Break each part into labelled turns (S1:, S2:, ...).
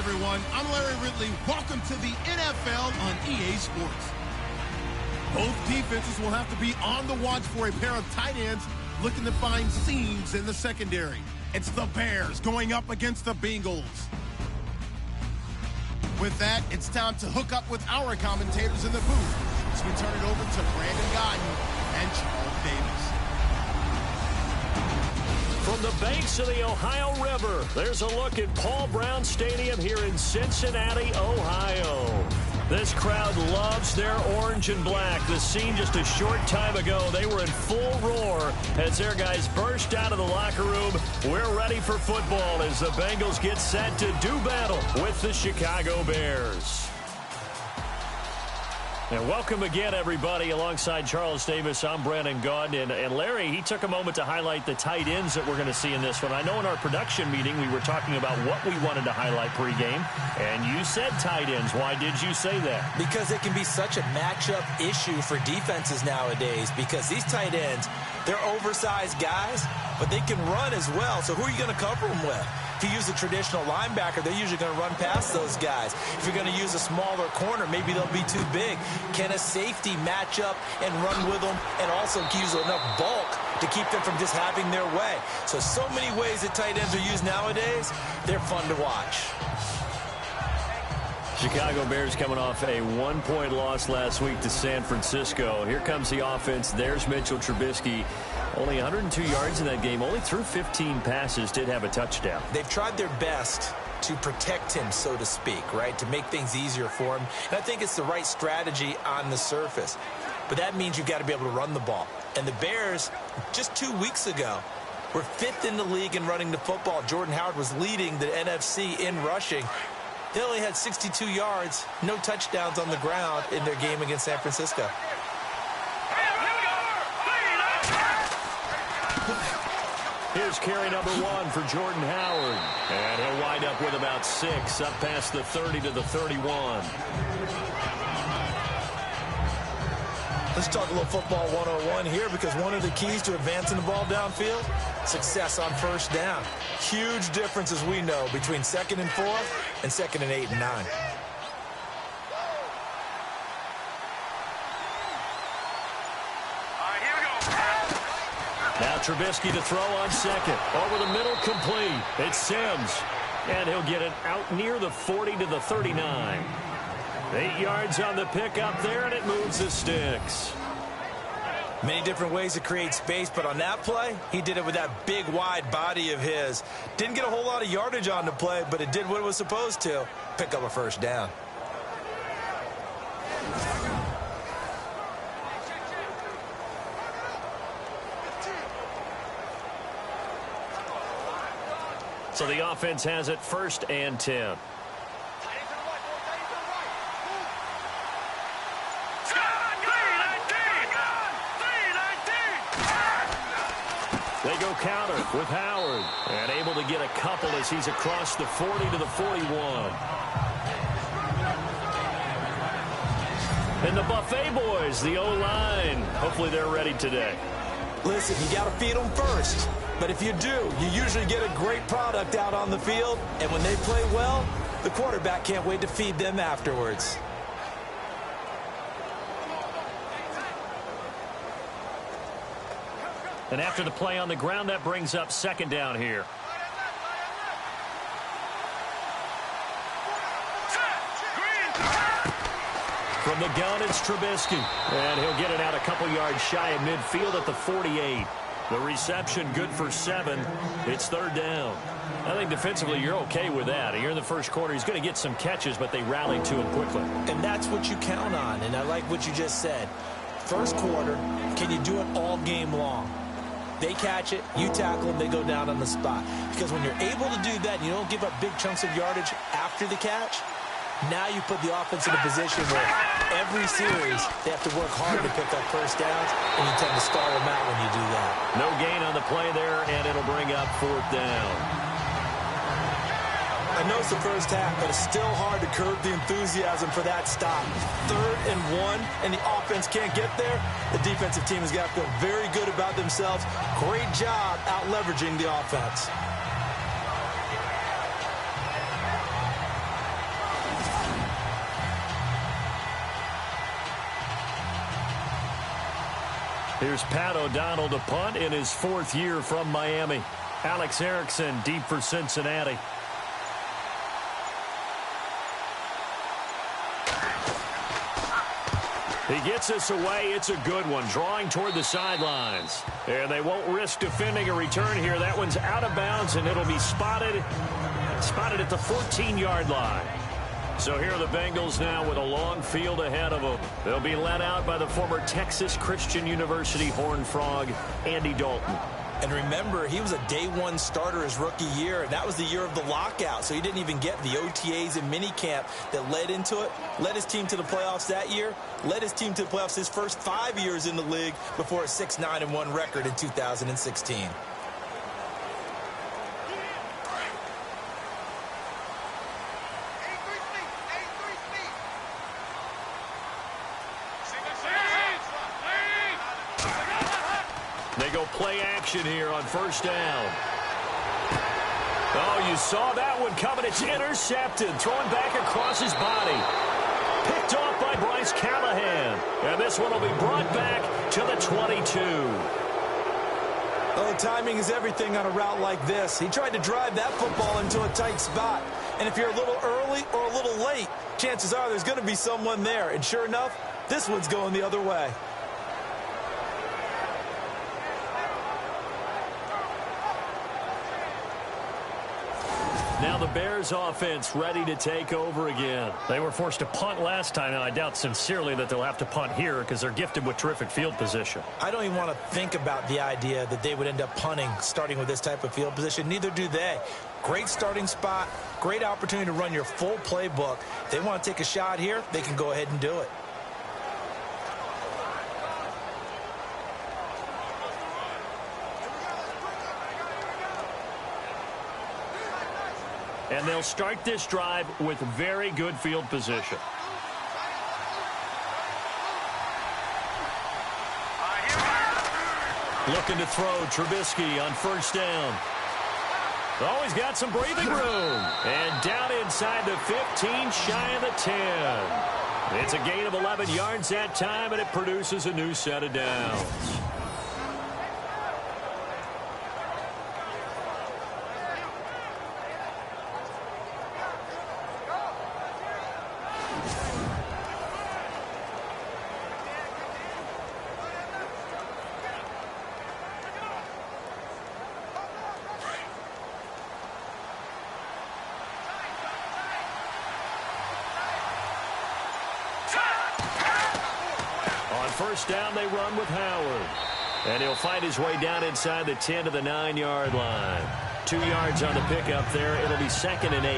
S1: everyone. I'm Larry Ridley. Welcome to the NFL on EA Sports. Both defenses will have to be on the watch for a pair of tight ends looking to find seams in the secondary. It's the Bears going up against the Bengals. With that, it's time to hook up with our commentators in the booth as we turn it over to Brandon Godden and Charles Davis.
S2: From the banks of the Ohio River, there's a look at Paul Brown Stadium here in Cincinnati, Ohio. This crowd loves their orange and black. The scene just a short time ago, they were in full roar as their guys burst out of the locker room. We're ready for football as the Bengals get set to do battle with the Chicago Bears. And welcome again, everybody. Alongside Charles Davis, I'm Brandon Gaudin. And Larry, he took a moment to highlight the tight ends that we're going to see in this one. I know in our production meeting we were talking about what we wanted to highlight pregame, and you said tight ends. Why did you say that?
S3: Because it can be such a matchup issue for defenses nowadays, because these tight ends, they're oversized guys, but they can run as well. So who are you going to cover them with? If you use a traditional linebacker, they're usually going to run past those guys. If you're going to use a smaller corner, maybe they'll be too big. Can a safety match up and run with them and also use enough bulk to keep them from just having their way? So many ways that tight ends are used nowadays. They're fun to watch.
S2: Chicago Bears coming off a 1-point loss last week to San Francisco. Here comes the offense. There's Mitchell Trubisky. Only 102 yards in that game. Only threw 15 passes. Did have a touchdown.
S3: They've tried their best to protect him, so to speak, right? To make things easier for him. And I think it's the right strategy on the surface. But that means you've got to be able to run the ball. And the Bears, just 2 weeks ago, were 5th in the league in running the football. Jordan Howard was leading the NFC in rushing. They only had 62 yards, no touchdowns on the ground in their game against San Francisco.
S2: Here's carry number 1 for Jordan Howard. And he'll wind up with about 6, up past the 30 to the 31.
S3: Let's talk a little football 101 here, because one of the keys to advancing the ball downfield, success on first down. Huge difference, as we know, between 2nd and 4 and 2nd and 8 and 9.
S2: Now Trubisky to throw on 2nd. Over the middle, complete. It's Sims. And he'll get it out near the 40 to the 39. 8 yards on the pickup there, and it moves the sticks.
S3: Many different ways to create space, but on that play, he did it with that big, wide body of his. Didn't get a whole lot of yardage on the play, but it did what it was supposed to. Pick up a first down.
S2: So the offense has it 1st and 10. They go counter with Howard, and able to get a couple as he's across the 40 to the 41. And the Buffet boys, the O-line, hopefully they're ready today.
S3: Listen, you got to feed them first. But if you do, you usually get a great product out on the field. And when they play well, the quarterback can't wait to feed them afterwards.
S2: And after the play on the ground, that brings up 2nd down here. From the gun, it's Trubisky. And he'll get it out a couple yards shy of midfield at the 48. The reception good for 7. It's 3rd down. I think defensively you're okay with that. Here in the first quarter, he's going to get some catches, but they rallied to him quickly.
S3: And that's what you count on, and I like what you just said. First quarter, can you do it all game long? They catch it, you tackle them, they go down on the spot. Because when you're able to do that, you don't give up big chunks of yardage after the catch, now you put the offense in a position where every series they have to work hard to pick up first downs, and you tend to stall them out when you do that.
S2: No gain on the play there, and it'll bring up 4th down.
S3: I know it's the first half, but it's still hard to curb the enthusiasm for that stop. 3rd and 1, and the offense can't get there. The defensive team has got to feel very good about themselves. Great job out leveraging the offense.
S2: Here's Pat O'Donnell to punt in his 4th year from Miami. Alex Erickson deep for Cincinnati. He gets this away. It's a good one, drawing toward the sidelines. And they won't risk defending a return here. That one's out of bounds, and it'll be spotted at the 14-yard line. So here are the Bengals now with a long field ahead of them. They'll be led out by the former Texas Christian University Horned Frog, Andy Dalton.
S3: And remember, he was a day-one starter his rookie year, and that was the year of the lockout, so he didn't even get the OTAs and minicamp that led into it. Led his team to the playoffs that year, led his team to the playoffs his first 5 years in the league before a 6-9-1 record in 2016.
S2: They go play action here on first down. Oh, you saw that one coming. It's intercepted. Thrown back across his body. Picked off by Bryce Callahan. And this one will be brought back to the 22.
S3: Oh, timing is everything on a route like this. He tried to drive that football into a tight spot. And if you're a little early or a little late, chances are there's going to be someone there. And sure enough, this one's going the other way.
S2: Now the Bears offense ready to take over again. They were forced to punt last time, and I doubt sincerely that they'll have to punt here because they're gifted with terrific field position.
S3: I don't even want to think about the idea that they would end up punting starting with this type of field position. Neither do they. Great starting spot, great opportunity to run your full playbook. If they want to take a shot here, they can go ahead and do it.
S2: And they'll start this drive with very good field position. Looking to throw Trubisky on first down. Oh, he's got some breathing room. And down inside the 15, shy of the 10. It's a gain of 11 yards that time, and it produces a new set of downs. First down, they run with Howard. And he'll find his way down inside the 10 to the 9-yard line. 2 yards on the pickup there. It'll be 2nd and 8.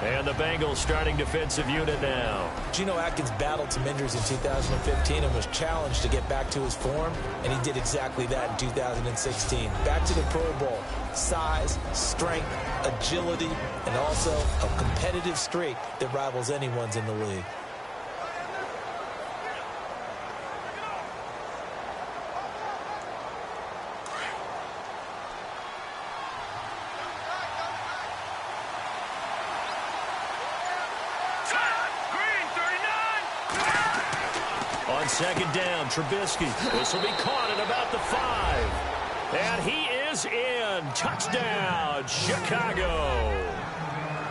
S2: And the Bengals starting defensive unit now.
S3: Geno Atkins battled some injuries in 2015 and was challenged to get back to his form, and he did exactly that in 2016. Back to the Pro Bowl. Size, strength, agility, and also a competitive streak that rivals anyone's in the league.
S2: Second down, Trubisky. This will be caught at about the 5. And he is in. Touchdown, Chicago.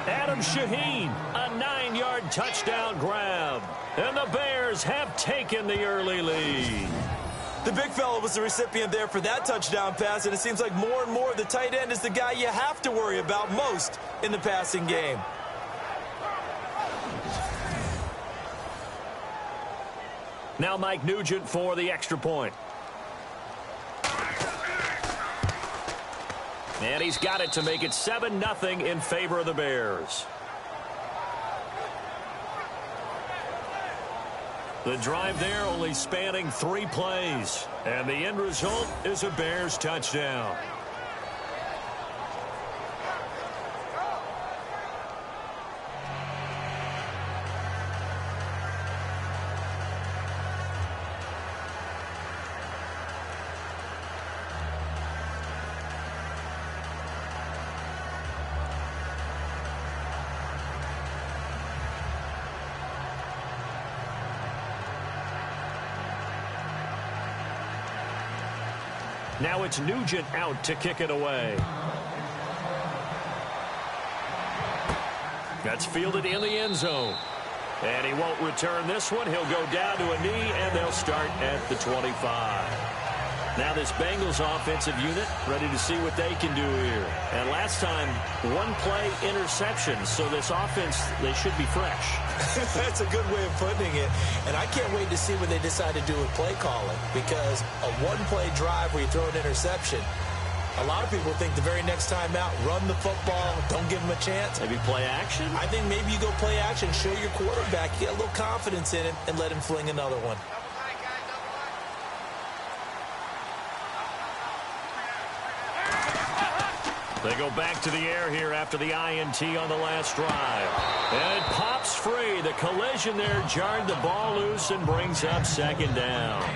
S2: Adam Shaheen, a 9-yard touchdown grab. And the Bears have taken the early lead.
S3: The big fella was the recipient there for that touchdown pass, and it seems like more and more the tight end is the guy you have to worry about most in the passing game.
S2: Now Mike Nugent for the extra point. And he's got it to make it 7-0 in favor of the Bears. The drive there only spanning 3 plays. And the end result is a Bears touchdown. Now it's Nugent out to kick it away. That's fielded in the end zone. And he won't return this one. He'll go down to a knee, and they'll start at the 25. Now this Bengals offensive unit ready to see what they can do here. And last time, one-play interception. So this offense, they should be fresh.
S3: That's a good way of putting it. And I can't wait to see what they decide to do with play calling. Because a one-play drive where you throw an interception, a lot of people think the very next time out, run the football, don't give them a chance.
S2: Maybe play action?
S3: I think maybe you go play action, show your quarterback, get a little confidence in him, and let him fling another one.
S2: They go back to the air here after the INT on the last drive. And it pops free. The collision there jarred the ball loose and brings up second down.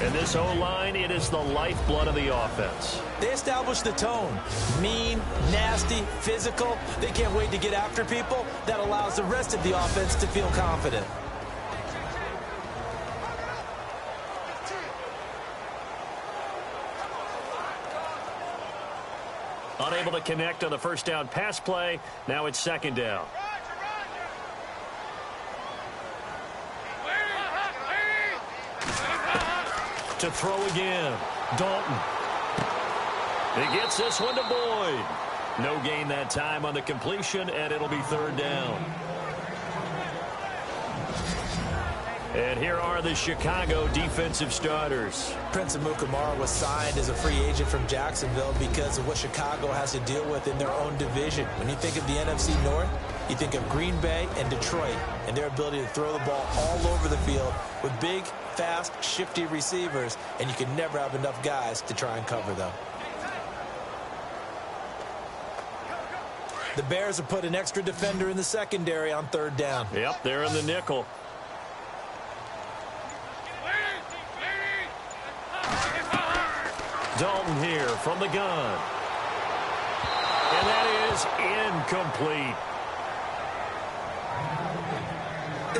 S2: And this O-line, it is the lifeblood of the offense.
S3: They established the tone. Mean, nasty, physical. They can't wait to get after people. That allows the rest of the offense to feel confident.
S2: Unable to connect on the first down pass play. Now it's second down. To throw again. Dalton. He gets this one to Boyd. No gain that time on the completion, and it'll be third down. And here are the Chicago defensive starters.
S3: Prince Amukamara was signed as a free agent from Jacksonville because of what Chicago has to deal with in their own division. When you think of the NFC North, you think of Green Bay and Detroit and their ability to throw the ball all over the field with big, fast, shifty receivers, and you can never have enough guys to try and cover them. The Bears have put an extra defender in the secondary on third down.
S2: Yep, they're in the nickel. Dalton here from the gun. And that is incomplete.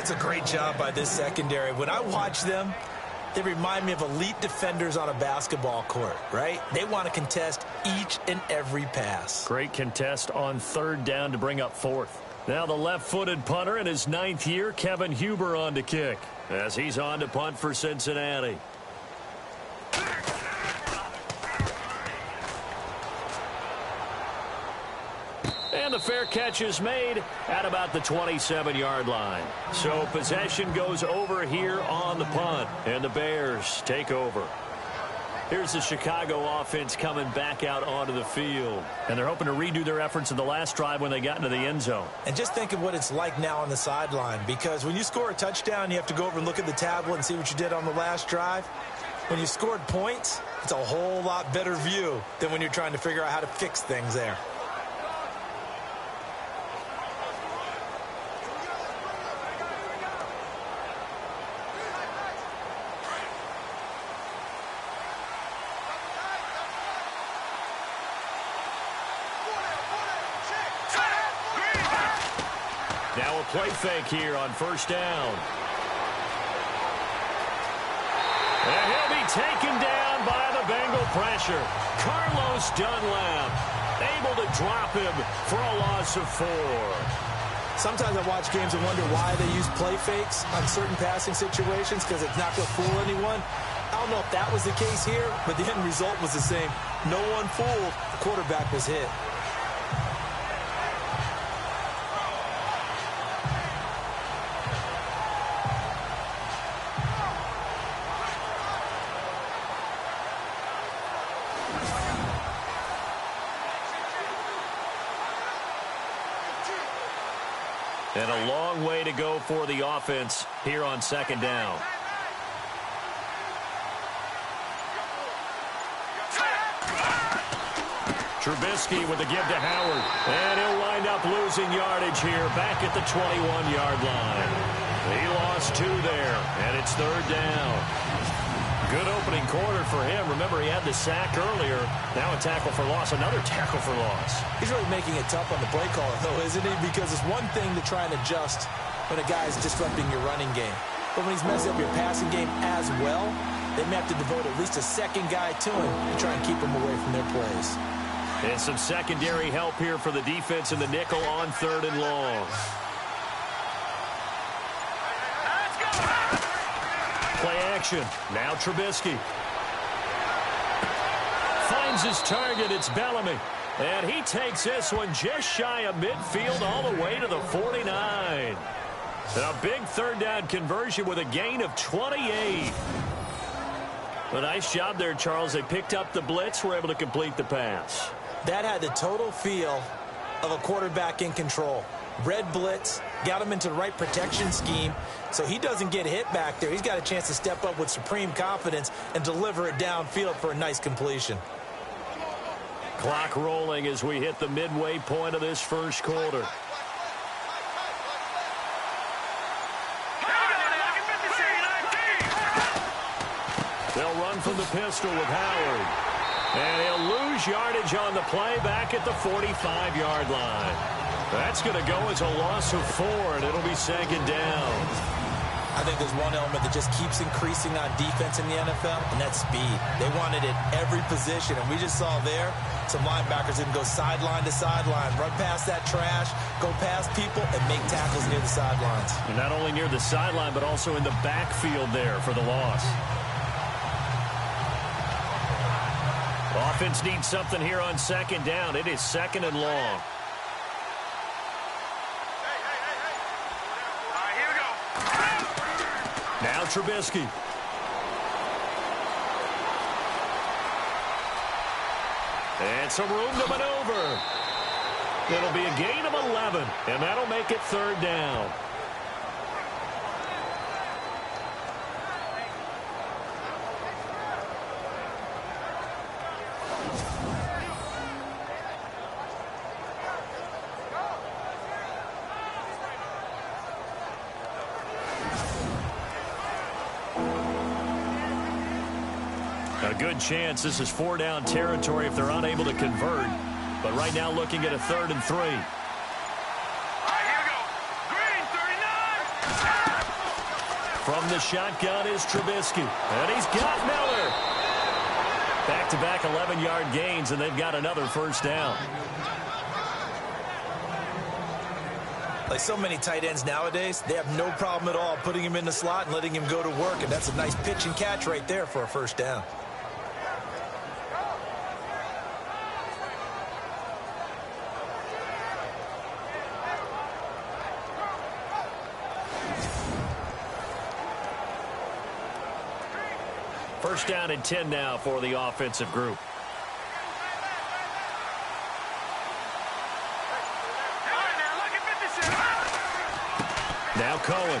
S3: It's a great job by this secondary. When I watch them, they remind me of elite defenders on a basketball court, right? They want to contest each and every pass.
S2: Great contest on third down to bring up fourth. Now the left-footed punter in his 9th year, Kevin Huber, on to kick as he's on to punt for Cincinnati. And the fair catch is made at about the 27-yard line. So possession goes over here on the punt, and the Bears take over. Here's the Chicago offense coming back out onto the field. And they're hoping to redo their efforts in the last drive when they got into the end zone.
S3: And just think of what it's like now on the sideline, because when you score a touchdown, you have to go over and look at the tablet and see what you did on the last drive. When you scored points, it's a whole lot better view than when you're trying to figure out how to fix things there.
S2: Now a play fake here on first down. And he'll be taken down by the Bengal pressure. Carlos Dunlap able to drop him for a loss of 4.
S3: Sometimes I watch games and wonder why they use play fakes on certain passing situations, because it's not going to fool anyone. I don't know if that was the case here, but the end result was the same. No one fooled. The quarterback was hit.
S2: And a long way to go for the offense here on second down. Trubisky with the give to Howard. And he'll wind up losing yardage here back at the 21-yard line. He lost 2 there, and it's third down. Good opening quarter for him. Remember, he had the sack earlier. Now a tackle for loss, another tackle for loss.
S3: He's really making it tough on the play caller, though, isn't he? Because it's one thing to try and adjust when a guy's disrupting your running game. But when he's messing up your passing game as well, they may have to devote at least a second guy to him and try and keep him away from their plays.
S2: And some secondary help here for the defense in the nickel on 3rd and long. Play action. Now Trubisky. Finds his target. It's Bellamy. And he takes this one just shy of midfield all the way to the 49. A big 3rd down conversion with a gain of 28. A nice job there, Charles. They picked up the blitz, were able to complete the pass.
S3: That had the total feel of a quarterback in control. Red blitz, got him into the right protection scheme, so he doesn't get hit back there. He's got a chance to step up with supreme confidence and deliver it downfield for a nice completion.
S2: Clock rolling as we hit the midway point of this first quarter. They'll run from the pistol with Howard. And he'll lose yardage on the play back at the 45-yard line. That's going to go as a loss of 4, and it'll be 2nd down.
S3: I think there's one element that just keeps increasing on defense in the NFL, and that's speed. They want it at every position, and we just saw there some linebackers that can go sideline to sideline, run past that trash, go past people, and make tackles near the sidelines.
S2: And not only near the sideline, but also in the backfield there for the loss. Offense needs something here on 2nd down. It is 2nd and long. Now Trubisky. And some room to maneuver. It'll be a gain of 11, and that'll make it 3rd down. A good chance this is 4-down territory if they're unable to convert. But right now looking at a 3rd and 3.
S4: All right, here we go. Green, 39.
S2: From the shotgun is Trubisky. And he's got Miller. Back-to-back 11-yard gains, and they've got another 1st down.
S3: Like so many tight ends nowadays, they have no problem at all putting him in the slot and letting him go to work, and that's a nice pitch and catch right there for a 1st down.
S2: First down and 10 now for the offensive group. Now Cohen.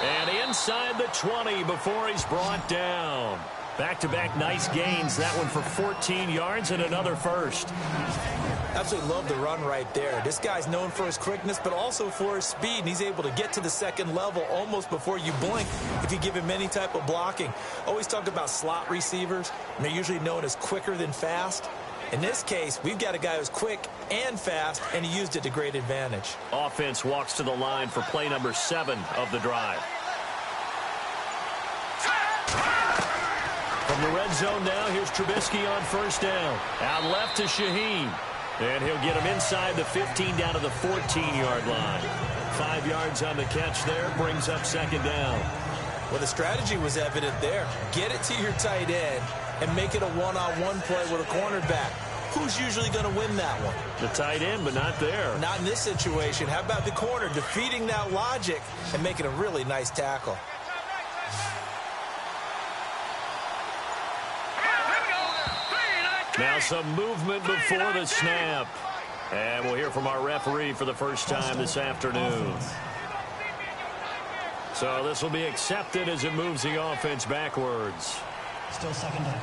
S2: And inside the 20 before he's brought down. Back-to-back nice gains. That one for 14 yards and another 1st.
S3: Absolutely love the run right there. This guy's known for his quickness, but also for his speed, and he's able to get to the 2nd level almost before you blink if you give him any type of blocking. Always talk about slot receivers, and they're usually known as quicker than fast. In this case, we've got a guy who's quick and fast, and he used it to great advantage.
S2: Offense walks to the line for play number 7 of the drive. From the red zone now, here's Trubisky on 1st down. Out left to Shaheen. And he'll get him inside the 15 down to the 14-yard line. 5 yards on the catch there, brings up 2nd down.
S3: Well, the strategy was evident there. Get it to your tight end and make it a one-on-one play with a cornerback. Who's usually going to win that one?
S2: The tight end, but not there.
S3: Not in this situation. How about the corner defeating that logic and making a really nice tackle?
S2: Now some movement before the snap. And we'll hear from our referee for the first time this afternoon. So this will be accepted as it moves the offense backwards.
S5: Still 2nd down.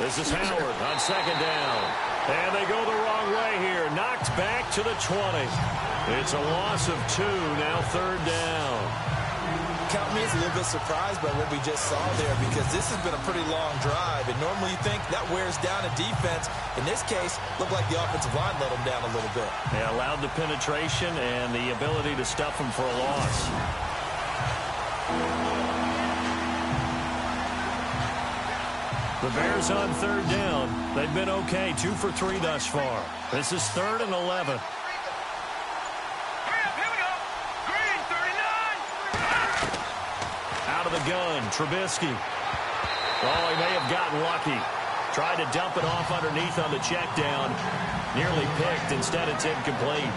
S2: This is Howard on second down. And they go the wrong way here. Knocked back to the 20. It's a loss of 2, now third down.
S3: Count me as a little bit surprised by what we just saw there, because this has been a pretty long drive, and normally you think that wears down a defense. In this case, looked like the offensive line let them down a little bit.
S2: They allowed the penetration and the ability to stuff them for a loss. The Bears on third down. They've been okay, 2 for 3 thus far. This is 3rd and 11. Out of the gun, Trubisky. Oh, he may have gotten lucky. Tried to dump it off underneath on the check down. Nearly picked. Instead, it's incomplete.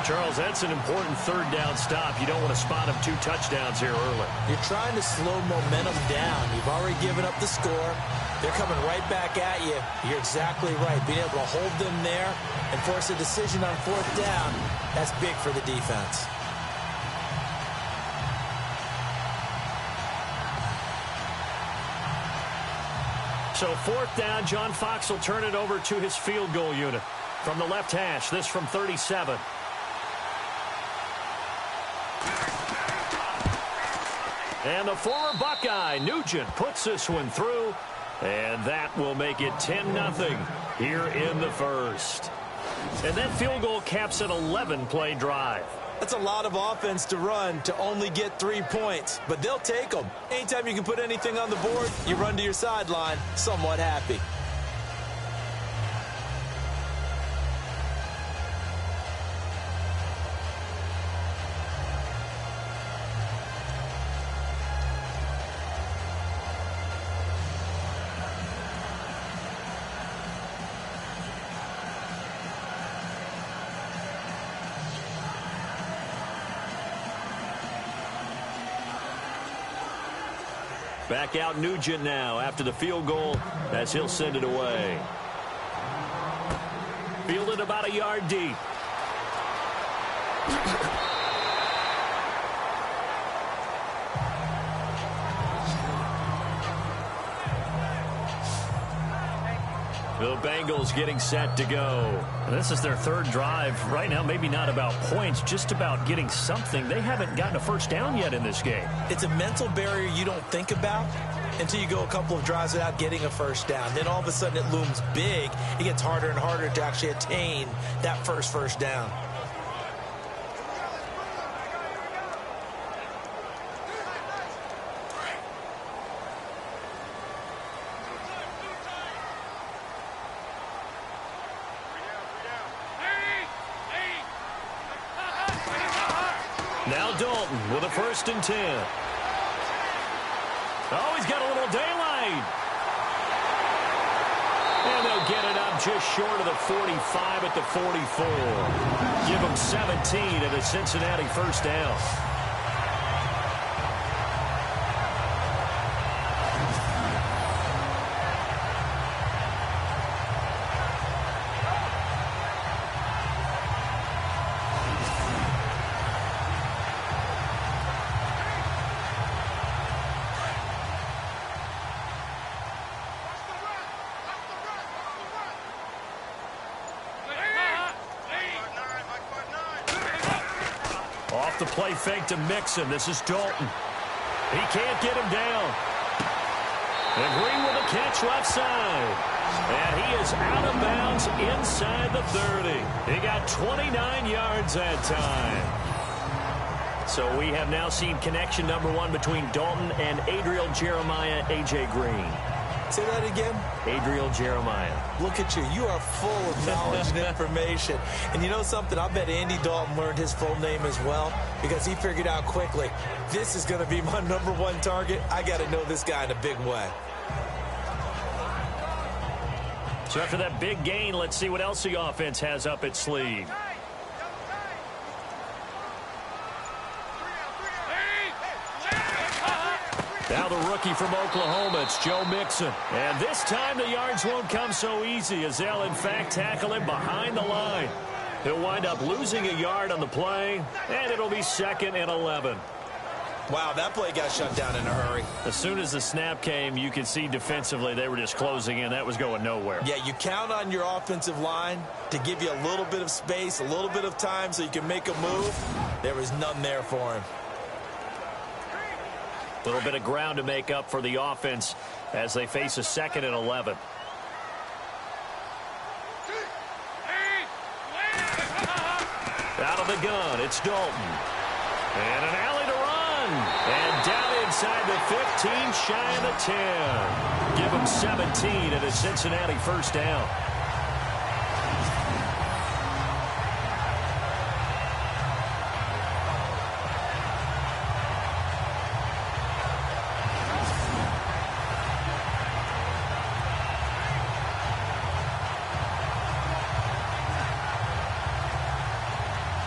S2: Charles, that's an important third down stop. You don't want to spot him 2 touchdowns here early.
S3: You're trying to slow momentum down. You've already given up the score. They're coming right back at you. You're exactly right. Being able to hold them there and force a decision on 4th down, that's big for the defense.
S2: So 4th down, John Fox will turn it over to his field goal unit. From the left hash, this from 37. And the former Buckeye, Nugent, puts this one through. And that will make it 10-0 here in the first. And that field goal caps an 11-play drive.
S3: That's a lot of offense to run to only get 3 points, but they'll take them. Anytime you can put anything on the board, you run to your sideline somewhat happy.
S2: Back out Nugent now after the field goal as he'll send it away. Fielded about a yard deep. The Bengals getting set to go. This is their 3rd drive. Right now, maybe not about points, just about getting something. They haven't gotten a first down yet in this game.
S3: It's a mental barrier you don't think about until you go a couple of drives without getting a first down. Then all of a sudden it looms big. It gets harder and harder to actually attain that first down.
S2: Now Dalton with a 1st and 10. Oh, he's got a little daylight. And they'll get it up just short of the 45 at the 44. Give them 17 at a Cincinnati first down. Off the play fake to Mixon. This is Dalton. He can't get him down. And Green with a catch left side. And he is out of bounds inside the 30. He got 29 yards that time. So we have now seen connection number 1 between Dalton and Adriel Jeremiah, A.J. Green.
S3: Say that again.
S2: Adriel Jeremiah.
S3: Look at you. You are full of knowledge and information. And you know something? I bet Andy Dalton learned his full name as well, because he figured out quickly, this is going to be my number 1 target. I got to know this guy in a big way.
S2: So after that big gain, let's see what else the offense has up its sleeve. Now the rookie from Oklahoma, it's Joe Mixon. And this time the yards won't come so easy, as they'll in fact tackle him behind the line. He'll wind up losing a yard on the play, and it'll be 2nd and 11.
S3: Wow, that play got shut down in a hurry.
S2: As soon as the snap came, you could see defensively they were just closing in. That was going nowhere.
S3: Yeah, you count on your offensive line to give you a little bit of space, a little bit of time so you can make a move. There was none there for him.
S2: A little bit of ground to make up for the offense as they face a 2nd and 11. Out of the gun, it's Dalton. And an alley to run. And down inside the 15, shy of the 10. Give them 17 and a Cincinnati first down.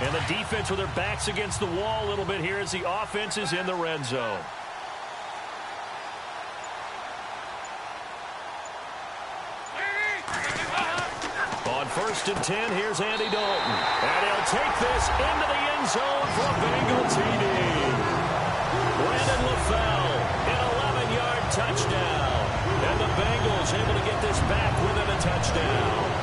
S2: And the defense with their backs against the wall a little bit here as the offense is in the red zone. On 1st and 10, here's Andy Dalton. And he'll take this into the end zone for a Bengal TD. Brandon LaFell, an 11-yard touchdown. And the Bengals able to get this back within a touchdown.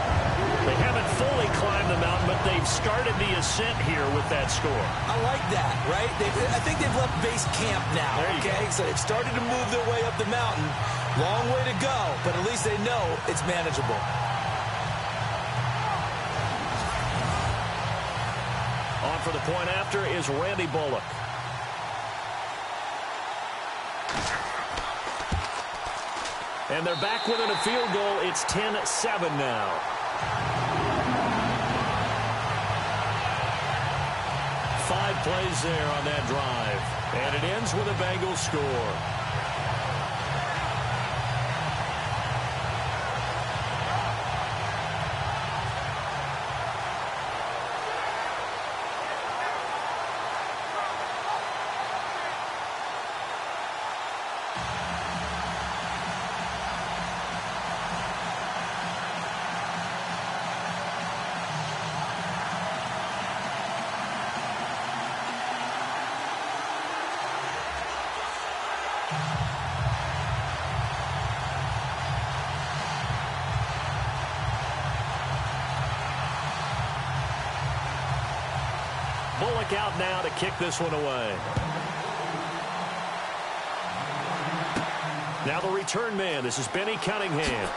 S2: They haven't fully climbed the mountain, but they've started the ascent here with that score.
S3: I like that, right? I think they've left base camp now, okay? So they've started to move their way up the mountain. Long way to go, but at least they know it's manageable.
S2: On for the point after is Randy Bullock. And they're back within a field goal. It's 10-7 now. Five plays there on that drive. And it ends with a Bengals score. Bullock out now to kick this one away. Now the return man. This is Benny Cunningham.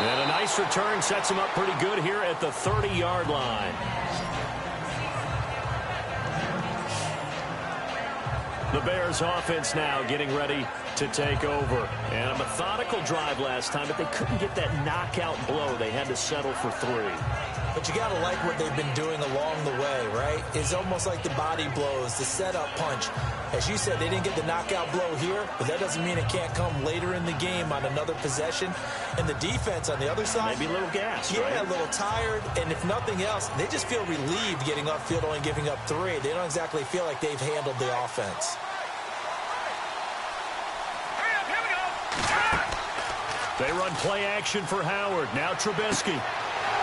S2: And a nice return sets him up pretty good here at the 30-yard line. The Bears offense now getting ready to take over. And a methodical drive last time, but they couldn't get that knockout blow. They had to settle for 3.
S3: But you got to like what they've been doing along the way, right? It's almost like the body blows, the setup punch. As you said, they didn't get the knockout blow here, but that doesn't mean it can't come later in the game on another possession. And the defense on the other side,
S2: maybe a little gassed,
S3: yeah,
S2: right?
S3: A little tired. And if nothing else, they just feel relieved getting upfield, only giving up 3. They don't exactly feel like they've handled the offense.
S2: They run play action for Howard. Now Trubisky.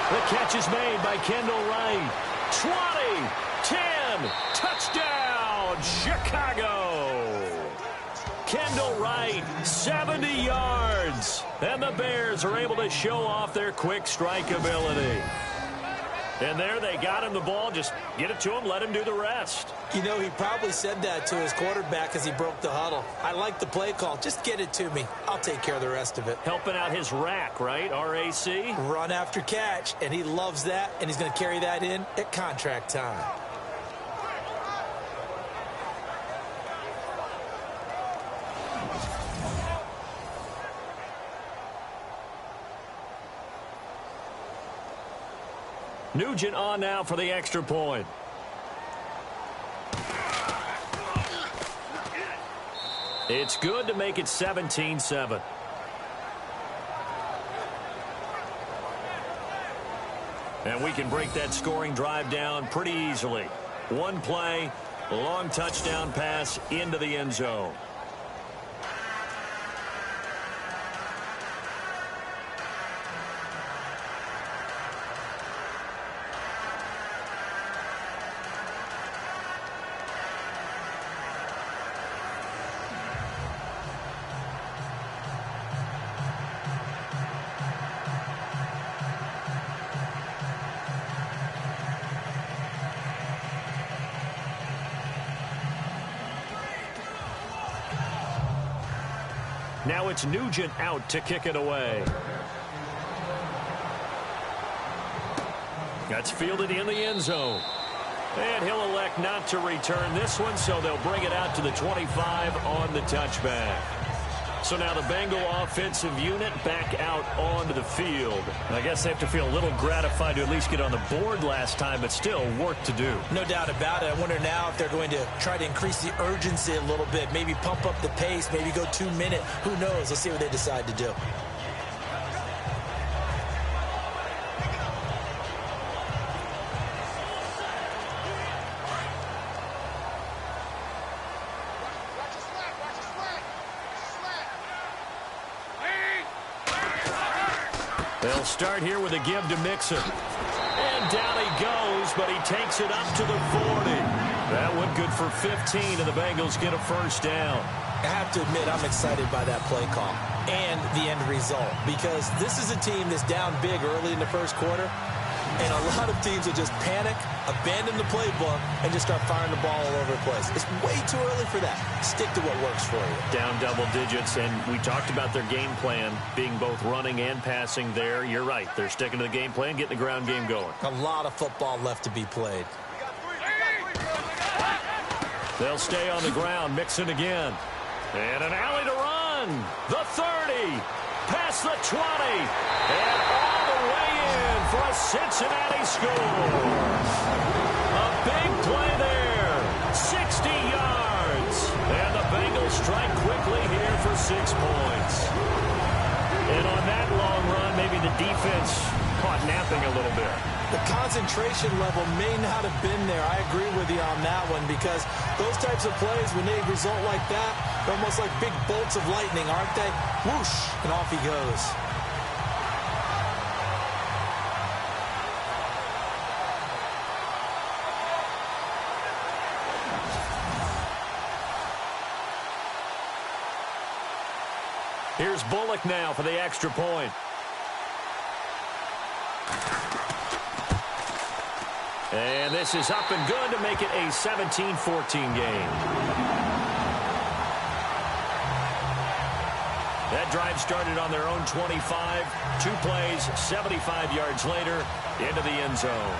S2: The catch is made by Kendall Wright. 20, 10, touchdown, Chicago. Kendall Wright, 70 yards. And the Bears are able to show off their quick strike ability. And there they got him the ball. Just get it to him, let him do the rest.
S3: You know, he probably said that to his quarterback as he broke the huddle. I like the play call. Just get it to me. I'll take care of the rest of it.
S2: Helping out his rack, right? R-A-C?
S3: Run after catch, and he loves that, and he's going to carry that in at contract time.
S2: Nugent on now for the extra point. It's good to make it 17-7. And we can break that scoring drive down pretty easily. One play, long touchdown pass into the end zone. Now it's Nugent out to kick it away. That's fielded in the end zone. And he'll elect not to return this one, so they'll bring it out to the 25 on the touchback. So now the Bengal offensive unit back out onto the field.
S5: I guess they have to feel a little gratified to at least get on the board last time, but still work to do.
S3: No doubt about it. I wonder now if they're going to try to increase the urgency a little bit, maybe pump up the pace, maybe go 2 minute. Who knows? Let's see what they decide to do.
S2: They'll start here with a give to Mixon. And down he goes, but he takes it up to the 40. That one good for 15, and the Bengals get a first down.
S3: I have to admit, I'm excited by that play call and the end result, because this is a team that's down big early in the first quarter, and a lot of teams will just panic, abandon the playbook, and just start firing the ball all over the place. It's way too early for that. Stick to what works for you.
S2: Down double digits, and we talked about their game plan being both running and passing there. You're right. They're sticking to the game plan, getting the ground game going.
S3: A lot of football left to be played.
S2: They'll stay on the ground. Mixon again. And an alley to run. The 30. Past the 20. And all the way in for a Cincinnati score. A big play there. 60 yards. And the Bengals strike quickly here for 6 points. And on that long run, maybe the defense caught napping a little bit.
S3: The concentration level may not have been there. I agree with you on that one, because those types of plays, when they result like that, they're almost like big bolts of lightning, aren't they? Whoosh, and off he goes.
S2: Here's Bullock now for the extra point. And this is up and good to make it a 17-14 game. That drive started on their own 25. 2 plays, 75 yards later, into the end zone.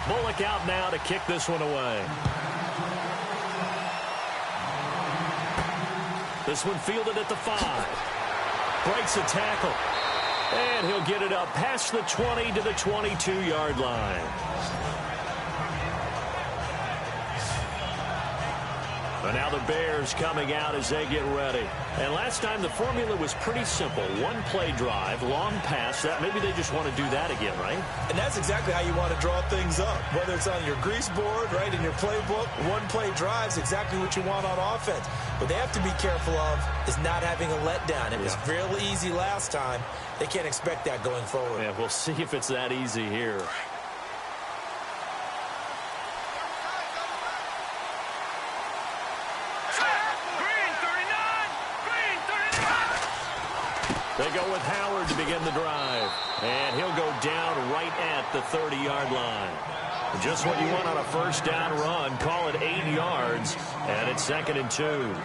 S2: Bullock out now to kick this one away. This one fielded at the 5. Breaks a tackle. And he'll get it up past the 20 to the 22-yard line. But now the Bears coming out as they get ready. And last time the formula was pretty simple. 1 play drive, long pass. That maybe they just want to do that again, right?
S3: And that's exactly how you want to draw things up. Whether it's on your grease board, right, in your playbook, 1 play drive is exactly what you want on offense. What they have to be careful of is not having a letdown. It was fairly easy last time. They can't expect that going forward.
S2: Yeah, we'll see if it's that easy here. They go with Howard to begin the drive. And he'll go down right at the 30-yard line. Just what you want on a first down run. Call it 8 yards. And it's 2nd and 2.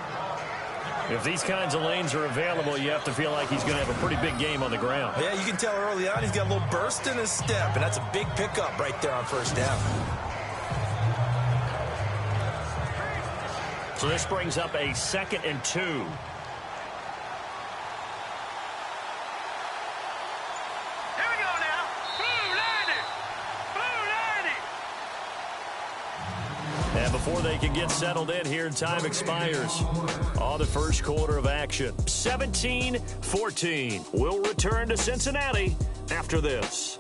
S2: If these kinds of lanes are available, you have to feel like he's going to have a pretty big game on the ground.
S3: Yeah, you can tell early on he's got a little burst in his step. And that's a big pickup right there on first down.
S2: So this brings up a 2nd and 2. And before they can get settled in here, time expires on the first quarter of action. 17-14. We'll return to Cincinnati after this.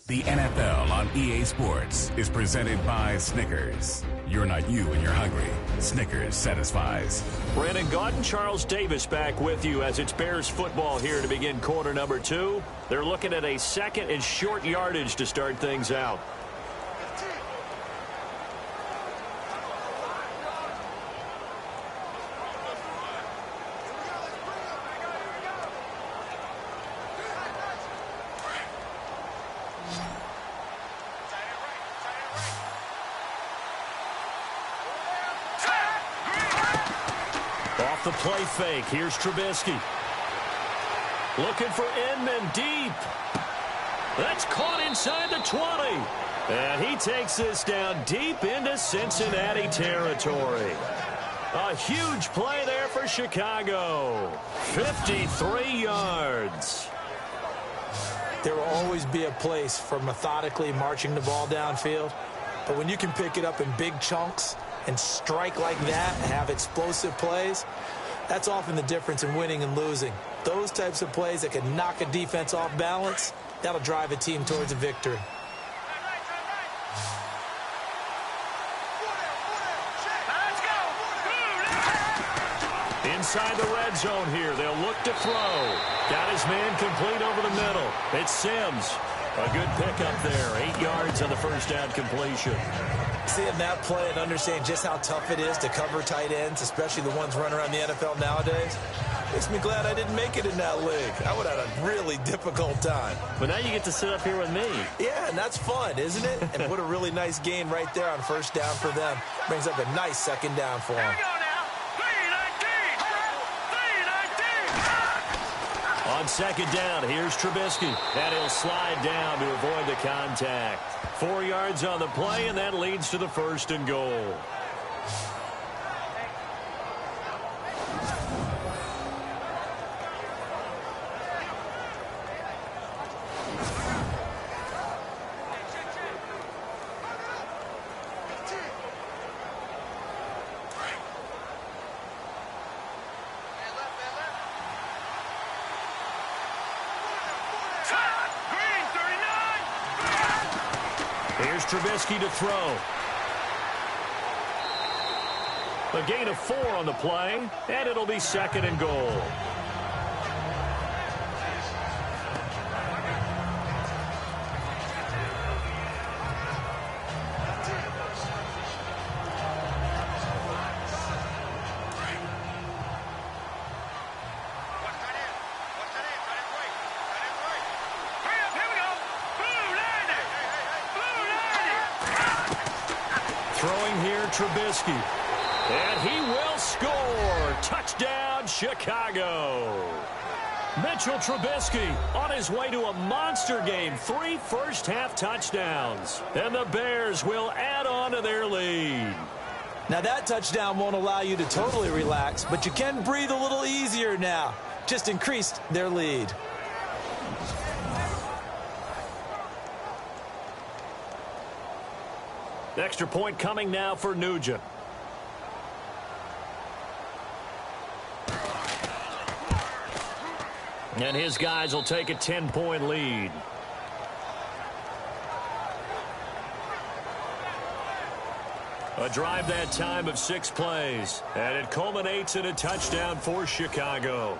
S6: The NFL on EA Sports is presented by Snickers. You're not you when you're hungry. Snickers satisfies.
S2: Brandon Gaunt and Charles Davis back with you as it's Bears football here to begin quarter number 2. They're looking at a second and short yardage to start things out. Off the play fake. Here's Trubisky. Looking for Inman deep. That's caught inside the 20. And he takes this down deep into Cincinnati territory. A huge play there for Chicago. 53 yards.
S3: There will always be a place for methodically marching the ball downfield. But when you can pick it up in big chunks and strike like that and have explosive plays, that's often the difference in winning and losing. Those types of plays that can knock a defense off balance, that'll drive a team towards a victory.
S2: Inside the red zone here. They'll look to throw. Got his man complete over the middle. It's Sims. A good pickup there. 8 yards on the first down completion.
S3: Seeing that play and understanding just how tough it is to cover tight ends, especially the ones running around the NFL nowadays, makes me glad I didn't make it in that league. I would have had a really difficult time.
S5: But now you get to sit up here with me.
S3: Yeah, and that's fun, isn't it? And what a really nice gain right there on first down for them. Brings up a nice second down for them.
S2: On second down, here's Trubisky. And he'll slide down to avoid the contact. 4 yards on the play, and that leads to the first and goal. Here's Trubisky to throw. A gain of 4 on the play, and it'll be second and goal. Throwing here, Trubisky. And he will score. Touchdown, Chicago. Mitchell Trubisky on his way to a monster game. 3 first-half touchdowns. And the Bears will add on to their lead.
S3: Now, that touchdown won't allow you to totally relax, but you can breathe a little easier now. Just increased their lead.
S2: Extra point coming now for Nugent. And his guys will take a 10-point lead. A drive that time of 6 plays. And it culminates in a touchdown for Chicago.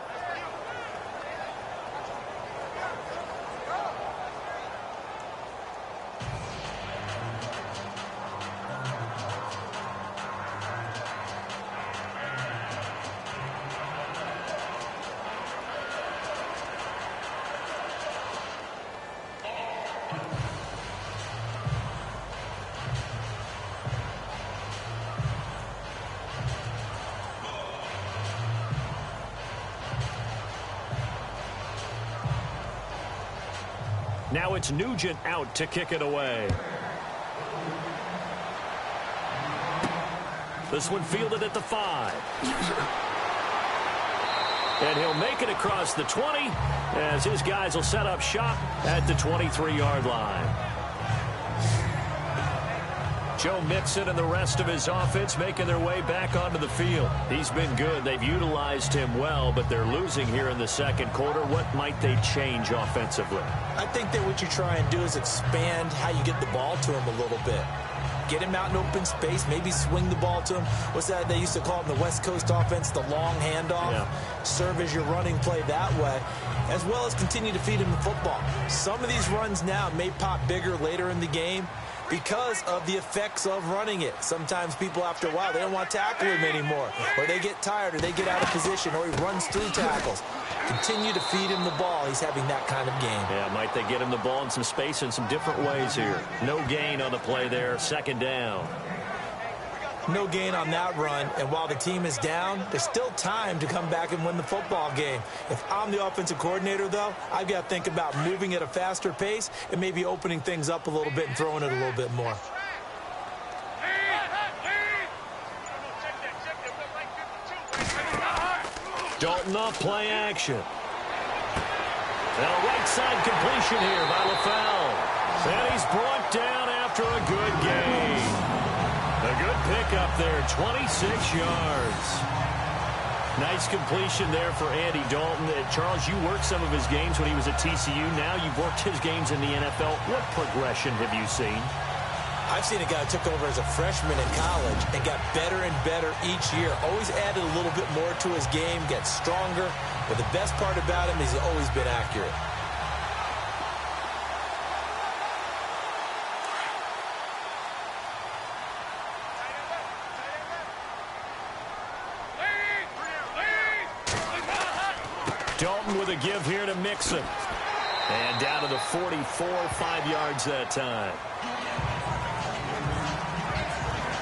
S2: Now it's Nugent out to kick it away. This one fielded at the 5. And he'll make it across the 20 as his guys will set up shop at the 23-yard line. Joe Mixon and the rest of his offense making their way back onto the field. He's been good. They've utilized him well, but they're losing here in the second quarter. What might they change offensively?
S3: I think that what you try and do is expand how you get the ball to him a little bit. Get him out in open space, maybe swing the ball to him. What's that they used to call it in the West Coast offense, the long handoff? Yeah. Serve as your running play that way, as well as continue to feed him the football. Some of these runs now may pop bigger later in the game because of the effects of running it. Sometimes people, after a while, they don't want to tackle him anymore, or they get tired, or they get out of position, or he runs through tackles. Continue to feed him the ball. He's having that kind of game.
S2: Yeah, might they get him the ball in some space in some different ways here. No gain on the play there. Second down.
S3: No gain on that run, and while the team is down, there's still time to come back and win the football game. If I'm the offensive coordinator, though, I've got to think about moving at a faster pace and maybe opening things up a little bit and throwing it a little bit more.
S2: Dalton off play action. And a right side completion here by LaFell. And he's brought down after a good game. A good pickup there, 26 yards. Nice completion there for Andy Dalton. Charles, you worked some of his games when he was at TCU. Now you've worked his games in the NFL. What progression have you seen?
S3: I've seen a guy who took over as a freshman in college and got better and better each year. Always added a little bit more to his game, gets stronger. But the best part about him is he's always been accurate.
S2: Dalton with a give here to Mixon. And down to the 44, 5 yards that time.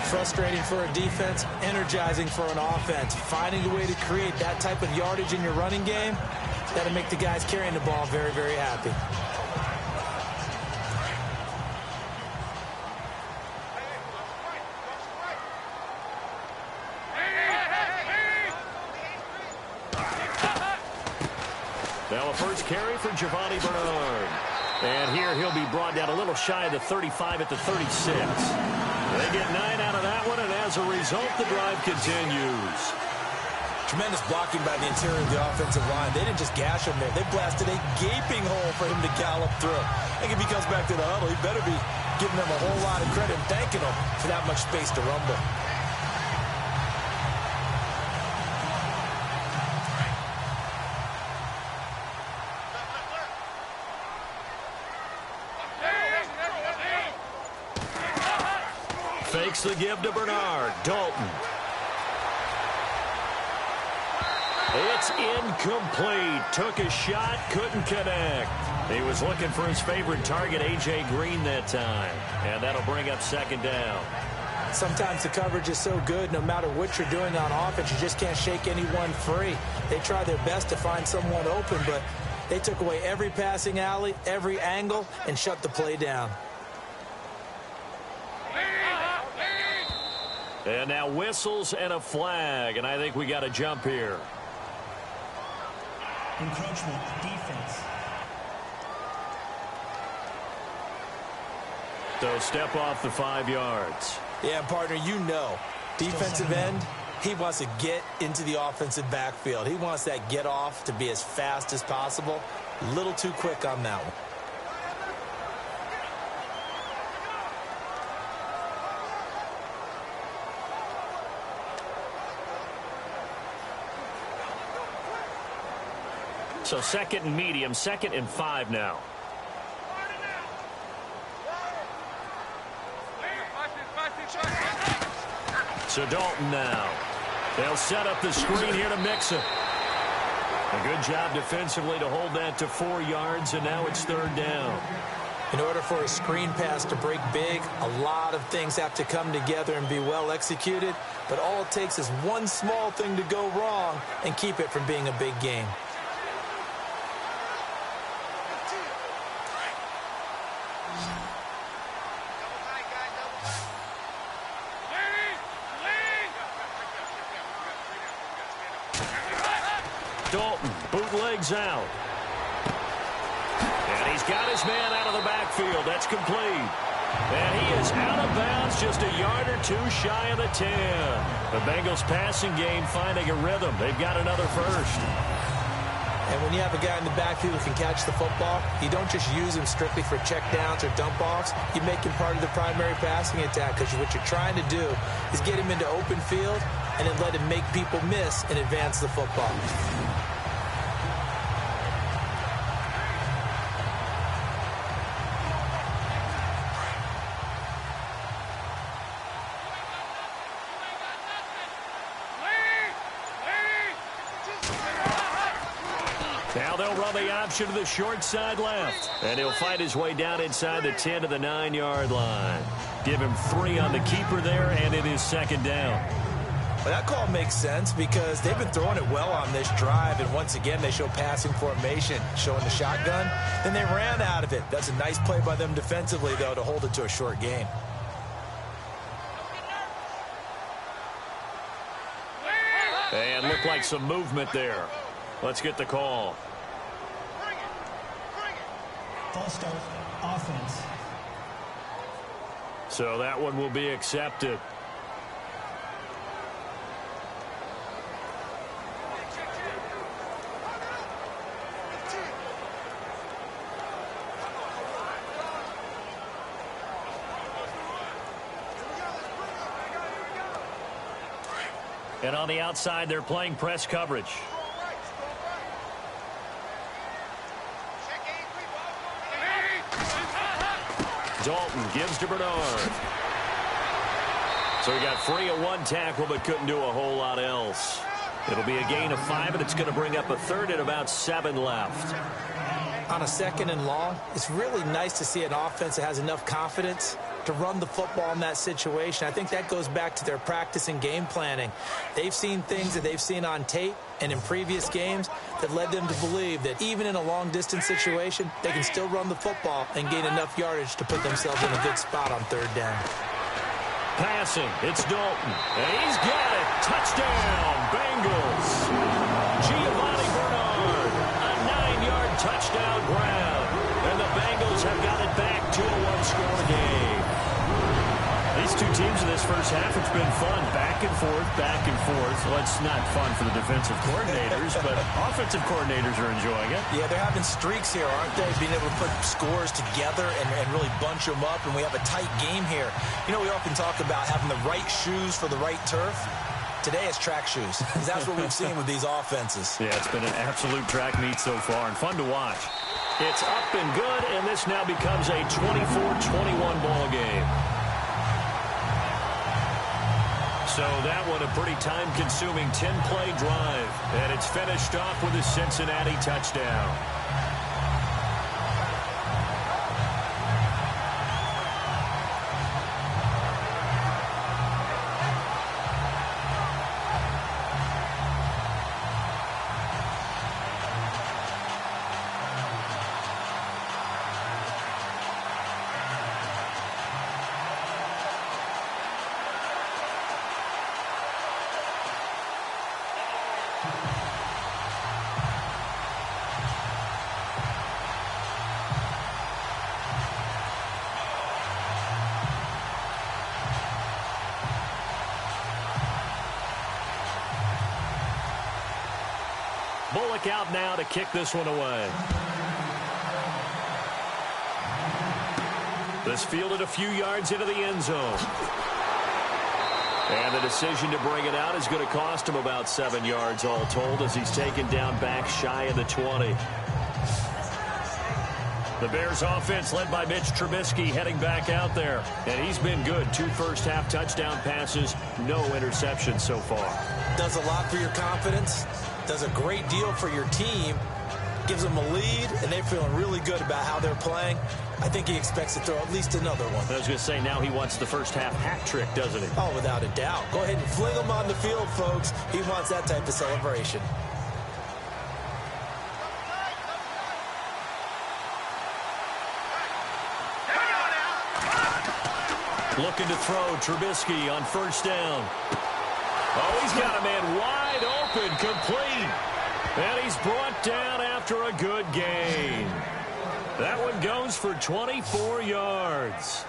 S3: Frustrating for a defense, energizing for an offense. Finding a way to create that type of yardage in your running game, that'll make the guys carrying the ball very, very happy.
S2: Now a first carry for Giovanni Bernard. And here he'll be brought down a little shy of the 35 at the 36. They get 9 out of that one, and as a result, the drive continues.
S3: Tremendous blocking by the interior of the offensive line. They didn't just gash him there. They blasted a gaping hole for him to gallop through. I think if he comes back to the huddle, he better be giving them a whole lot of credit and thanking them for that much space to rumble.
S2: Fakes the give to Bernard. Dalton. It's incomplete. Took a shot, couldn't connect. He was looking for his favorite target, A.J. Green, that time. And that'll bring up second down.
S3: Sometimes the coverage is so good, no matter what you're doing on offense, you just can't shake anyone free. They try their best to find someone open, but they took away every passing alley, every angle, and shut the play down.
S2: And now whistles and a flag, and I think we got a jump here.
S7: Encroachment, defense.
S2: So step off the 5 yards.
S3: Yeah, partner, you know, defensive end, he wants to get into the offensive backfield. He wants that get off to be as fast as possible. A little too quick on that one.
S2: So second and medium, 2nd and 5 now. So Dalton now. They'll set up the screen here to Mixon. A good job defensively to hold that to 4 yards, and now it's 3rd down.
S3: In order for a screen pass to break big, a lot of things have to come together and be well executed, but all it takes is one small thing to go wrong and keep it from being a big game.
S2: Dalton bootlegs out. And he's got his man out of the backfield. That's complete. And he is out of bounds just a yard or two shy of the 10. The Bengals passing game finding a rhythm. They've got another first.
S3: And when you have a guy in the backfield who can catch the football, you don't just use him strictly for checkdowns or dump-offs. You make him part of the primary passing attack, because what you're trying to do is get him into open field and then let him make people miss and advance the football.
S2: Now they'll run the option to the short side left. And he'll fight his way down inside the 10 to the 9-yard line. Give him 3 on the keeper there, and it is second down.
S3: Well, that call makes sense because they've been throwing it well on this drive, and once again they show passing formation, showing the shotgun. Then they ran out of it. That's a nice play by them defensively, though, to hold it to a short gain.
S2: And looked like some movement there. Let's get the call.
S7: False start, offense.
S2: So that one will be accepted. And on the outside, they're playing press coverage. Dalton gives to Bernard. So he got free of 1 tackle but couldn't do a whole lot else. It'll be a gain of 5, and it's going to bring up a third and about 7 left.
S3: On a second and long, it's really nice to see an offense that has enough confidence to run the football in that situation. I think that goes back to their practice and game planning. They've seen things that they've seen on tape and in previous games that led them to believe that even in a long-distance situation, they can still run the football and gain enough yardage to put themselves in a good spot on third down.
S2: Passing, it's Dalton, and he's got it. Touchdown, Bengals. Giovanni Bernard, a 9-yard touchdown grab, and the Bengals have got it back to a 1-score game. These two teams in this first half, it's been fun. Back and forth, back and forth. Well, it's not fun for the defensive coordinators, but offensive coordinators are enjoying it.
S3: Yeah, they're having streaks here, aren't they? Being able to put scores together and really bunch them up, and we have a tight game here. You know, we often talk about having the right shoes for the right turf. Today it's track shoes, because that's what we've seen with these offenses.
S2: Yeah, it's been an absolute track meet so far, and fun to watch. It's up and good, and this now becomes a 24-21 ball game. So that one a pretty time-consuming 10-play drive. And it's finished off with a Cincinnati touchdown. Bullock out now to kick this one away. This fielded a few yards into the end zone. And the decision to bring it out is going to cost him about 7 yards all told as he's taken down back shy of the 20. The Bears offense led by Mitch Trubisky heading back out there. And he's been good. 2 first-half touchdown passes, no interceptions so far.
S3: Does a lot for your confidence. Does a great deal for your team. Gives them a lead, and they're feeling really good about how they're playing. I think he expects to throw at least another one.
S2: I was going to say, now he wants the first-half hat trick, doesn't he?
S3: Oh, without a doubt. Go ahead and fling him on the field, folks. He wants that type of celebration.
S2: Looking to throw, Trubisky on first down. Oh, he's got a man wide open, complete. And he's brought down after a good gain. That one goes for 24 yards.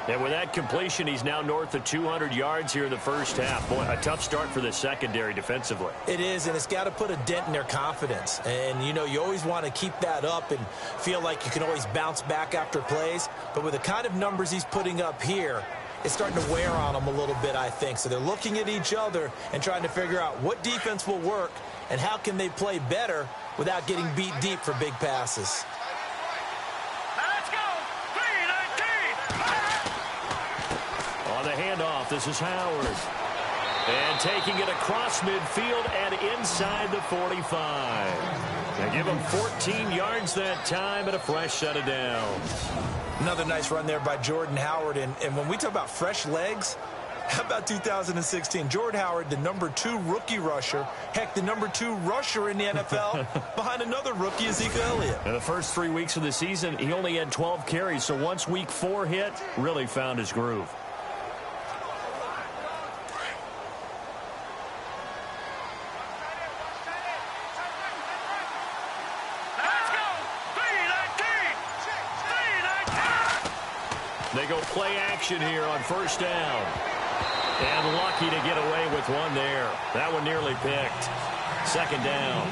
S5: And with that completion, he's now north of 200 yards here in the first half. Boy, a tough start for the secondary defensively.
S3: It is, and it's got to put a dent in their confidence. And, you always want to keep that up and feel like you can always bounce back after plays. But with the kind of numbers he's putting up here, it's starting to wear on them a little bit, I think. So they're looking at each other and trying to figure out what defense will work and how can they play better without getting beat deep for big passes.
S5: On the handoff, this is Howard. And taking it across midfield and inside the 45. They give him 14 yards that time and a fresh set of downs.
S3: Another nice run there by Jordan Howard. And when we talk about fresh legs, how about 2016? Jordan Howard, the #2 rookie rusher. Heck, the #2 rusher in the NFL behind another rookie, Ezekiel Elliott.
S5: In the first 3 weeks of the season, he only had 12 carries. So once week 4 hit, really found his groove. They go play action here on first down. And lucky to get away with one there. That one nearly picked. Second down.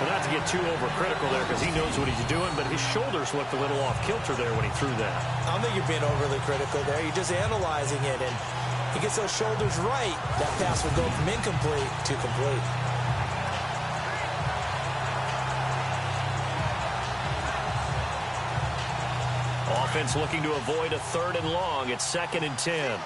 S5: But not to get too overcritical there because he knows what he's doing, but his shoulders looked a little off kilter there when he threw that.
S3: I don't think you're being overly critical there. You're just analyzing it, and he gets those shoulders right. That pass would go from incomplete to complete.
S5: Offense looking to avoid a 3rd and long. It's 2nd and 10.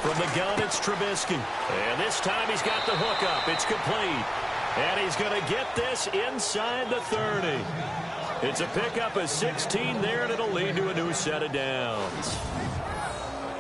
S5: From the gun, it's Trubisky. And this time he's got the hook up. It's complete. And he's going to get this inside the 30. It's a pickup of 16 there, and it'll lead to a new set of downs.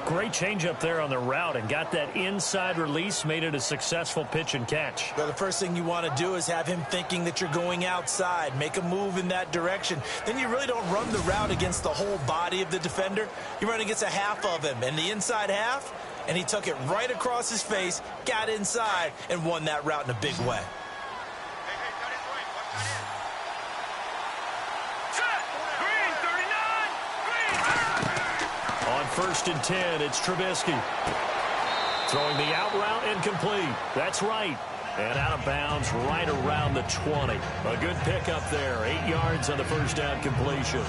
S5: Great change up there on the route and got that inside release, made it a successful pitch and catch.
S3: Well, the first thing you want to do is have him thinking that you're going outside, make a move in that direction. Then you really don't run the route against the whole body of the defender. You run against a half of him, and the inside half, and he took it right across his face, got inside, and won that route in a big way.
S5: First and 10, it's Trubisky. Throwing the out route incomplete. That's right. And out of bounds right around the 20. A good pickup there. 8 yards on the first down completion.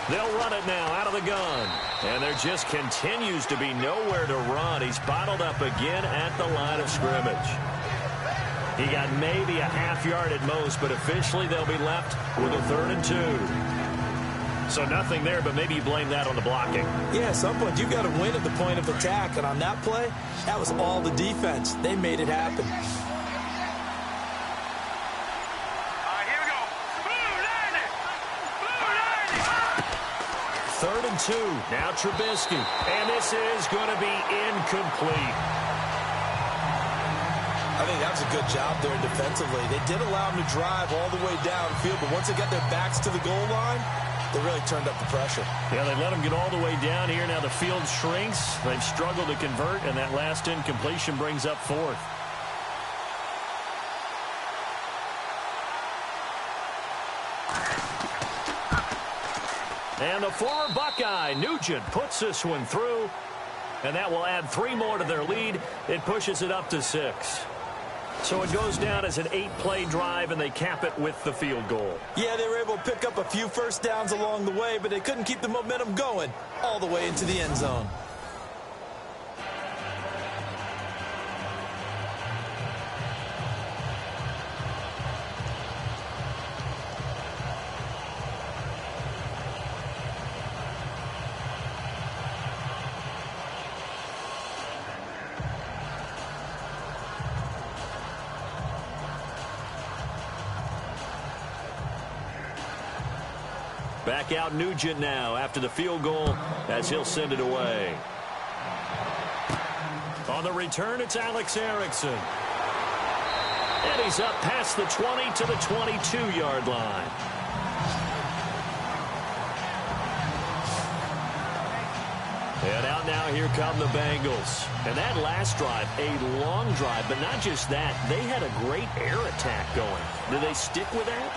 S5: They'll run it now out of the gun. And there just continues to be nowhere to run. He's bottled up again at the line of scrimmage. He got maybe a half yard at most, but officially they'll be left with a 3rd and 2. So nothing there, but maybe you blame that on the blocking.
S3: Yeah, at some point, you've got to win at the point of attack. And on that play, that was all the defense. They made it happen.
S5: Third and 2. Now Trubisky. And this is going to be incomplete.
S3: I think that was a good job there defensively. They did allow him to drive all the way downfield, but once they got their backs to the goal line, they really turned up the pressure.
S5: Yeah, they let him get all the way down here. Now the field shrinks. They've struggled to convert, and that last incompletion brings up 4th. And the former Buckeye, Nugent, puts this one through. And that will add 3 more to their lead. It pushes it up to 6. So it goes down as an 8-play drive, and they cap it with the field goal.
S3: Yeah, they were able to pick up a few first downs along the way, but they couldn't keep the momentum going all the way into the end zone.
S5: Back out Nugent now after the field goal as he'll send it away.
S2: On the return, it's Alex Erickson. And he's up past the 20 to the 22-yard line. And out now, here come the Bengals. And that last drive, a long drive, but not just that. They had a great air attack going. Do they stick with that?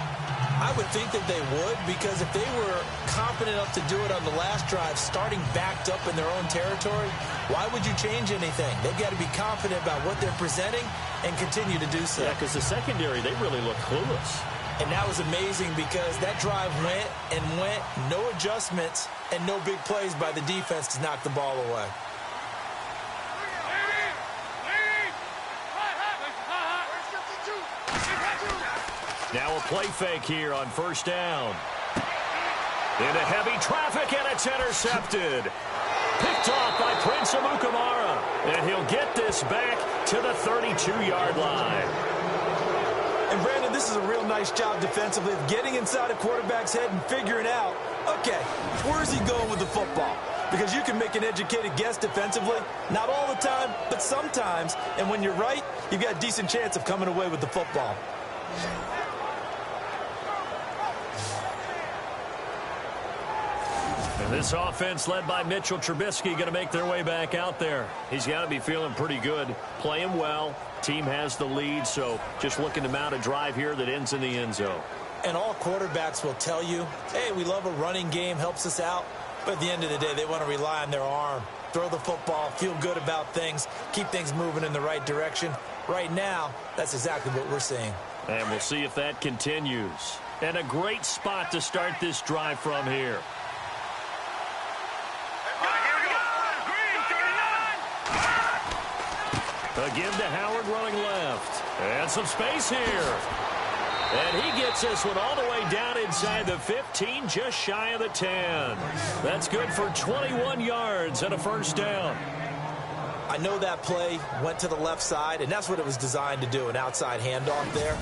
S3: I would think that they would, because if they were confident enough to do it on the last drive, starting backed up in their own territory, why would you change anything? They've got to be confident about what they're presenting and continue to do so.
S2: Yeah, because the secondary, they really look clueless.
S3: And that was amazing because that drive went and went, no adjustments, and no big plays by the defense to knock the ball away.
S2: Now a play fake here on first down. Into heavy traffic, and it's intercepted. Picked off by Prince Amukamara. And he'll get this back to the 32-yard line.
S3: And, Brandon, this is a real nice job defensively of getting inside a quarterback's head and figuring out, okay, where is he going with the football? Because you can make an educated guess defensively. Not all the time, but sometimes. And when you're right, you've got a decent chance of coming away with the football.
S2: And this offense led by Mitchell Trubisky going to make their way back out there. He's got to be feeling pretty good, playing well. Team has the lead, so just looking to mount a drive here that ends in the end zone.
S3: And all quarterbacks will tell you, hey, we love a running game, helps us out. But at the end of the day, they want to rely on their arm. Throw the football, feel good about things, keep things moving in the right direction. Right now, that's exactly what we're seeing.
S2: And we'll see if that continues. And a great spot to start this drive from here. Again to Howard running left. And some space here. And he gets this one all the way down inside the 15, just shy of the 10. That's good for 21 yards and a first down.
S3: I know that play went to the left side, and that's what it was designed to do, an outside handoff there.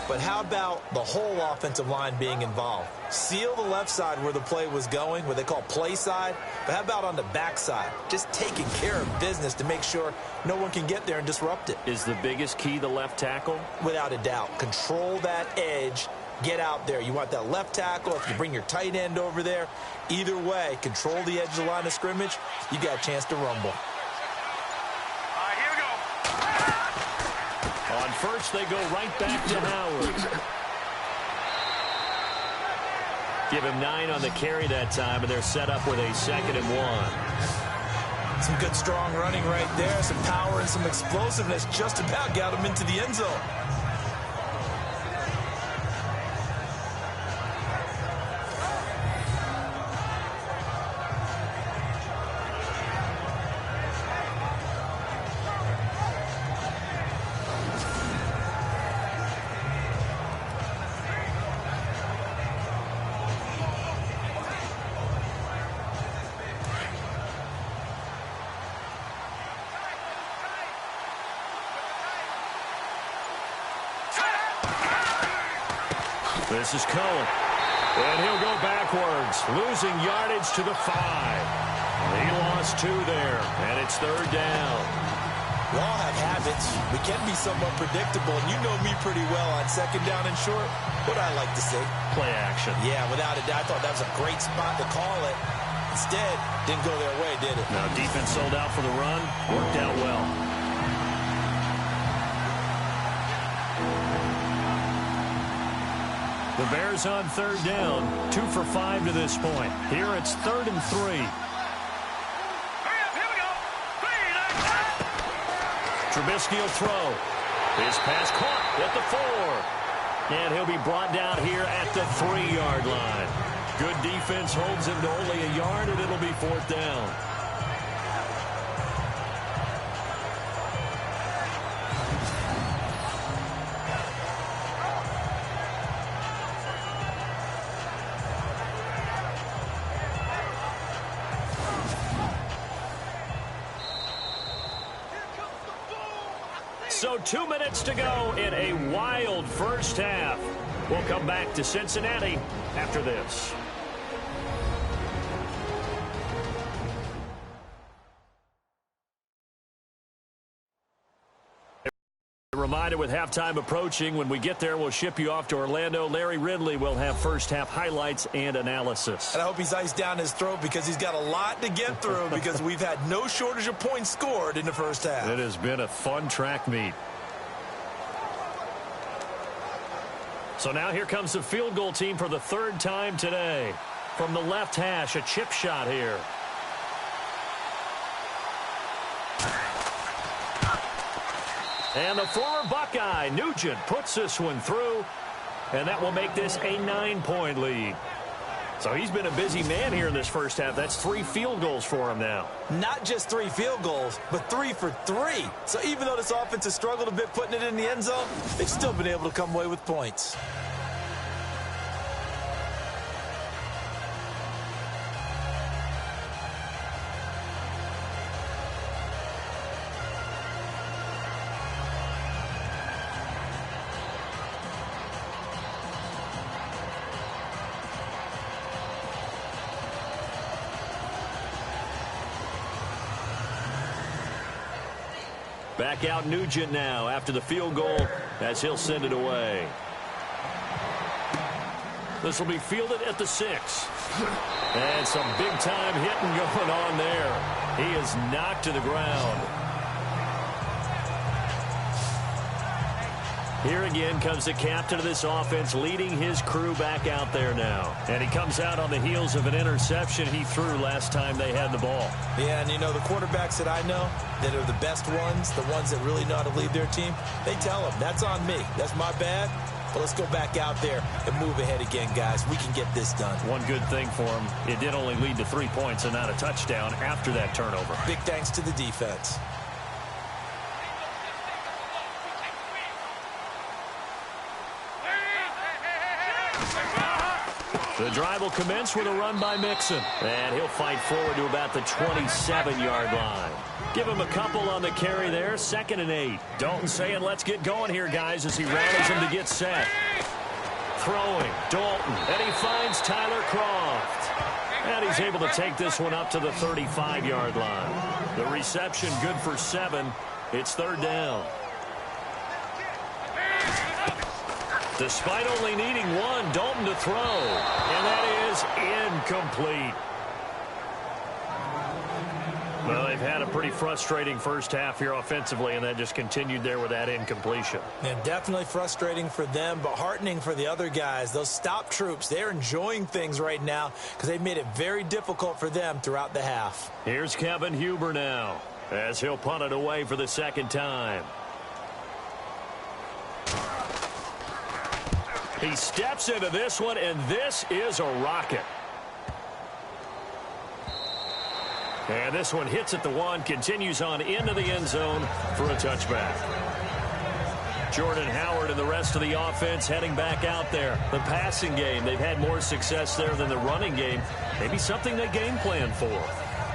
S3: But how about the whole offensive line being involved? Seal the left side where the play was going, what they call play side. But how about on the back side? Just taking care of business to make sure no one can get there and disrupt it.
S2: Is the biggest key the left tackle?
S3: Without a doubt. Control that edge. Get out there. You want that left tackle. If you bring your tight end over there, either way, control the edge of the line of scrimmage. You got a chance to rumble.
S2: On first, they go right back to Howard. Give him 9 on the carry that time, and they're set up with a 2nd and 1.
S3: Some good, strong running right there. Some power and some explosiveness just about got him into the end zone.
S2: This is Cohen. And he'll go backwards, losing yardage to the 5. He lost 2 there, and it's 3rd down.
S3: We all have habits. We can be somewhat predictable, and you know me pretty well on 2nd down and short. What I like to see?
S2: Play action.
S3: Yeah, without a doubt. I thought that was a great spot to call it. Instead, didn't go their way, did it?
S2: Now, defense sold out for the run. Worked out well. The Bears on 3rd down, 2 for 5 to this point. Here it's 3rd and 3.
S4: Hurry up, here we go. 3,
S2: Trubisky will throw. His pass caught at the 4. And he'll be brought down here at the 3-yard line. Good defense holds him to only a yard, and it'll be 4th down. So 2 minutes to go in a wild first half. We'll come back to Cincinnati after this. reminder, with halftime approaching, when we get there, we'll ship you off to Orlando. Larry Ridley will have first-half highlights and analysis.
S3: And I hope he's iced down his throat because he's got a lot to get through because we've had no shortage of points scored in the first half.
S2: It has been a fun track meet. So now here comes the field goal team for the third time today. From the left hash, a chip shot here. And the former Buckeye, Nugent, puts this one through. And that will make this a 9-point lead. So he's been a busy man here in this first half. That's 3 field goals for him now.
S3: Not just 3 field goals, but 3 for 3. So even though this offense has struggled a bit putting it in the end zone, they've still been able to come away with points.
S2: Back out Nugent now after the field goal as he'll send it away. This will be fielded at the 6. And some big-time hitting going on there. He is knocked to the ground. Here again comes the captain of this offense, leading his crew back out there now. And he comes out on the heels of an interception he threw last time they had the ball.
S3: Yeah, and you know, the quarterbacks that I know that are the best ones, the ones that really know how to lead their team, they tell them, that's on me. That's my bad. But let's go back out there and move ahead again, guys. We can get this done.
S2: One good thing for him, it did only lead to 3 points and not a touchdown after that turnover.
S3: Big thanks to the defense.
S2: The drive will commence with a run by Mixon. And he'll fight forward to about the 27-yard line. Give him a couple on the carry there. 2nd and 8. Dalton saying, let's get going here, guys, as he rallies him to get set. Throwing, Dalton. And he finds Tyler Croft. And he's able to take this one up to the 35-yard line. The reception good for 7. It's 3rd down. Despite only needing 1, Dalton to throw. And that is incomplete. Well, they've had a pretty frustrating first half here offensively, and that just continued there with that incompletion.
S3: Yeah, definitely frustrating for them, but heartening for the other guys. Those stop troops, they're enjoying things right now because they've made it very difficult for them throughout the half.
S2: Here's Kevin Huber now as he'll punt it away for the 2nd time. He steps into this one, and this is a rocket. And this one hits at the 1, continues on into the end zone for a touchback. Jordan Howard and the rest of the offense heading back out there. The passing game, they've had more success there than the running game. Maybe something they game plan for.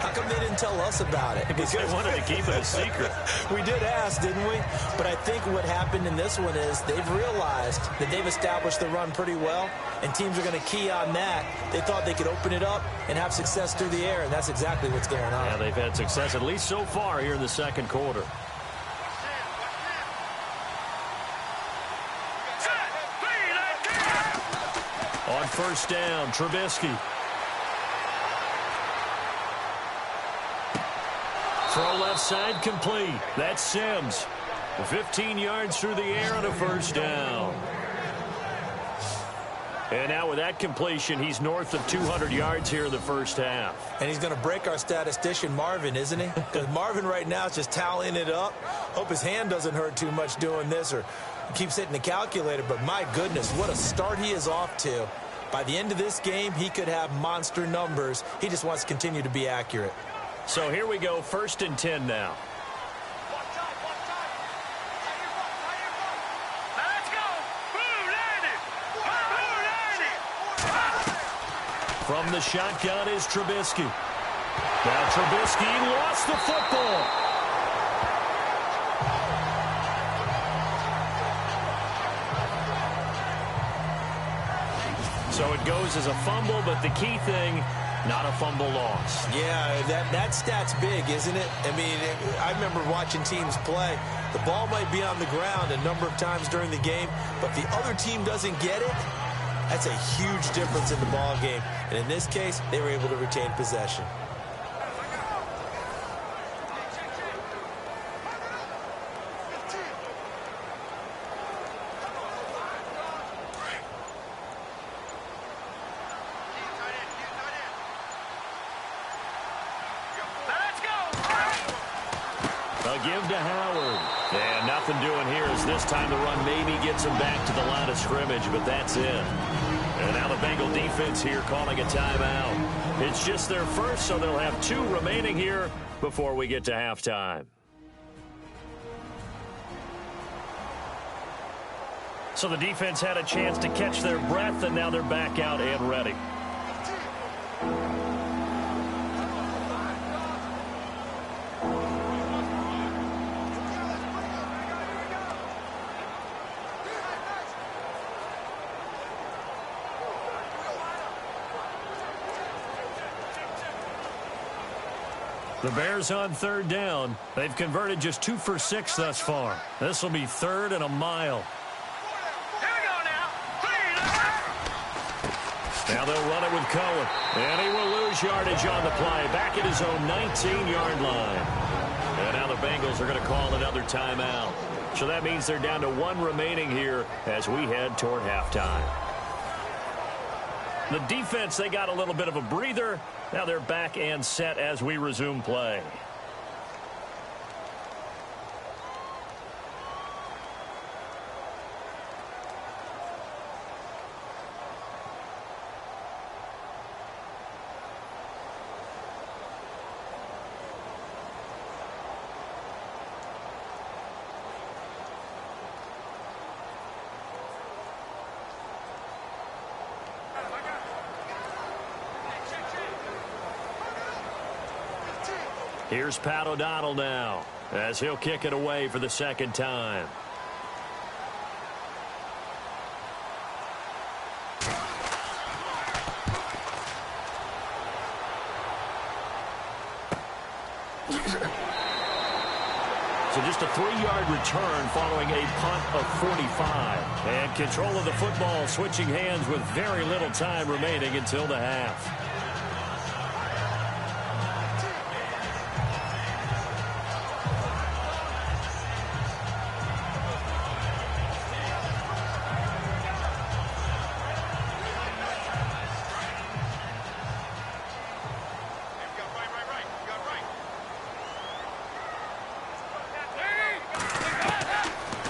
S3: How come they didn't tell us about it?
S2: Because they wanted to keep it a secret.
S3: We did ask, didn't we? But I think what happened in this one is they've realized that they've established the run pretty well, and teams are going to key on that. They thought they could open it up and have success through the air, and that's exactly what's going on.
S2: Yeah, they've had success, at least so far here in the 2nd quarter. On 1st down, Trubisky. Throw left side complete. That's Sims. 15 yards through the air on a 1st down. And now with that completion, he's north of 200 yards here in the first half.
S3: And he's going to break our statistician, Marvin, isn't he? Because Marvin right now is just tallying it up. Hope his hand doesn't hurt too much doing this or keeps hitting the calculator. But my goodness, what a start he is off to. By the end of this game, he could have monster numbers. He just wants to continue to be accurate.
S2: So here we go, 1st and 10 now.
S4: Let's go. Blue landed.
S2: From the shotgun is Trubisky. Now Trubisky lost the football. So it goes as a fumble, but the key thing, Not a fumble loss.
S3: Yeah, that stat's big, isn't it? I mean, I remember watching teams play. The ball might be on the ground a number of times during the game, but if the other team doesn't get it, that's a huge difference in the ball game. And in this case, they were able to retain possession.
S2: Give to Howard. And nothing doing here as this time the run maybe gets him back to the line of scrimmage, but that's it. And now the Bengal defense here calling a timeout. It's just their first, so they'll have 2 remaining here before we get to halftime. So the defense had a chance to catch their breath, and now they're back out and ready. The Bears on 3rd down. They've converted just 2 for 6 thus far. This will be 3rd and a mile.
S4: Here we go now.
S2: Now they'll run it with Cohen. And he will lose yardage on the play. Back at his own 19-yard line. And now the Bengals are going to call another timeout. So that means they're down to 1 remaining here as we head toward halftime. The defense, they got a little bit of a breather. Now they're back and set as we resume play. Here's Pat O'Donnell now as he'll kick it away for the 2nd time. So just a 3-yard return following a punt of 45. And control of the football switching hands with very little time remaining until the half.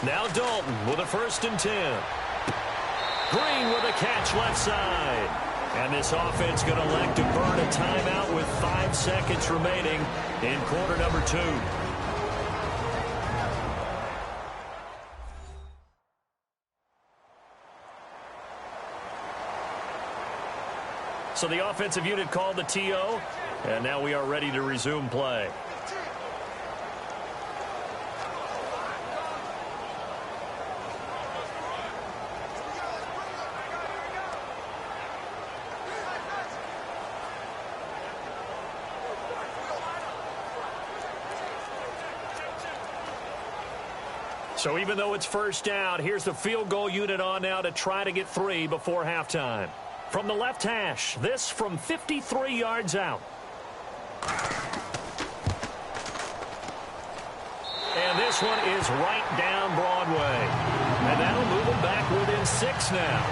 S2: Now Dalton with a 1st and 10. Green with a catch left side. And this offense going to elect to burn a timeout with 5 seconds remaining in quarter number 2. So the offensive unit called the TO, and now we are ready to resume play. So even though it's 1st down, here's the field goal unit on now to try to get 3 before halftime. From the left hash, this from 53 yards out. And this one is right down Broadway. And that'll move them back within 6 now.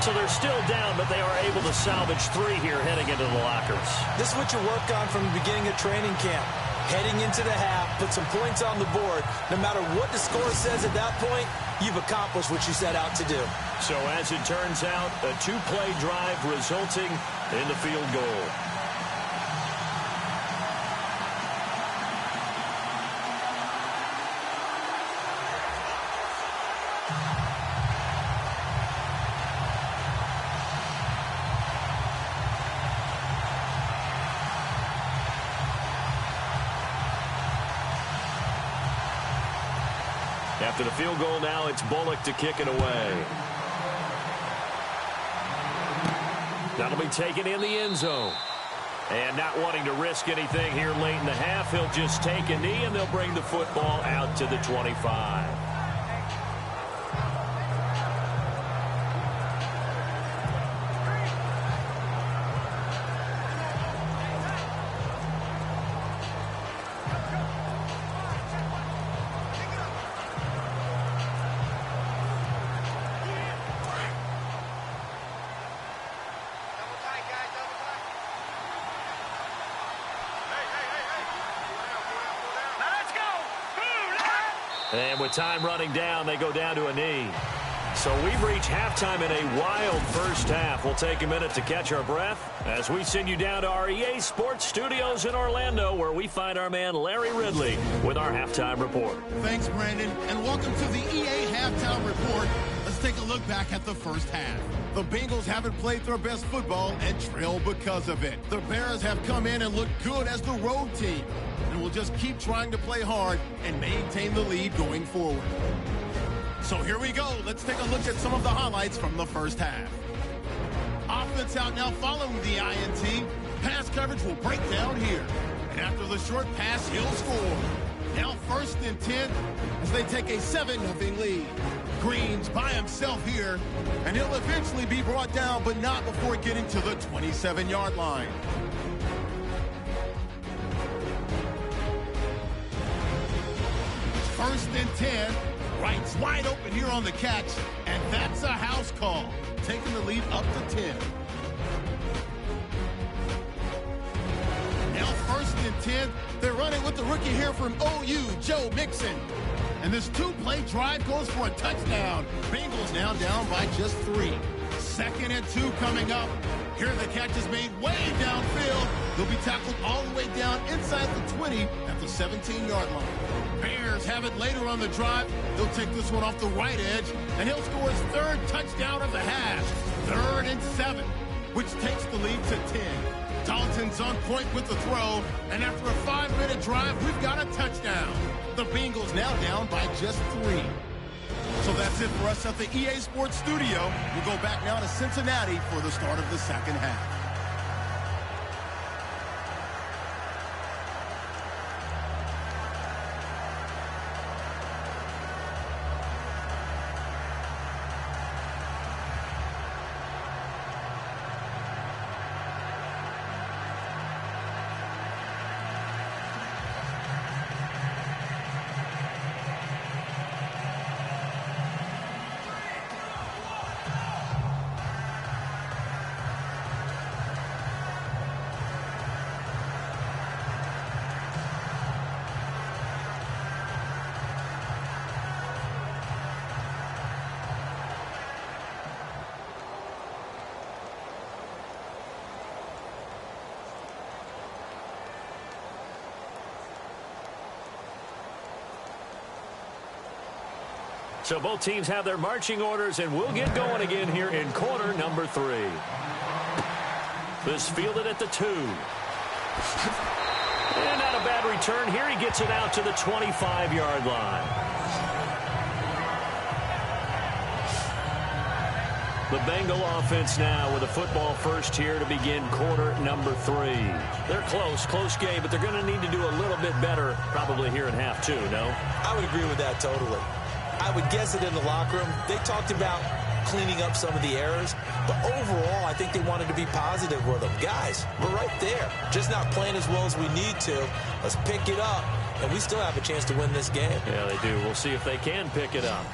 S2: So they're still down, but they are able to salvage 3 here heading into the lockers.
S3: This is what you work on from the beginning of training camp. Heading into the half, put some points on the board. No matter what the score says at that point, you've accomplished what you set out to do.
S2: So as it turns out, a 2-play drive resulting in the field goal. After the field goal now, it's Bullock to kick it away. That'll be taken in the end zone. And not wanting to risk anything here late in the half, he'll just take a knee, and they'll bring the football out to the 25. And with time running down, they go down to a knee. So we've reached halftime in a wild first half. We'll take a minute to catch our breath as we send you down to our EA Sports Studios in Orlando, where we find our man Larry Ridley with our halftime report.
S1: Thanks, Brandon, and welcome to the EA Halftime Report. Let's take a look back at the first half. The Bengals haven't played their best football and trail because of it. The Bears have come in and looked good as the road team, and will just keep trying to play hard and maintain the lead going forward. So here we go. Let's take a look at some of the highlights from the first half. Offense out now following the INT. Pass coverage will break down here. And after the short pass, he'll score. Now 1st and 10 as they take a 7-0 lead. Green's by himself here, and he'll eventually be brought down, but not before getting to the 27-yard line. First and 10. Wright's wide open here on the catch, and that's a house call, taking the lead up to 10. Now 1st and 10. They're running with the rookie here from OU, Joe Mixon. And this 2-play drive goes for a touchdown. Bengals now down by just 3. 2nd and 2 coming up. Here the catch is made way downfield. They'll be tackled all the way down inside the 20 at the 17-yard line. Bears have it later on the drive. They'll take this one off the right edge, and he'll score his 3rd touchdown of the half. 3rd and 7, which takes the lead to 10. Dalton's on point with the throw, and after a 5-minute drive, we've got a touchdown. The Bengals now down by just 3. So that's it for us at the EA Sports Studio. We'll go back now to Cincinnati for the start of the second half.
S2: So both teams have their marching orders, and we'll get going again here in quarter number 3. This fielded at the 2. And not a bad return here. He gets it out to the 25-yard line. The Bengal offense now with a football first here to begin quarter number 3. They're close game, but they're going to need to do a little bit better probably here in half 2, no?
S3: I would agree with that totally. I would guess it in the locker room. They talked about cleaning up some of the errors, but overall, I think they wanted to be positive with them. Guys, we're right there. Just not playing as well as we need to. Let's pick it up, and we still have a chance to win this game.
S2: Yeah, they do. We'll see if they can pick it up.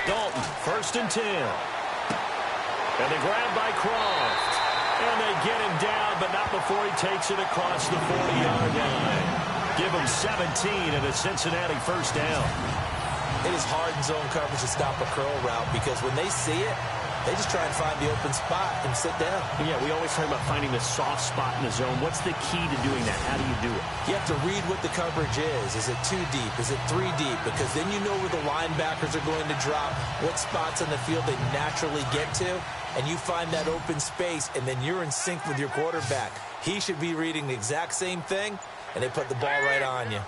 S2: Dalton, 1st and 10. And they grab by Croft. And they get him down, but not before he takes it across the 40-yard line. Give him 17 and a Cincinnati first down.
S3: It is hard in zone coverage to stop a curl route because when they see it, they just try and find the open spot and sit down.
S2: Yeah, we always talk about finding the soft spot in the zone. What's the key to doing that? How do you do it?
S3: You have to read what the coverage is. Is it 2 deep? Is it 3 deep? Because then you know where the linebackers are going to drop, what spots on the field they naturally get to, and you find that open space, and then you're in sync with your quarterback. He should be reading the exact same thing, and they put the ball right on you.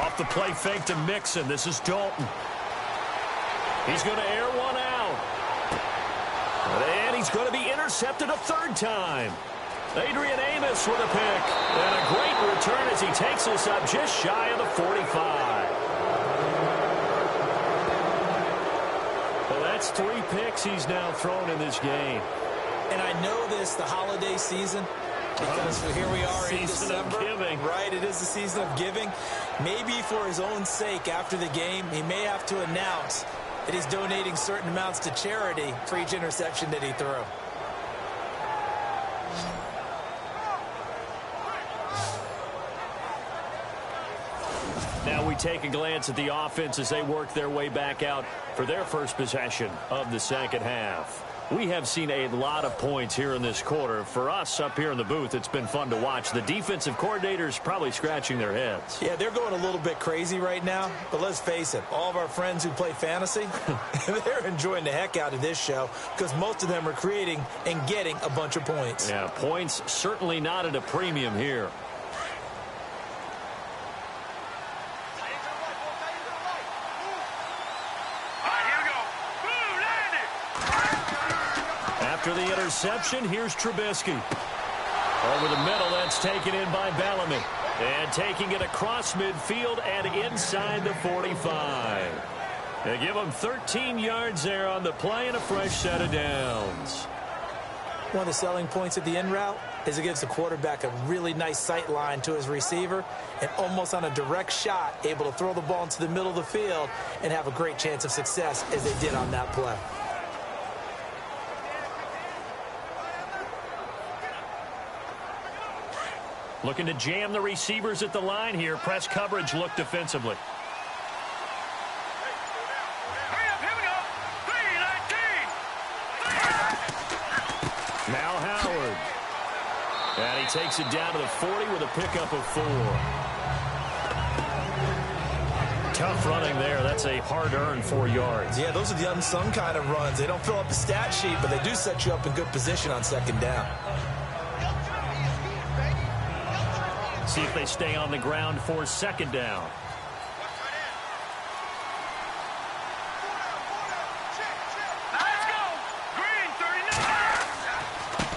S2: Off the play fake to Mixon. This is Dalton. He's going to air one out. And he's going to be intercepted a third time. Adrian Amos with a pick. And a great return as he takes us up just shy of the 45. Well, that's 3 picks he's now thrown in this game.
S3: And I know this, the holiday season, because here we are in December. Right, it is the season of giving. Maybe for his own sake after the game, he may have to announce that he's donating certain amounts to charity for each interception that he threw.
S2: Now we take a glance at the offense as they work their way back out for their first possession of the second half. We have seen a lot of points here in this quarter. For us up here in the booth, it's been fun to watch. The defensive coordinators probably scratching their heads.
S3: Yeah, they're going a little bit crazy right now. But let's face it, all of our friends who play fantasy, they're enjoying the heck out of this show because most of them are creating and getting a bunch of points.
S2: Yeah, points certainly not at a premium here. After the interception, here's Trubisky. Over the middle, that's taken in by Bellamy. And taking it across midfield and inside the 45. They give him 13 yards there on the play and a fresh set of downs.
S3: One of the selling points of the in route is it gives the quarterback a really nice sight line to his receiver and almost on a direct shot able to throw the ball into the middle of the field and have a great chance of success as they did on that play.
S2: Looking to jam the receivers at the line here. Press coverage look defensively. Now Howard. And he takes it down to the 40 with a pickup of 4. Tough running there. That's a hard-earned 4 yards.
S3: Yeah, those are the unsung kind of runs. They don't fill up the stat sheet, but they do set you up in good position on second down.
S2: See if they stay on the ground for second down.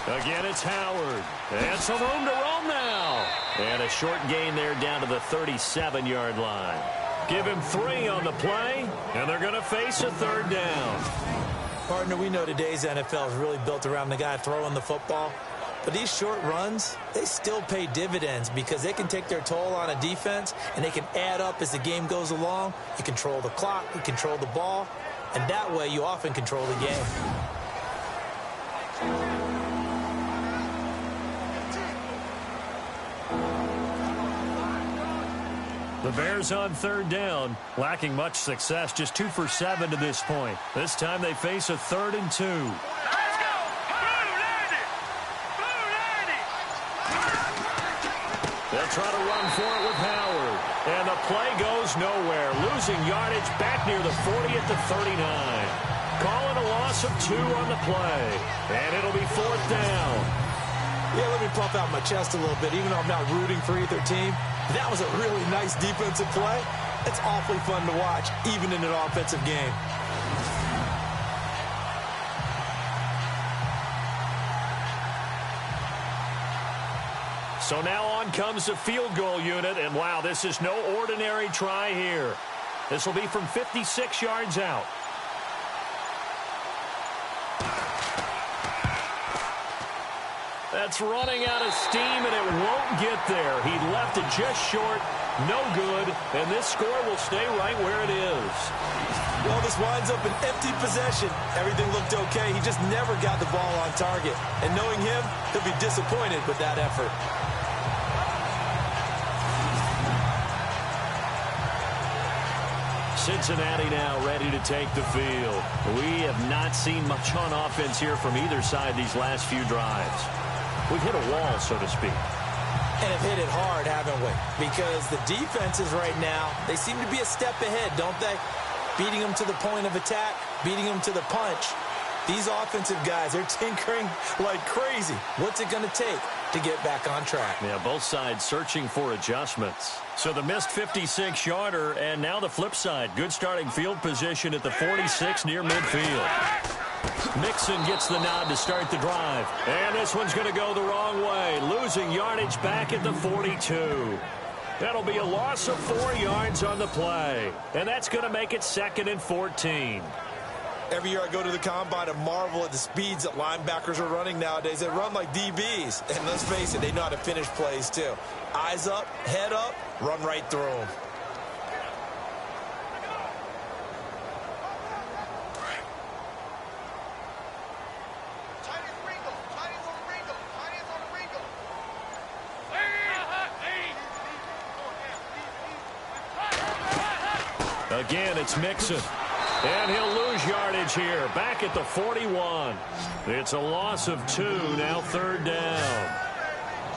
S2: Again, it's Howard. And some room to roam now. And a short gain there down to the 37-yard line. Give him 3 on the play, and they're going to face a third down.
S3: Partner, we know today's NFL is really built around the guy throwing the football. But these short runs, they still pay dividends because they can take their toll on a defense and they can add up as the game goes along. You control the clock, you control the ball, and that way you often control the game.
S2: The Bears on third down, lacking much success, just 2 for 7 to this point. This time they face a 3rd and 2. They'll try to run for it with Howard. And the play goes nowhere. Losing yardage back near the 40 at the 39. Calling a loss of 2 on the play. And it'll be 4th down.
S3: Yeah, let me puff out my chest a little bit, even though I'm not rooting for either team. That was a really nice defensive play. It's awfully fun to watch, even in an offensive game.
S2: So now on comes the field goal unit, and wow, this is no ordinary try here. This will be from 56 yards out. That's running out of steam, and it won't get there. He left it just short, no good, and this score will stay right where it is.
S3: Well, this winds up an empty possession. Everything looked okay. He just never got the ball on target. And knowing him, he'll be disappointed with that effort.
S2: Cincinnati now ready to take the field. We have not seen much on offense here from either side these last few drives. We've hit a wall, so to speak.
S3: And have hit it hard, haven't we? Because the defenses right now, they seem to be a step ahead, don't they? Beating them to the point of attack, beating them to the punch. These offensive guys, they're tinkering like crazy. What's it going to take? to get back on track.
S2: Yeah, both sides searching for adjustments. So the missed 56-yarder, and now the flip side. Good starting field position at the 46 near midfield. Mixon gets the nod to start the drive. And this one's going to go the wrong way. Losing yardage back at the 42. That'll be a loss of 4 yards on the play. And that's going to make it 2nd and 14.
S3: Every year I go to the combine and marvel at the speeds that linebackers are running nowadays. They run like DBs. And let's face it, they know how to finish plays too. Eyes up, head up, run right through them.
S2: Again, it's Mixon. And he'll lose yardage here, back at the 41. It's a loss of 2, now 3rd down.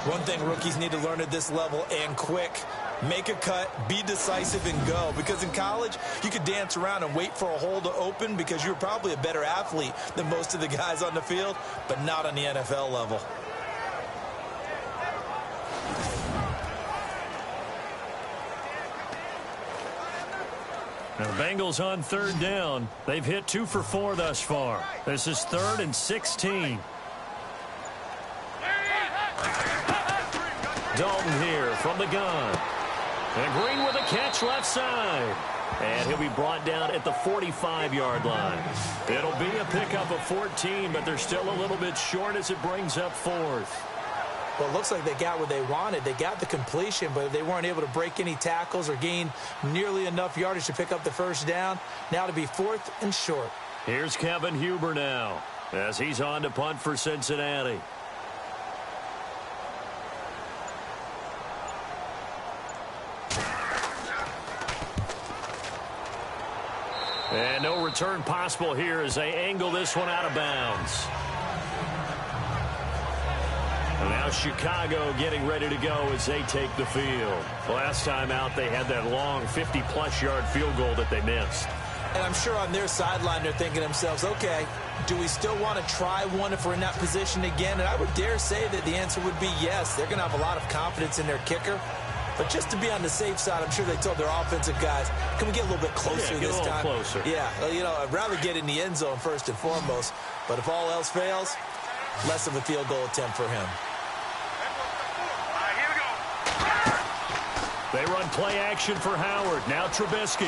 S3: One thing rookies need to learn at this level, and quick, make a cut, be decisive, and go. Because in college, you could dance around and wait for a hole to open because you're probably a better athlete than most of the guys on the field, but not on the NFL level.
S2: Now the Bengals on 3rd down. They've hit 2 for 4 thus far. This is 3rd and 16. Dalton here from the gun. And Green with a catch left side. And he'll be brought down at the 45-yard line. It'll be a pickup of 14, but they're still a little bit short as it brings up 4th.
S3: Well, it looks like they got what they wanted. They got the completion, but they weren't able to break any tackles or gain nearly enough yardage to pick up the first down. Now to be 4th and short.
S2: Here's Kevin Huber now as he's on to punt for Cincinnati. And no return possible here as they angle this one out of bounds. And now Chicago getting ready to go as they take the field. Last time out, they had that long 50-plus yard field goal that they missed.
S3: And I'm sure on their sideline, they're thinking to themselves, okay, do we still want to try one if we're in that position again? And I would dare say that the answer would be yes. They're going to have a lot of confidence in their kicker. But just to be on the safe side, I'm sure they told their offensive guys, can we get a little bit closer this time?
S2: Closer.
S3: Yeah, you know, I'd rather get in the end zone first and foremost. But if all else fails, less of a field goal attempt for him.
S2: They run play action for Howard. Now Trubisky.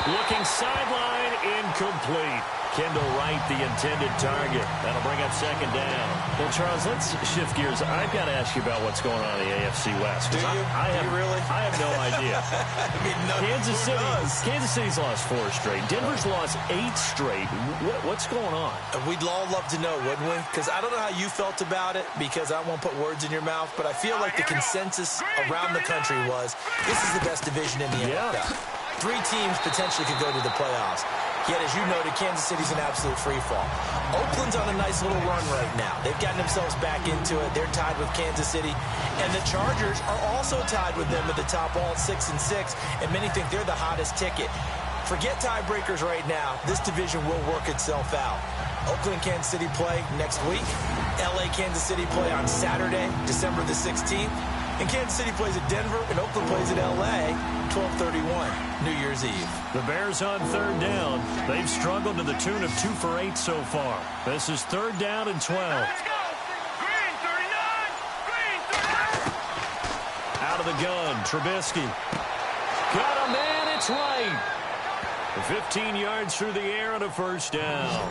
S2: Looking sideline, incomplete. Kendall Wright, the intended target. That'll bring up 2nd down. Well, Charles, let's shift gears. I've got to ask you about what's going on in the AFC West.
S3: Do you?
S2: I have no idea.
S3: I mean,
S2: Kansas City's lost 4 straight. Denver's lost 8 straight. What's going on?
S3: We'd all love to know, wouldn't we? Because I don't know how you felt about it, because I won't put words in your mouth, but I feel like the consensus around the country was this is the best division in the NFL. 3 teams potentially could go to the playoffs. Yet, as you noted, Kansas City's an absolute free-fall. Oakland's on a nice little run right now. They've gotten themselves back into it. They're tied with Kansas City. And the Chargers are also tied with them at the top, all 6-6. And many think they're the hottest ticket. Forget tiebreakers right now. This division will work itself out. Oakland, Kansas City play next week. L.A., Kansas City play on Saturday, December the 16th. And Kansas City plays at Denver, and Oakland plays at L.A., 12/31, New Year's Eve.
S2: The Bears on 3rd down. They've struggled to the tune of 2 for 8 so far. This is 3rd down and 12.
S4: Let's go. Green 39. Green 39.
S2: Out of the gun, Trubisky. Got a man, it's right. 15 yards through the air and a first down.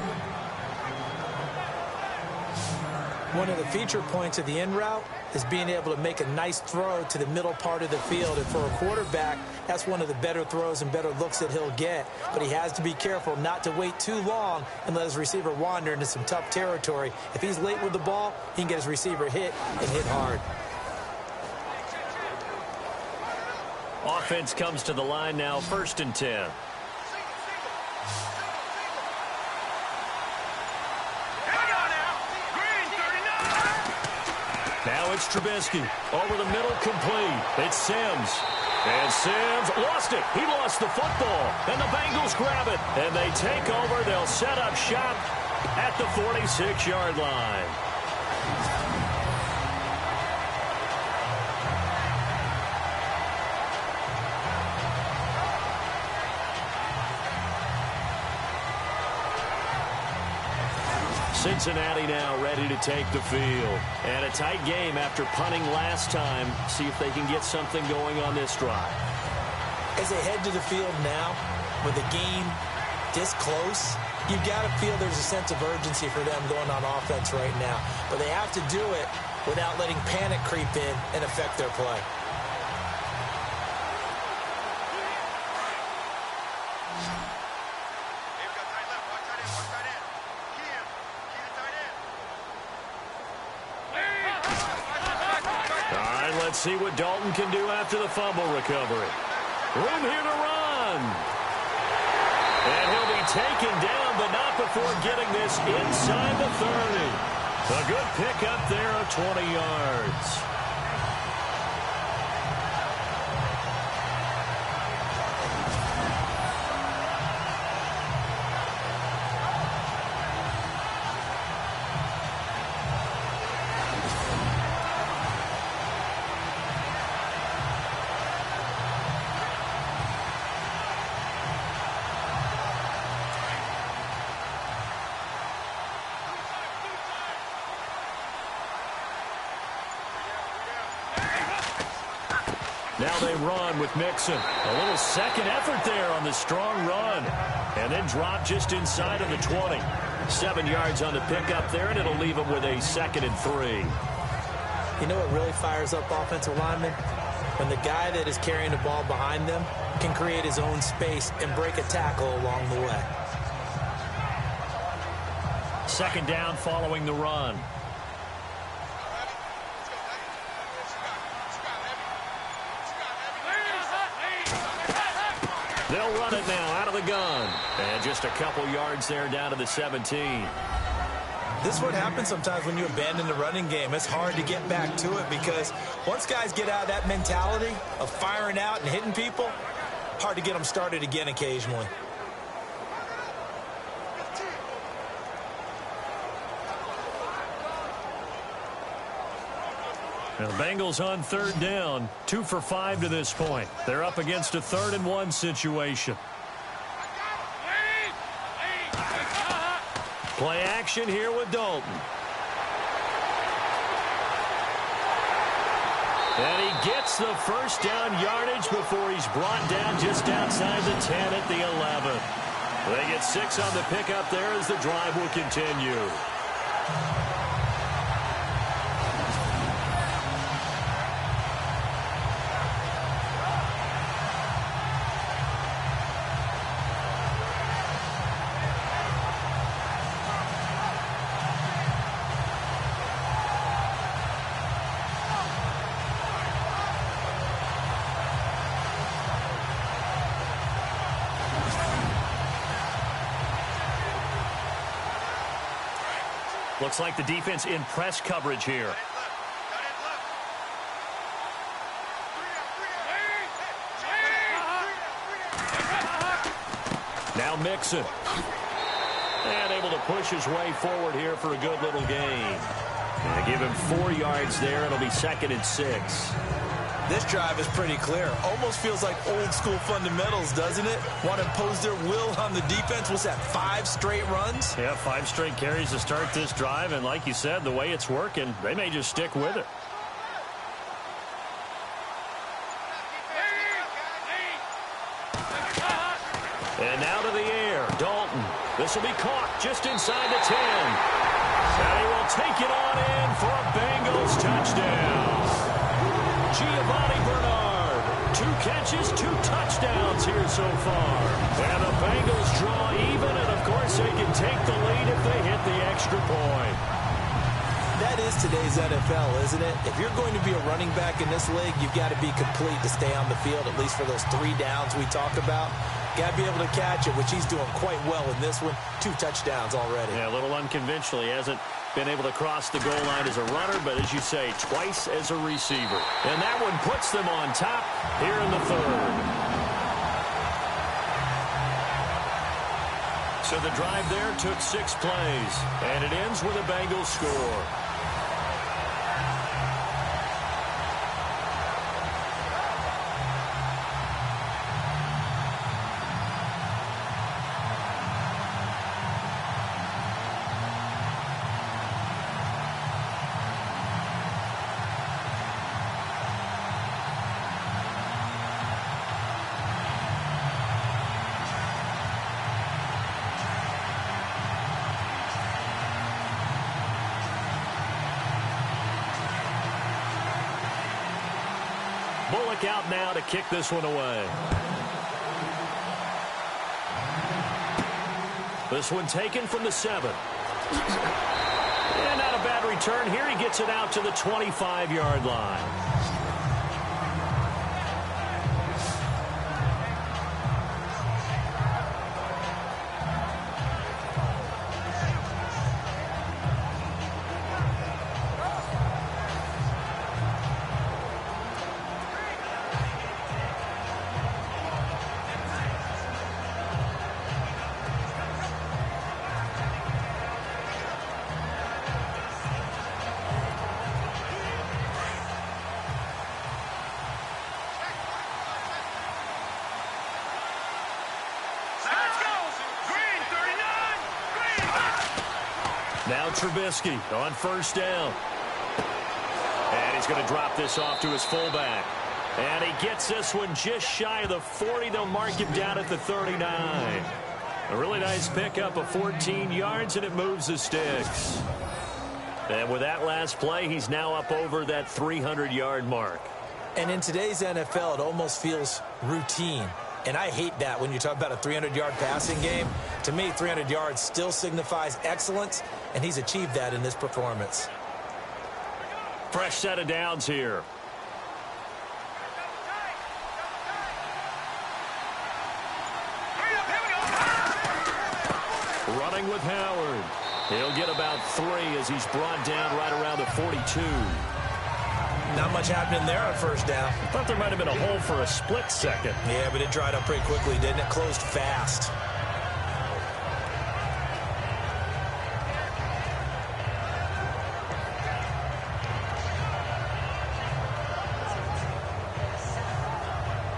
S3: One of the feature points of the in route is being able to make a nice throw to the middle part of the field. And for a quarterback, that's one of the better throws and better looks that he'll get. But he has to be careful not to wait too long and let his receiver wander into some tough territory. If he's late with the ball, he can get his receiver hit and hit hard.
S2: Offense comes to the line now, 1st and 10. Now it's Trubisky. Over the middle, complete. It's Sims. And Sims lost it. He lost the football. And the Bengals grab it. And they take over. They'll set up shop at the 46-yard line. Cincinnati now ready to take the field. And a tight game after punting last time. See if they can get something going on this drive.
S3: As they head to the field now, with the game this close, you've got to feel there's a sense of urgency for them going on offense right now. But they have to do it without letting panic creep in and affect their play.
S2: Let's see what Dalton can do after the fumble recovery. Room here to run. And he'll be taken down, but not before getting this inside the 30. A good pickup there of 20 yards. Now they run with Mixon. A little second effort there on the strong run. And then drop just inside of the 20. 7 yards on the pickup there, and it'll leave them with a 2nd and 3.
S3: You know what really fires up offensive linemen? When the guy that is carrying the ball behind them can create his own space and break a tackle along the way.
S2: 2nd down following the run. They'll run it now out of the gun. And just a couple yards there down to the 17.
S3: This is what happens sometimes when you abandon the running game. It's hard to get back to it because once guys get out of that mentality of firing out and hitting people, hard to get them started again occasionally.
S2: Now the Bengals on 3rd down, 2 for 5 to this point. They're up against a 3rd and 1 situation. Play action here with Dalton. And he gets the first down yardage before he's brought down just outside the 10 at the 11. They get 6 on the pickup there as the drive will continue. Looks like the defense in press coverage here. Now Mixon. And able to push his way forward here for a good little gain. And give him 4 yards there. It'll be 2nd and 6.
S3: This drive is pretty clear. Almost feels like old school fundamentals, doesn't it? Want to impose their will on the defense. What's that, 5 straight runs?
S2: Yeah, 5 straight carries to start this drive. And like you said, the way it's working, they may just stick with it. And now to the air, Dalton. This will be caught just inside the 10. And he will take it on in for a Bengals touchdown. Giovanni Bernard, 2 catches, 2 touchdowns here so far. And the Bengals draw even, and of course they can take the lead if they hit the extra point.
S3: That is today's NFL, isn't it? If you're going to be a running back in this league, you've got to be complete to stay on the field, at least for those 3 downs we talk about. Got to be able to catch it, which he's doing quite well in this one. 2 touchdowns already.
S2: Yeah, a little unconventional. He hasn't been able to cross the goal line as a runner, but as you say, twice as a receiver. And that one puts them on top here in the 3rd. So the drive there took 6 plays, and it ends with a Bengals score. Bullock out now to kick this one away. This one taken from the 7. And not a bad return here. He gets it out to the 25-yard line. Now Trubisky on first down. And he's going to drop this off to his fullback. And he gets this one just shy of the 40. They'll mark him down at the 39. A really nice pickup of 14 yards, and it moves the sticks. And with that last play, he's now up over that 300-yard mark.
S3: And in today's NFL, it almost feels routine. And I hate that when you talk about a 300-yard passing game. To me, 300 yards still signifies excellence, and he's achieved that in this performance.
S2: Fresh set of downs here. Running with Howard. He'll get about 3 as he's brought down right around the 42.
S3: Not much happening there on first down.
S2: I thought there might have been a hole for a split second.
S3: Yeah, but it dried up pretty quickly, didn't it? Closed fast.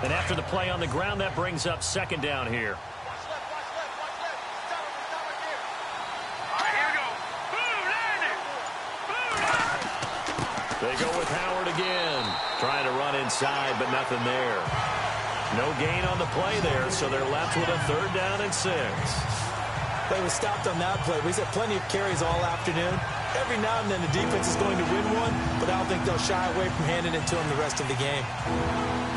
S2: And after the play on the ground, that brings up second down here. They go with Howard again. Trying to run inside, but nothing there. No gain on the play there, so they're left with a 3rd down and 6.
S3: They were stopped on that play. We've had plenty of carries all afternoon. Every now and then the defense is going to win one, but I don't think they'll shy away from handing it to them the rest of the game.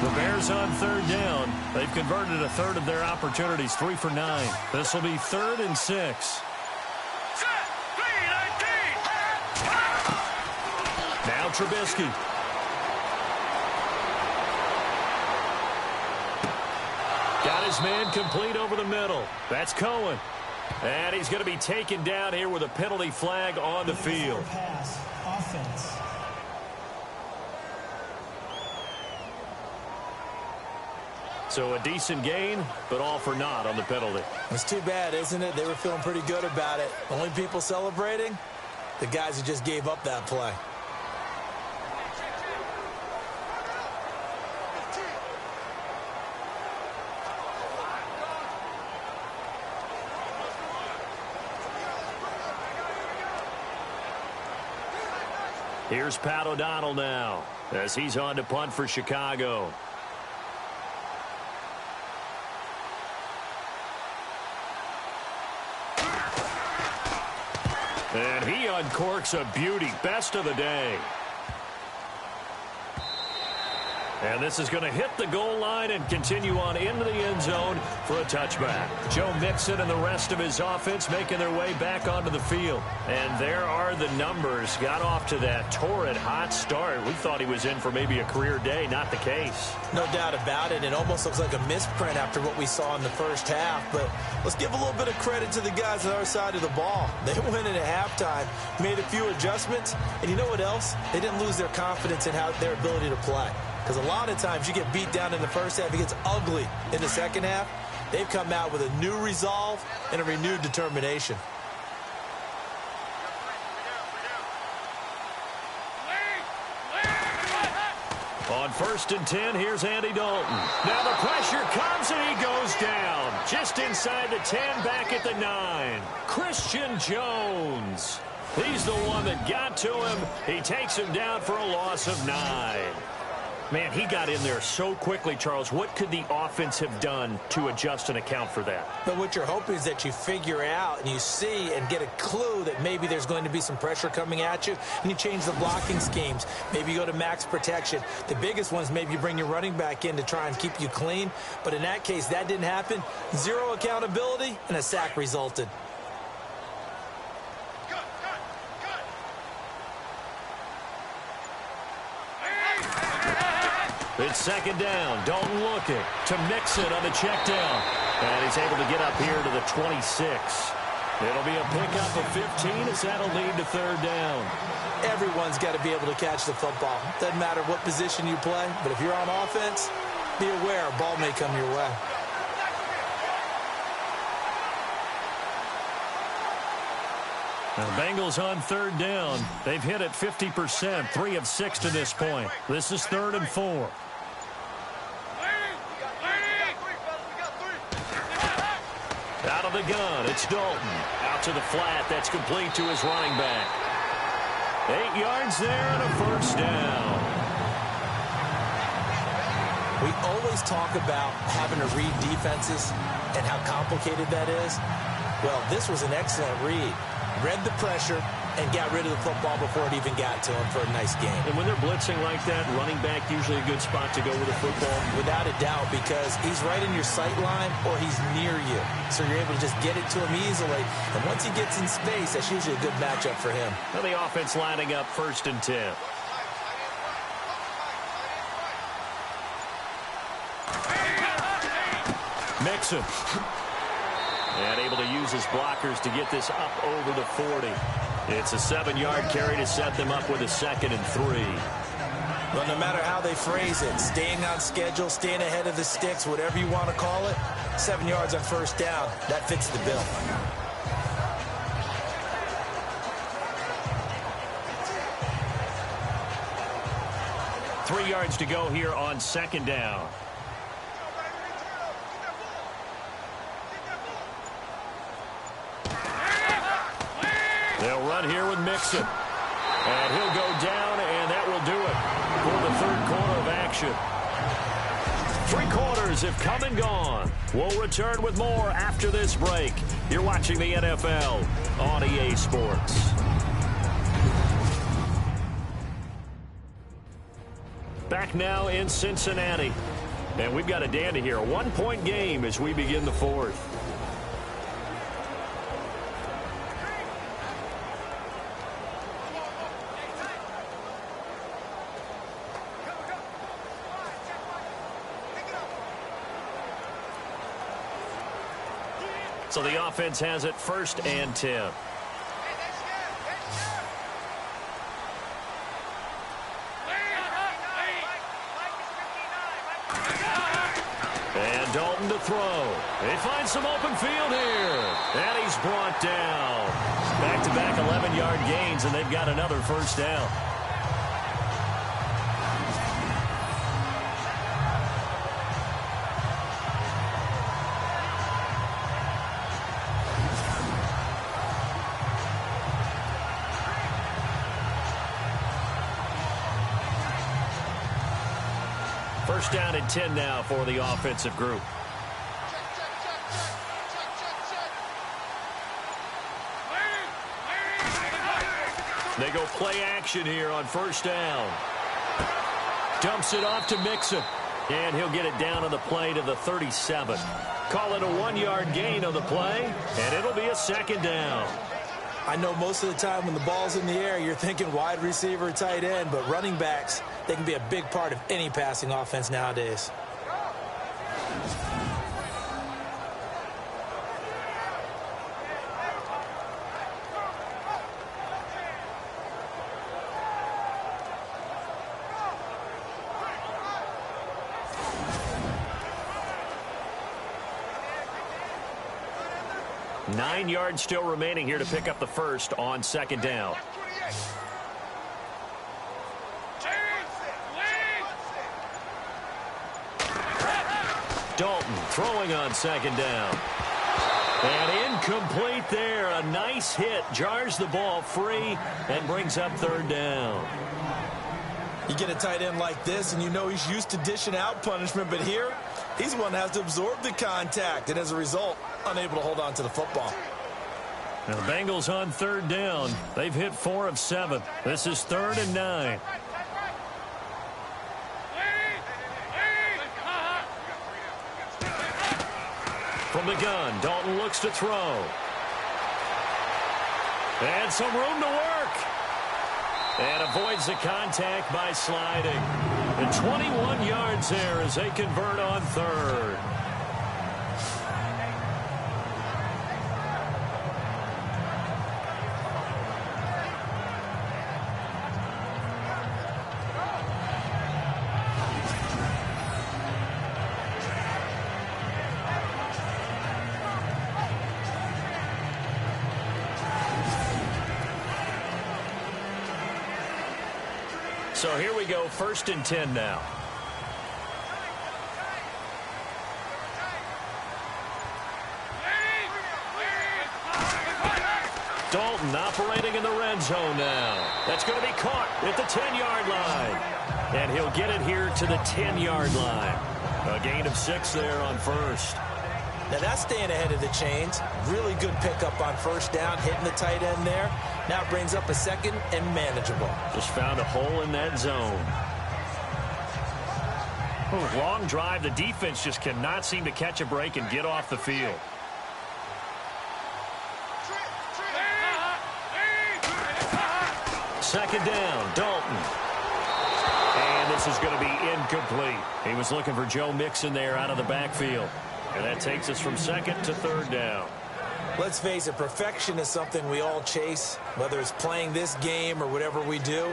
S2: The Bears on 3rd down. They've converted a third of their opportunities, 3 for 9. This will be 3rd and 6. Now Trubisky. Got his man complete over the middle. That's Cohen. And he's going to be taken down here with a penalty flag on the field.
S7: Pass, offense.
S2: So a decent gain, but all for naught on the penalty.
S3: It's too bad, isn't it? They were feeling pretty good about it. Only people celebrating, the guys who just gave up that play.
S2: Here's Pat O'Donnell now as he's on to punt for Chicago. And he uncorks a beauty. Best of the day. And this is going to hit the goal line and continue on into the end zone for a touchback. Joe Mixon and the rest of his offense making their way back onto the field. And there are the numbers. Got off to that torrid hot start. We thought he was in for maybe a career day. Not the case.
S3: No doubt about it. It almost looks like a misprint after what we saw in the first half. But let's give a little bit of credit to the guys on our side of the ball. They went in at halftime, made a few adjustments. And you know what else? They didn't lose their confidence in their ability to play. Because a lot of times you get beat down in the first half, it gets ugly in the second half. They've come out with a new resolve and a renewed determination.
S2: On 1st and 10, here's Andy Dalton. Now the pressure comes and he goes down. Just inside the 10, back at the 9. Christian Jones. He's the one that got to him. He takes him down for a loss of 9. Man, he got in there so quickly, Charles. What could the offense have done to adjust and account for that?
S3: But what you're hoping is that you figure out and you see and get a clue that maybe there's going to be some pressure coming at you, and you change the blocking schemes. Maybe you go to max protection. The biggest one is maybe you bring your running back in to try and keep you clean. But in that case, that didn't happen. Zero accountability, and a sack resulted.
S2: It's second down. Dalton looking to mix it on the check down. And he's able to get up here to the 26. It'll be a pickup of 15 as that'll lead to third down.
S3: Everyone's got to be able to catch the football. Doesn't matter what position you play, but if you're on offense, be aware a ball may come your way.
S2: Now, the Bengals on third down. They've hit it 50%, 3 of 6 to this point. This is 3rd and 4. Out of the gun, it's Dalton. Out to the flat, that's complete to his running back. 8 yards there and a first down.
S3: We always talk about having to read defenses and how complicated that is. Well, this was an excellent read. Read the pressure and got rid of the football before it even got to him for a nice game.
S2: And when they're blitzing like that, running back usually a good spot to go with the football?
S3: Without a doubt, because he's right in your sight line or he's near you. So you're able to just get it to him easily. And once he gets in space, that's usually a good matchup for him.
S2: Now the offense lining up 1st and 10. Mixon. And able to use his blockers to get this up over the 40. It's a 7-yard carry to set them up with a 2nd and 3.
S3: Well, no matter how they phrase it, staying on schedule, staying ahead of the sticks, whatever you want to call it, 7 yards on first down, that fits the bill.
S2: Three yards to go here on 2nd down. They'll run here with Mixon. And he'll go down, and that will do it for the 3rd quarter of action. 3 quarters have come and gone. We'll return with more after this break. You're watching the NFL on EA Sports. Back now in Cincinnati. And we've got a dandy here. A 1-point game as we begin the 4th. So the offense has it 1st and 10. And Dalton to throw. They find some open field here. And he's brought down. Back-to-back 11-yard gains, and they've got another first down. First down and 10 now for the offensive group. They go play action here on first down. Dumps it off to Mixon. And he'll get it down on the play to the 37. Call it a 1-yard gain on the play, and it'll be a 2nd down.
S3: I know most of the time when the ball's in the air, you're thinking wide receiver, tight end, but running backs, they can be a big part of any passing offense nowadays.
S2: Nine yards still remaining here to pick up the first on 2nd down. Dalton throwing on 2nd down. And incomplete there. A nice hit. Jars the ball free and brings up 3rd down.
S3: You get a tight end like this, and you know he's used to dishing out punishment, but here, he's the one that has to absorb the contact, and as a result, unable to hold on to the football.
S2: Now the Bengals on third down. They've hit 4 of 7. This is 3rd and 9. From the gun, Dalton looks to throw. And some room to work. And avoids the contact by sliding. And 21 yards there as they convert on 3rd. So here we go, 1st and 10 now. Dalton operating in the red zone now. That's going to be caught at the 10-yard line. And he'll get it here to the 10-yard line. A gain of 6 there on 1st.
S3: Now that's staying ahead of the chains. Really good pickup on 1st down, hitting the tight end there. Now it brings up a 2nd and manageable.
S2: Just found a hole in that zone. Long drive. The defense just cannot seem to catch a break and get off the field. Second down, Dalton. And this is going to be incomplete. He was looking for Joe Mixon there out of the backfield. And that takes us from 2nd to 3rd down.
S3: Let's face it, perfection is something we all chase, whether it's playing this game or whatever we do.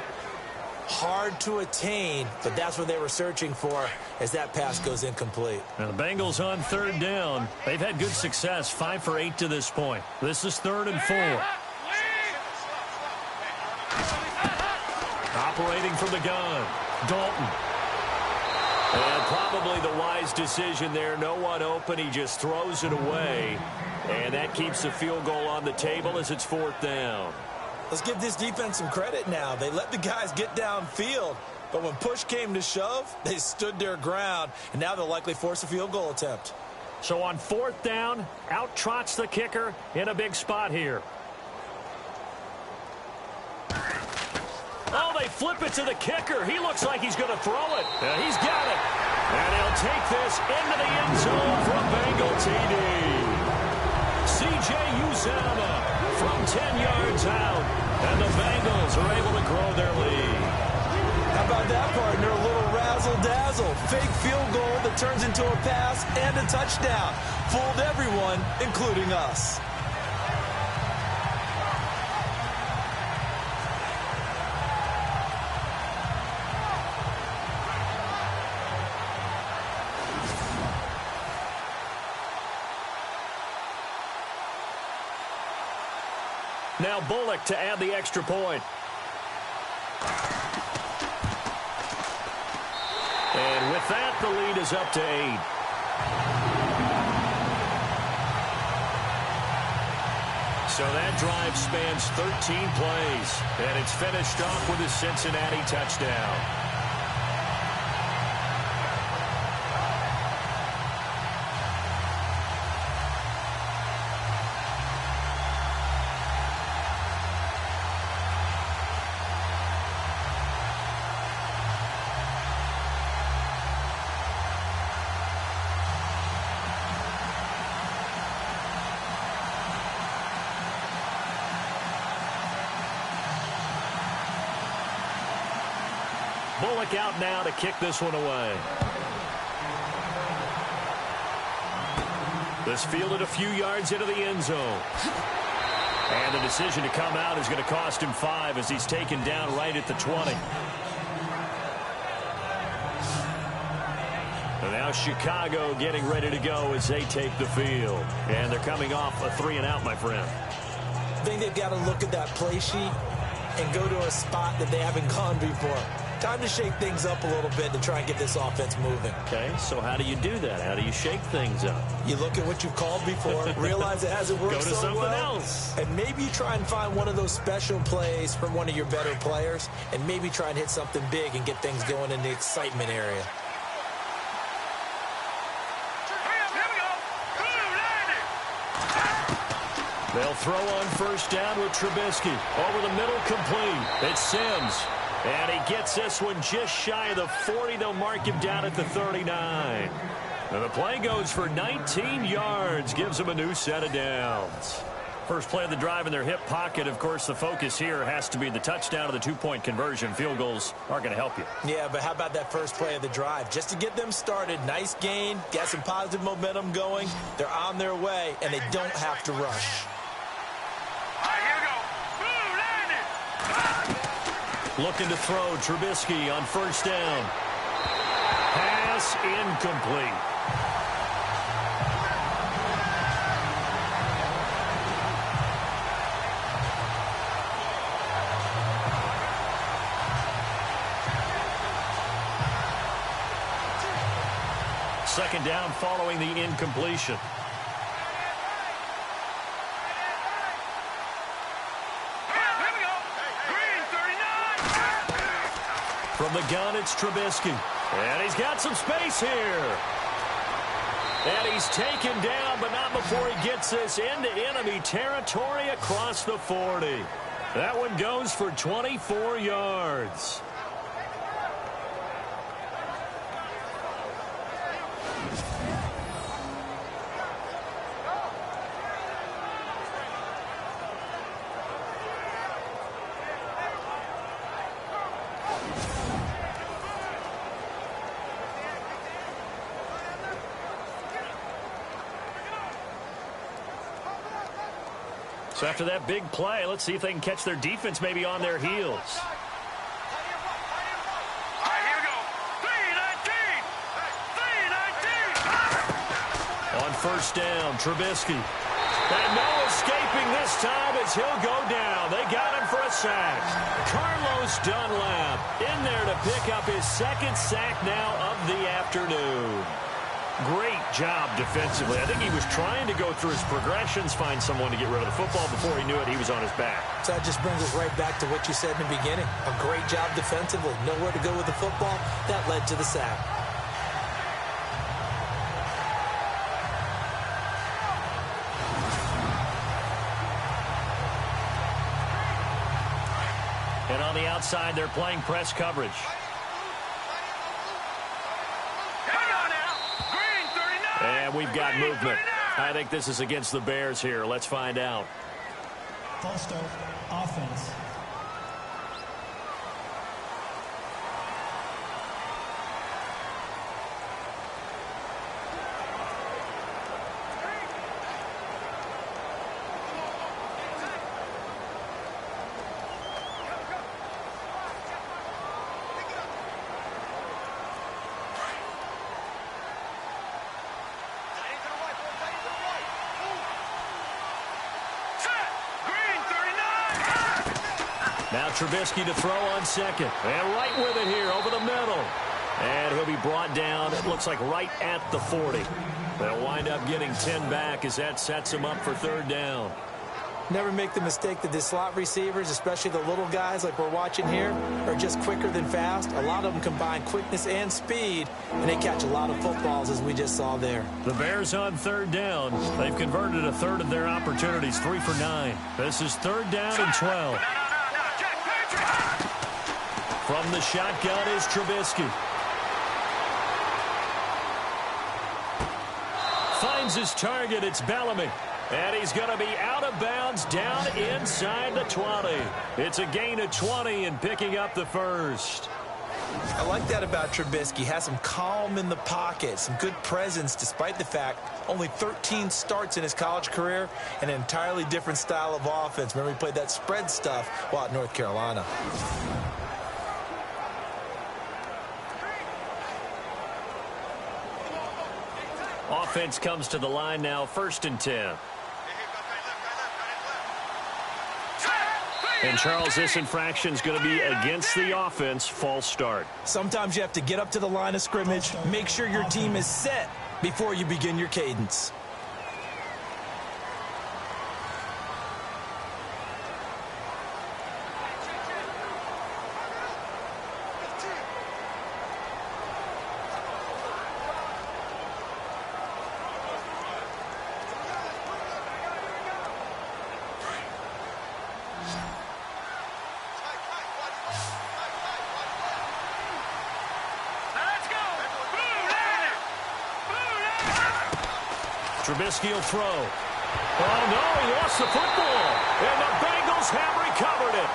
S3: Hard to attain, but that's what they were searching for as that pass goes incomplete.
S2: Now the Bengals on 3rd down. They've had good success, 5 for 8 to this point. This is 3rd and 4. Operating from the gun, Dalton. And probably the wise decision there. No one open. He just throws it away. And that keeps the field goal on the table as it's 4th down.
S3: Let's give this defense some credit now. They let the guys get downfield. But when push came to shove, they stood their ground. And now they'll likely force a field goal attempt.
S2: So on 4th down, out trots the kicker in a big spot here. Oh, they flip it to the kicker. He looks like he's going to throw it. He's got it. And he'll take this into the end zone from Bengal TD. C.J. Uzama from 10 yards out. And the Bengals are able to grow their lead.
S3: How about that, partner? A little razzle-dazzle. Fake field goal that turns into a pass and a touchdown. Fooled everyone, including us.
S2: Now Bullock to add the extra point. And with that, the lead is up to 8. So that drive spans 13 plays. And it's finished off with a Cincinnati touchdown. Bullock out now to kick this one away. This fielded a few yards into the end zone. And the decision to come out is going to cost him 5 as he's taken down right at the 20. And now Chicago getting ready to go as they take the field. And they're coming off a 3-and-out, my friend.
S3: I think they've got to look at that play sheet and go to a spot that they haven't gone before. Time to shake things up a little bit to try and get this offense moving.
S2: Okay, so how do you do that? How do you shake things up?
S3: You look at what you've called before, realize it hasn't worked
S2: Go to
S3: so
S2: something
S3: well,
S2: else.
S3: and maybe you try and find one of those special plays from one of your better players, and maybe try and hit something big and get things going in the excitement area.
S2: They'll throw on first down with Trubisky. Over the middle, complete. It's Sims. And he gets this one just shy of the 40. They'll mark him down at the 39. And the play goes for 19 yards. Gives them a new set of downs. First play of the drive in their hip pocket. Of course, the focus here has to be the touchdown or the two-point conversion. Field goals aren't going to help you.
S3: Yeah, but how about that first play of the drive? Just to get them started, nice gain, got some positive momentum going. They're on their way, and they don't have to rush.
S2: Looking to throw, Trubisky on first down. Pass incomplete. Second down following the incompletion. From the gun, it's Trubisky. And he's got some space here. And he's taken down, but not before he gets this into enemy territory across the 40. That one goes for 24 yards. So after that big play, let's see if they can catch their defense maybe on their heels. On first down, Trubisky. And no escaping this time as he'll go down. They got him for a sack. Carlos Dunlap in there to pick up his second sack now of the afternoon. Great job defensively. I think he was trying to go through his progressions, find someone to get rid of the football. Before he knew it, he was on his back.
S3: So that just brings us right back to what you said in the beginning. A great job defensively. Nowhere to go with the football. That led to the sack.
S2: And on the outside, they're playing press coverage. And we've got movement. I think this is against the Bears here. Let's find out.
S7: False start, offense.
S2: Now Trubisky to throw on second. And right with it here over the middle. And he'll be brought down, it looks like right at the 40. They'll wind up getting 10 back as that sets him up for third down.
S3: Never make the mistake that the slot receivers, especially the little guys like we're watching here, are just quicker than fast. A lot of them combine quickness and speed, and they catch a lot of footballs, as we just saw there.
S2: The Bears on third down. They've converted a third of their opportunities, 3 for 9. This is third down and 12. From the shotgun is Trubisky. Finds his target. It's Bellamy. And he's going to be out of bounds down inside the 20. It's a gain of 20 and picking up the first.
S3: I like that about Trubisky. Has some calm in the pocket, some good presence despite the fact only 13 starts in his college career, an entirely different style of offense. Remember, he played that spread stuff while at North Carolina.
S2: Offense comes to the line now, 1st and 10. And, Charles, this infraction is going to be against the offense, false start.
S3: Sometimes you have to get up to the line of scrimmage, make sure your team is set before you begin your cadence.
S2: Trubisky will throw. Oh, no, he lost the football. And the Bengals have recovered it.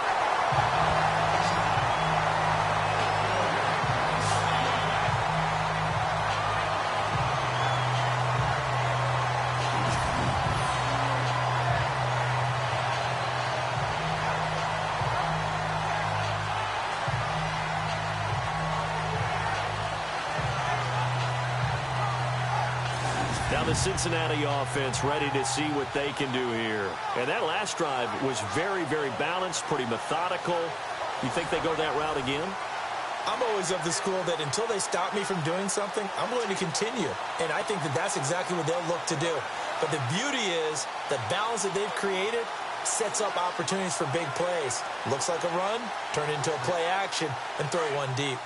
S2: Now the Cincinnati offense ready to see what they can do here. And that last drive was very, very balanced, pretty methodical. You think they go that route again?
S3: I'm always of the school that until they stop me from doing something, I'm going to continue. And I think that that's exactly what they'll look to do. But the beauty is the balance that they've created sets up opportunities for big plays. Looks like a run, turn into a play action, and throw one deep.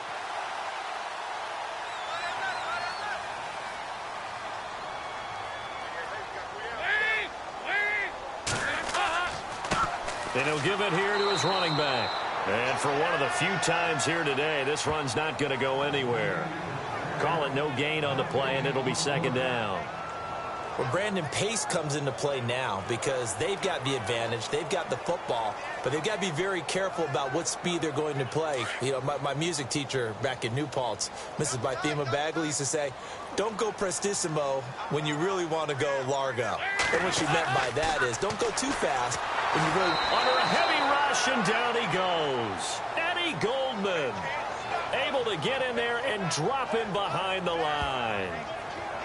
S2: And he'll give it here to his running back. And for one of the few times here today, this run's not going to go anywhere. Call it no gain on the play, and it'll be second down.
S3: Well, Brandon, pace comes into play now because they've got the advantage. They've got the football, but they've got to be very careful about what speed they're going to play. You know, my music teacher back in New Paltz, Mrs. Bythema Bagley, used to say, don't go prestissimo when you really want to go largo. And what she meant by that is don't go too fast when you really...
S2: Under a heavy rush, and down he goes. Eddie Goldman able to get in there and drop him behind the line.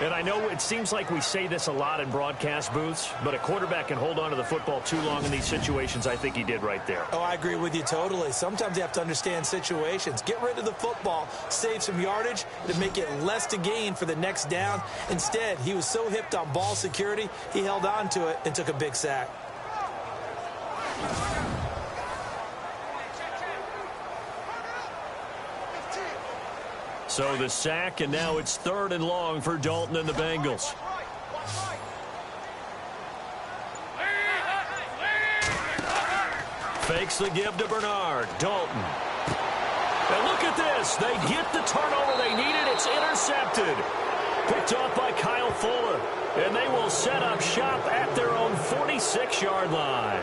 S2: And I know it seems like we say this a lot in broadcast booths, but a quarterback can hold on to the football too long in these situations. I think he did right there.
S3: Oh, I agree with you totally. Sometimes you have to understand situations. Get rid of the football, save some yardage to make it less to gain for the next down. Instead, he was so hipped on ball security, he held on to it and took a big sack.
S2: So the sack, and now it's 3rd and long for Dalton and the Bengals. Fakes the give to Bernard. Dalton. And look at this. They get the turnover they needed. It's intercepted. Picked off by Kyle Fuller. And they will set up shop at their own 46-yard line.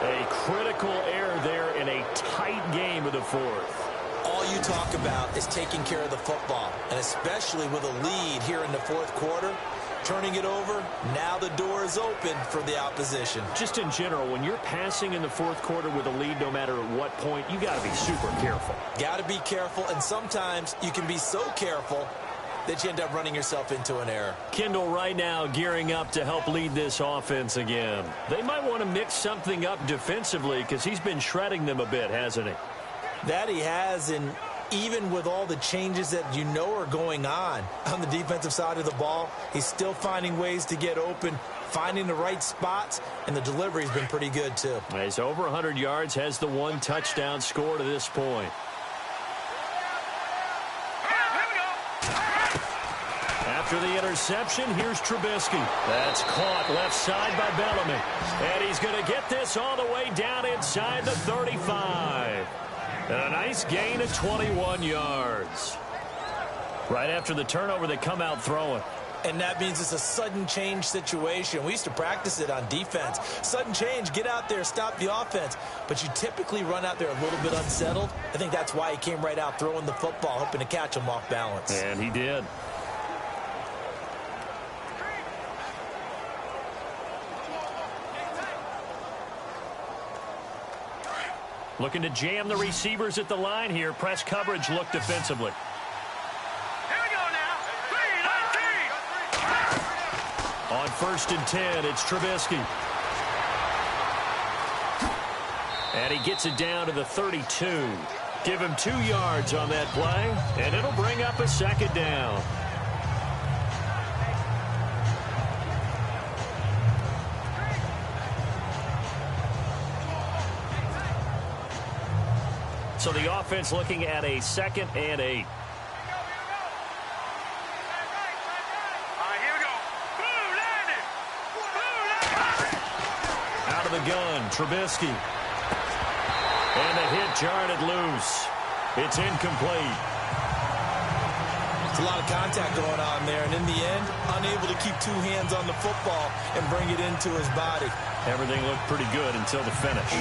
S2: A critical error there in a tight game of the 4th.
S3: All you talk about is taking care of the football, and especially with a lead here in the 4th quarter, turning it over, now the door is open for the opposition.
S2: Just in general, when you're passing in the 4th quarter with a lead, no matter at what point, you got to be super careful.
S3: Got to be careful, and sometimes you can be so careful that you end up running yourself into an error.
S2: Kendall right now gearing up to help lead this offense again. They might want to mix something up defensively because he's been shredding them a bit, hasn't he?
S3: That he has, and even with all the changes that you know are going on the defensive side of the ball, he's still finding ways to get open, finding the right spots, and the delivery's been pretty good too.
S2: He's over 100 yards, has the 1 touchdown score to this point. After the interception, here's Trubisky. That's caught left side by Bellamy. And he's going to get this all the way down inside the 35. And a nice gain of 21 yards. Right after the turnover, they come out throwing.
S3: And that means it's a sudden change situation. We used to practice it on defense. Sudden change, get out there, stop the offense. But you typically run out there a little bit unsettled. I think that's why he came right out throwing the football, hoping to catch him off balance.
S2: And he did. Looking to jam the receivers at the line here. Press coverage, look defensively.
S4: Here we go now. 3.
S2: On 1st and 10, it's Trubisky. And he gets it down to the 32. Give him 2 yards on that play, and it'll bring up a second down. So the offense looking at a 2nd and 8. Out of the gun, Trubisky. And the hit jarred it loose. It's incomplete.
S3: It's a lot of contact going on there, and in the end, unable to keep 2 hands on the football and bring it into his body.
S2: Everything looked pretty good until the finish.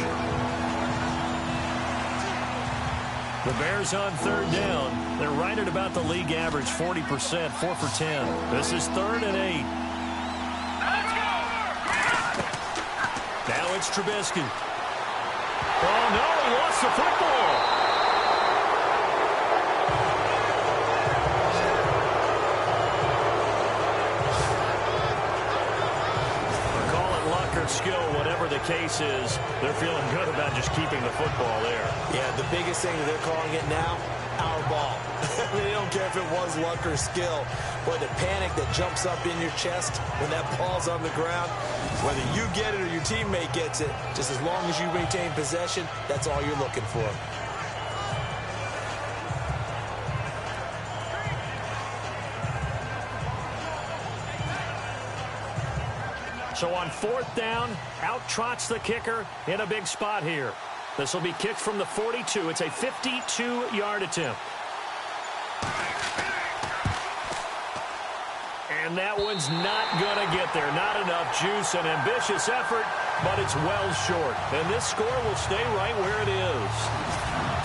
S2: The Bears on 3rd down. They're right at about the league average, 40%, 4 for 10. This is 3rd and 8. Now it's Trubisky. Oh, no, he lost the football. Call it luck or skill, whatever the case is, they're feeling good about just keeping the football there.
S3: Yeah, the biggest thing that they're calling it now, our ball. They don't care if it was luck or skill. Boy, the panic that jumps up in your chest when that ball's on the ground, whether you get it or your teammate gets it, just as long as you maintain possession, that's all you're looking for.
S2: So on 4th down, out trots the kicker in a big spot here. This will be kicked from the 42. It's a 52-yard attempt. And that one's not going to get there. Not enough juice. An ambitious effort, but it's well short. And this score will stay right where it is.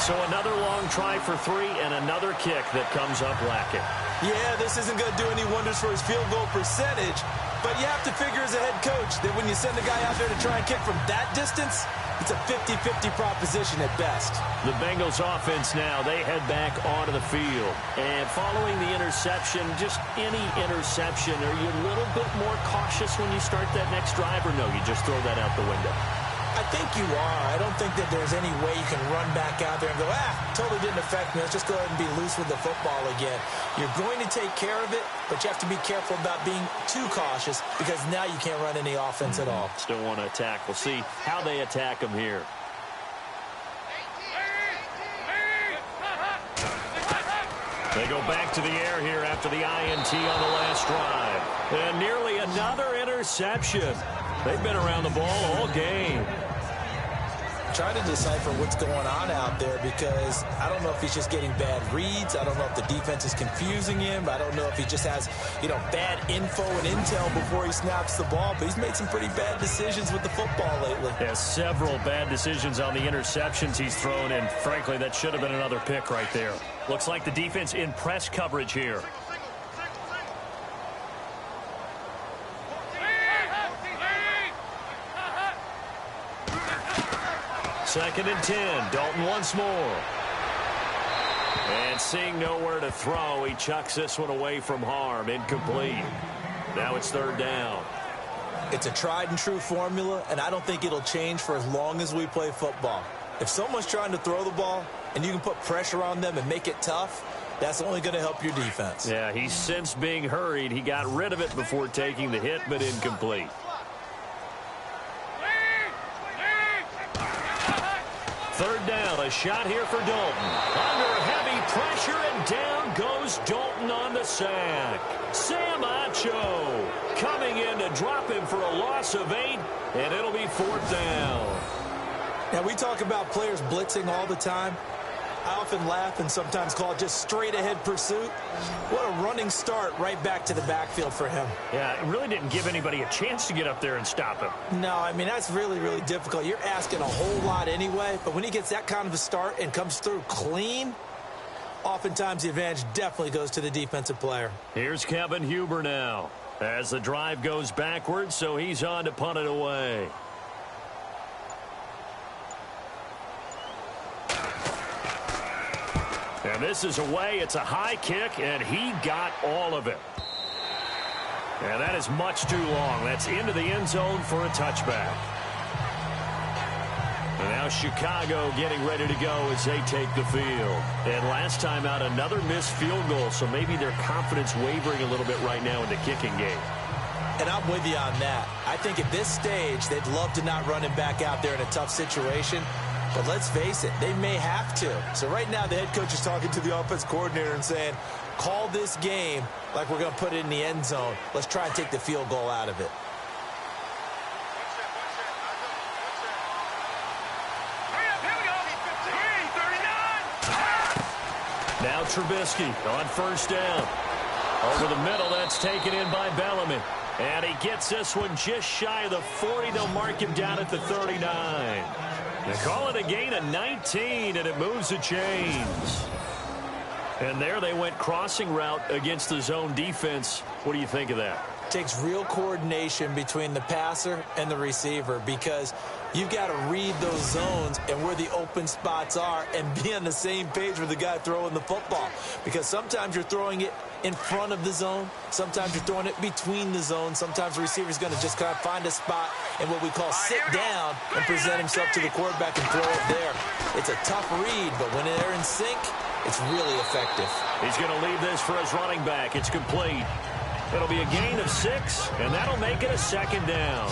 S2: So another long try for 3 and another kick that comes up lacking.
S3: Yeah, this isn't going to do any wonders for his field goal percentage, but you have to figure as a head coach that when you send a guy out there to try and kick from that distance, it's a 50-50 proposition at best.
S2: The Bengals offense now, they head back onto the field. And following the interception, just any interception, are you a little bit more cautious when you start that next drive, or no, you just throw that out the window?
S3: I think you are. I don't think that there's any way you can run back out there and go, totally didn't affect me. Let's just go ahead and be loose with the football again. You're going to take care of it, but you have to be careful about being too cautious because now you can't run any offense at all.
S2: Still want to attack. We'll see how they attack him here. They go back to the air here after the INT on the last drive. And nearly another interception. They've been around the ball all game.
S3: Trying to decipher what's going on out there because I don't know if he's just getting bad reads. I don't know if the defense is confusing him. I don't know if he just has, bad info and intel before he snaps the ball. But he's made some pretty bad decisions with the football lately.
S2: Yeah, several bad decisions on the interceptions he's thrown, and frankly, that should have been another pick right there. Looks like the defense in press coverage here. Second and 10. Dalton once more. And seeing nowhere to throw, he chucks this one away from harm. Incomplete. Now it's 3rd down.
S3: It's a tried and true formula, and I don't think it'll change for as long as we play football. If someone's trying to throw the ball and you can put pressure on them and make it tough, that's only going to help your defense.
S2: Yeah, he's since being hurried. He got rid of it before taking the hit, but incomplete. Third down, a shot here for Dalton. Under heavy pressure, and down goes Dalton on the sack. Sam Acho coming in to drop him for a loss of 8, and it'll be 4th down.
S3: Now, we talk about players blitzing all the time. I often laugh and sometimes call it just straight-ahead pursuit. What a running start right back to the backfield for him.
S2: Yeah, it really didn't give anybody a chance to get up there and stop him.
S3: No, I mean, that's really, really difficult. You're asking a whole lot anyway, but when he gets that kind of a start and comes through clean, oftentimes the advantage definitely goes to the defensive player.
S2: Here's Kevin Huber now as the drive goes backwards, so he's on to punt it away. And this is away. It's a high kick, and he got all of it. And that is much too long. That's into the end zone for a touchback. And now Chicago getting ready to go as they take the field. And last time out, another missed field goal, so maybe their confidence wavering a little bit right now in the kicking game.
S3: And I'm with you on that. I think at this stage, they'd love to not run him back out there in a tough situation. But let's face it, they may have to. So right now, the head coach is talking to the offense coordinator and saying, call this game like we're going to put it in the end zone. Let's try and take the field goal out of it.
S2: Now Trubisky on first down. Over the middle, that's taken in by Bellamy. And he gets this one just shy of the 40. They'll mark him down at the 39. They call it a gain of 19, and it moves the chains. And there they went crossing route against the zone defense. What do you think of that?
S3: Takes real coordination between the passer and the receiver because you've got to read those zones and where the open spots are and be on the same page with the guy throwing the football. Because sometimes you're throwing it in front of the zone. Sometimes you're throwing it between the zones. Sometimes the receiver's going to just kind of find a spot and what we call sit down and present himself to the quarterback and throw it there. It's a tough read, but when they're in sync, it's really effective.
S2: He's going to leave this for his running back. It's complete. It'll be a gain of 6, and that'll make it a second down.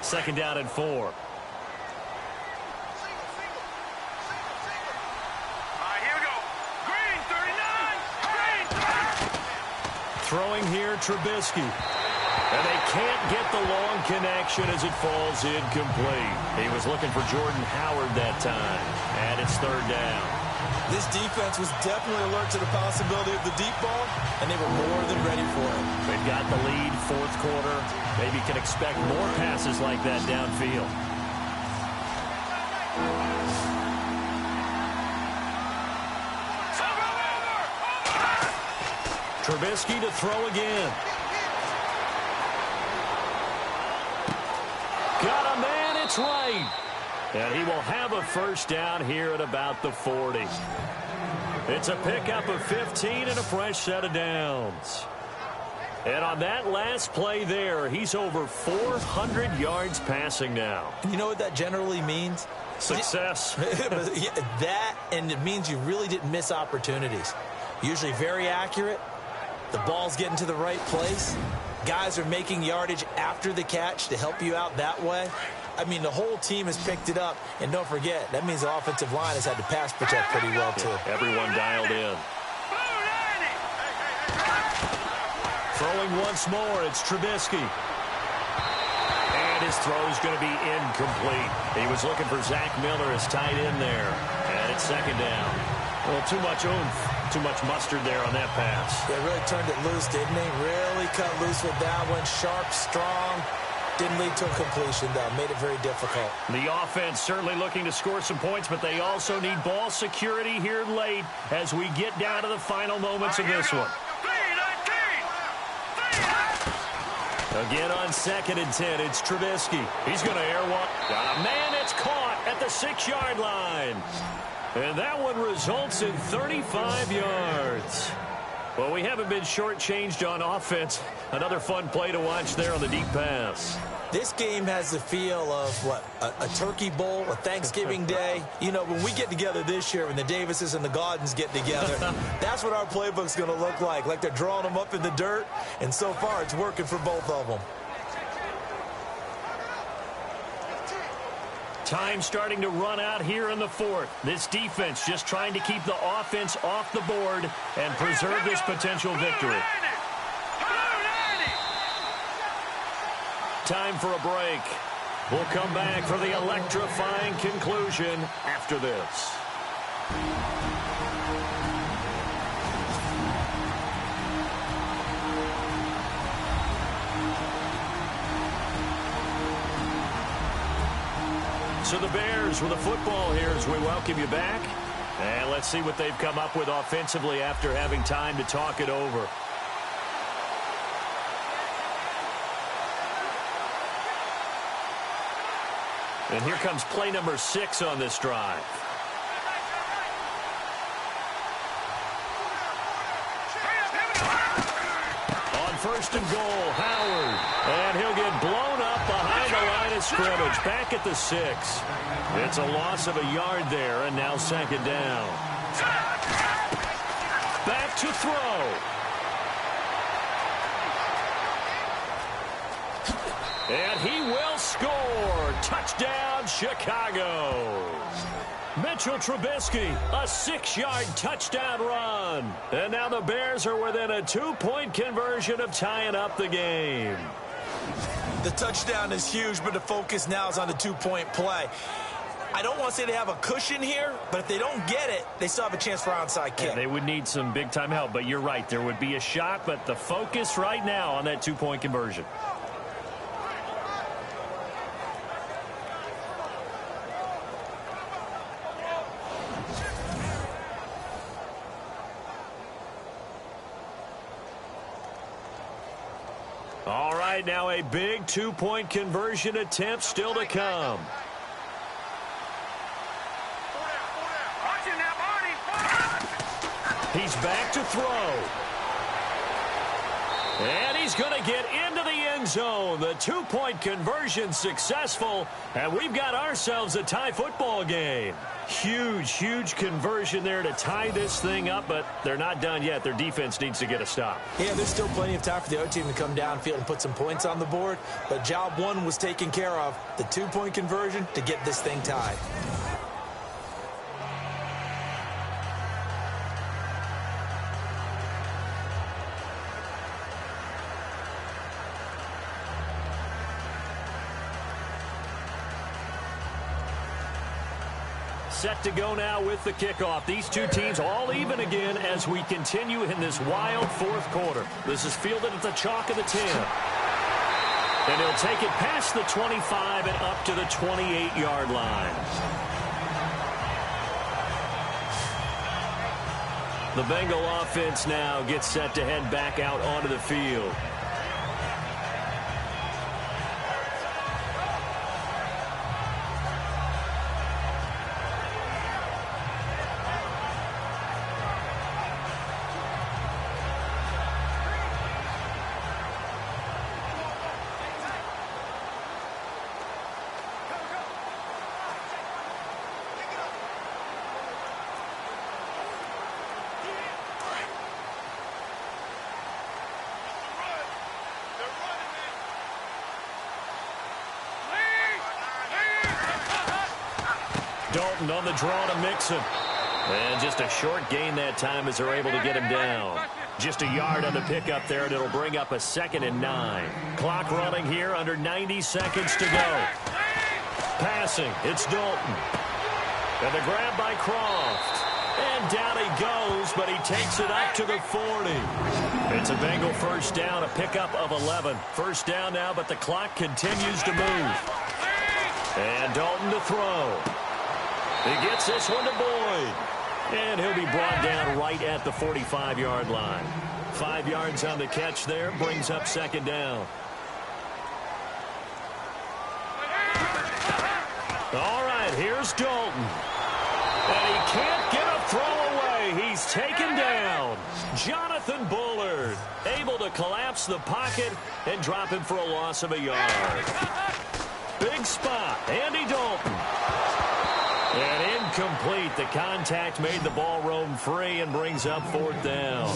S2: Second down and 4. Throwing here, Trubisky. And they can't get the long connection as it falls incomplete. He was looking for Jordan Howard that time. And it's third down.
S3: This defense was definitely alert to the possibility of the deep ball, and they were more than ready for it.
S2: They've got the lead, fourth quarter. Maybe can expect more passes like that downfield. Trubisky to throw again. Got a man, it's right. And he will have a first down here at about the 40. It's a pickup of 15 and a fresh set of downs. And on that last play there, he's over 400 yards passing now.
S3: You know what that generally means?
S2: Success.
S3: That, and it means you really didn't miss opportunities. Usually very accurate. The ball's getting to the right place. Guys are making yardage after the catch to help you out that way. I mean, the whole team has picked it up. And don't forget, that means the offensive line has had to pass protect pretty well, too.
S2: Yeah, everyone dialed in. Throwing once more, it's Trubisky. And his throw is going to be incomplete. He was looking for Zach Miller as tight end there. And it's second down. Well, too much oomph. Too much mustard there on that pass.
S3: They really turned it loose, didn't they? Really cut loose with that one. Sharp, strong. Didn't lead to a completion, though. Made it very difficult.
S2: The offense certainly looking to score some points, but they also need ball security here late as we get down to the final moments of this one. Again on 2nd and 10, it's Trubisky. He's going to air one. Got a man that's caught at the 6-yard line. And that one results in 35 yards. Well, we haven't been shortchanged on offense. Another fun play to watch there on the deep pass.
S3: This game has the feel of, what, a turkey bowl, a Thanksgiving day. You know, when we get together this year, when the Davises and the Gaudens get together, that's what our playbook's going to look like they're drawing them up in the dirt. And so far, it's working for both of them.
S2: Time starting to run out here in the 4th. This defense just trying to keep the offense off the board and preserve this potential victory. Time for a break. We'll come back for the electrifying conclusion after this. So the Bears with a football here as we welcome you back. And let's see what they've come up with offensively after having time to talk it over. And here comes play number 6 on this drive. On first and goal, Howard. And he'll get blown up behind the line of scrimmage. Back at the 6. It's a loss of a yard there, and now second down. Back to throw. And he will score. Touchdown, Chicago. Mitchell Trubisky, a 6-yard touchdown run. And now the Bears are within a 2-point conversion of tying up the game.
S3: The touchdown is huge, but the focus now is on the 2-point play. I don't want to say they have a cushion here, but if they don't get it, they still have a chance for onside kick.
S2: Yeah, they would need some big-time help, but you're right. There would be a shot, but the focus right now on that 2-point conversion. All right, now a big 2-point conversion attempt still to come. He's back to throw. And he's going to get into the end zone. The 2-point conversion successful, and we've got ourselves a tie football game. Huge, huge conversion there to tie this thing up, but they're not done yet. Their defense needs to get a stop.
S3: Yeah, there's still plenty of time for the other team to come downfield and put some points on the board, but job 1 was taken care of. The 2-point conversion to get this thing tied.
S2: Set to go now with the kickoff. These two teams all even again as we continue in this wild 4th quarter. This is fielded at the chalk of the 10. And he'll take it past the 25 and up to the 28-yard line. The Bengal offense now gets set to head back out onto the field. Dalton on the draw to Mixon. And just a short gain that time as they're able to get him down. Just a yard on the pickup there, and it'll bring up a 2nd and 9. Clock running here, under 90 seconds to go. Passing, it's Dalton. And the grab by Croft. And down he goes, but he takes it up to the 40. It's a Bengal first down, a pickup of 11. First down now, but the clock continues to move. And Dalton to throw. He gets this one to Boyd. And he'll be brought down right at the 45-yard line. 5 yards on the catch there, brings up 2nd down. All right, here's Dalton. And he can't get a throw away. He's taken down. Jonathan Bullard able to collapse the pocket and drop him for a loss of a yard. Big spot, Andy Dalton. And incomplete. The contact made the ball roam free and brings up 4th down.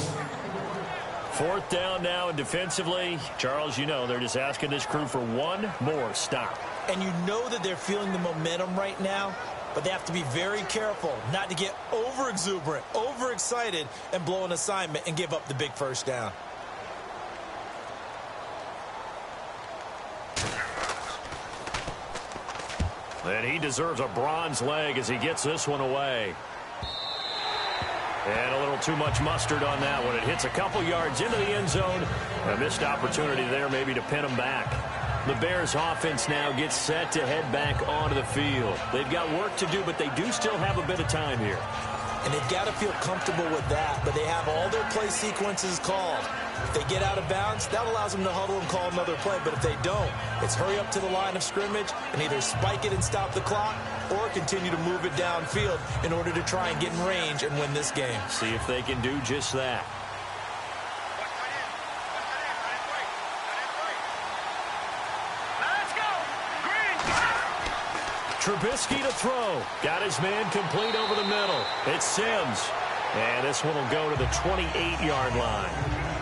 S2: 4th down now, and defensively, Charles, you know, they're just asking this crew for one more stop.
S3: And you know that they're feeling the momentum right now, but they have to be very careful not to get over-exuberant, over-excited, and blow an assignment and give up the big first down.
S2: And he deserves a bronze leg as he gets this one away. And a little too much mustard on that one. It hits a couple yards into the end zone. A missed opportunity there maybe to pin him back. The Bears offense now gets set to head back onto the field. They've got work to do, but they do still have a bit of time here.
S3: And they've got to feel comfortable with that, but they have all their play sequences called. If they get out of bounds, that allows them to huddle and call another play. But if they don't, it's hurry up to the line of scrimmage and either spike it and stop the clock or continue to move it downfield in order to try and get in range and win this game.
S2: See if they can do just that. Trubisky to throw. Got his man complete over the middle. It's Sims. And this one will go to the 28-yard line.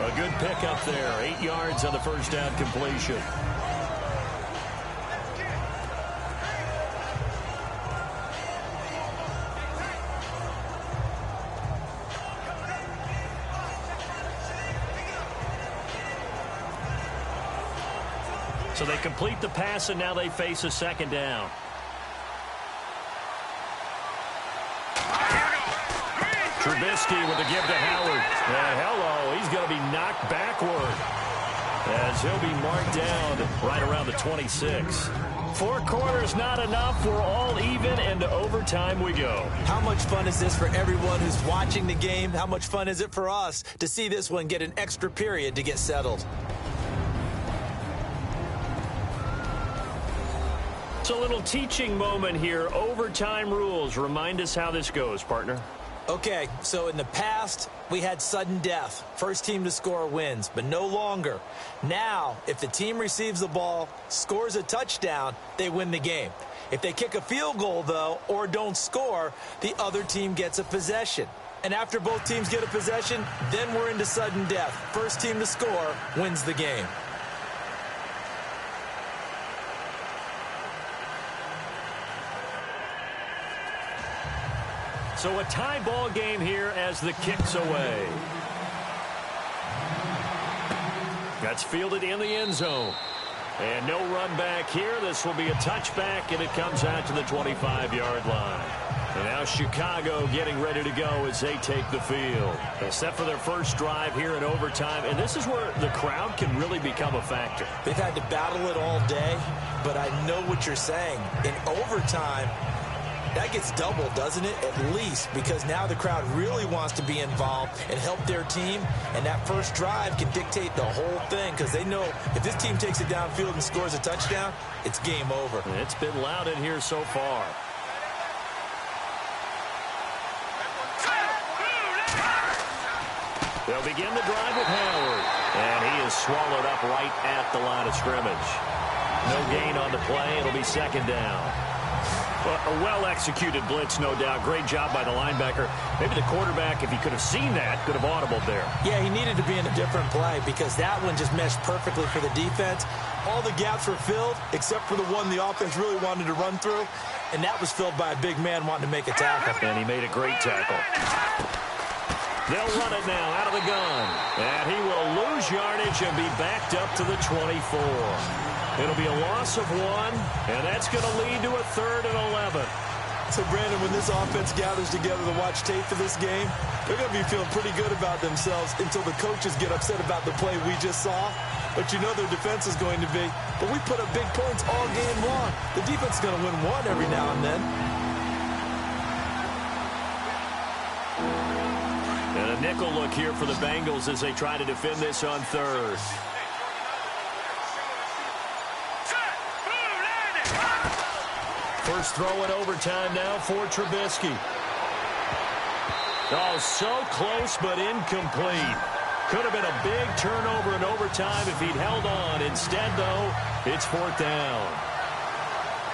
S2: A good pickup there. 8 yards on the first down completion. So they complete the pass, and now they face a second down. Trubisky with the give to Howard. And hello, he's going to be knocked backward as he'll be marked down right around the 26. 4 quarters not enough. We're all even, and to overtime we go.
S3: How much fun is this for everyone who's watching the game? How much fun is it for us to see this one get an extra period to get settled?
S2: It's a little teaching moment here. Overtime rules. Remind us how this goes, partner.
S3: Okay, so in the past, we had sudden death. First team to score wins, but no longer. Now, if the team receives the ball, scores a touchdown, they win the game. If they kick a field goal, though, or don't score, the other team gets a possession. And after both teams get a possession, then we're into sudden death. First team to score wins the game.
S2: So a tie ball game here as the kick's away. That's fielded in the end zone. And no run back here. This will be a touchback, and it comes out to the 25-yard line. And now Chicago getting ready to go as they take the field. Except for their first drive here in overtime. And this is where the crowd can really become a factor.
S3: They've had to battle it all day, but I know what you're saying. In overtime, that gets doubled, doesn't it? At least, because now the crowd really wants to be involved and help their team, and that first drive can dictate the whole thing because they know if this team takes it downfield and scores a touchdown, it's game over.
S2: And it's been loud in here so far. They'll begin the drive with Howard, and he is swallowed up right at the line of scrimmage. No gain on the play. It'll be second down. Well, a well-executed blitz, no doubt. Great job by the linebacker. Maybe the quarterback, if he could have seen that, could have audibled there.
S3: Yeah, he needed to be in a different play because that one just meshed perfectly for the defense. All the gaps were filled except for the one the offense really wanted to run through, and that was filled by a big man wanting to make a tackle.
S2: And he made a great tackle. They'll run it now out of the gun. And he will lose yardage and be backed up to the 24. It'll be a loss of 1, and that's going to lead to a 3rd and 11.
S3: So, Brandon, when this offense gathers together to watch tape for this game, they're going to be feeling pretty good about themselves until the coaches get upset about the play we just saw. But you know their defense is going to be. But we put up big points all game long. The defense is going to win one every now and then.
S2: And a nickel look here for the Bengals as they try to defend this on 3rd. First throw in overtime now for Trubisky. Oh, so close but incomplete. Could have been a big turnover in overtime if he'd held on. Instead, though, it's 4th down.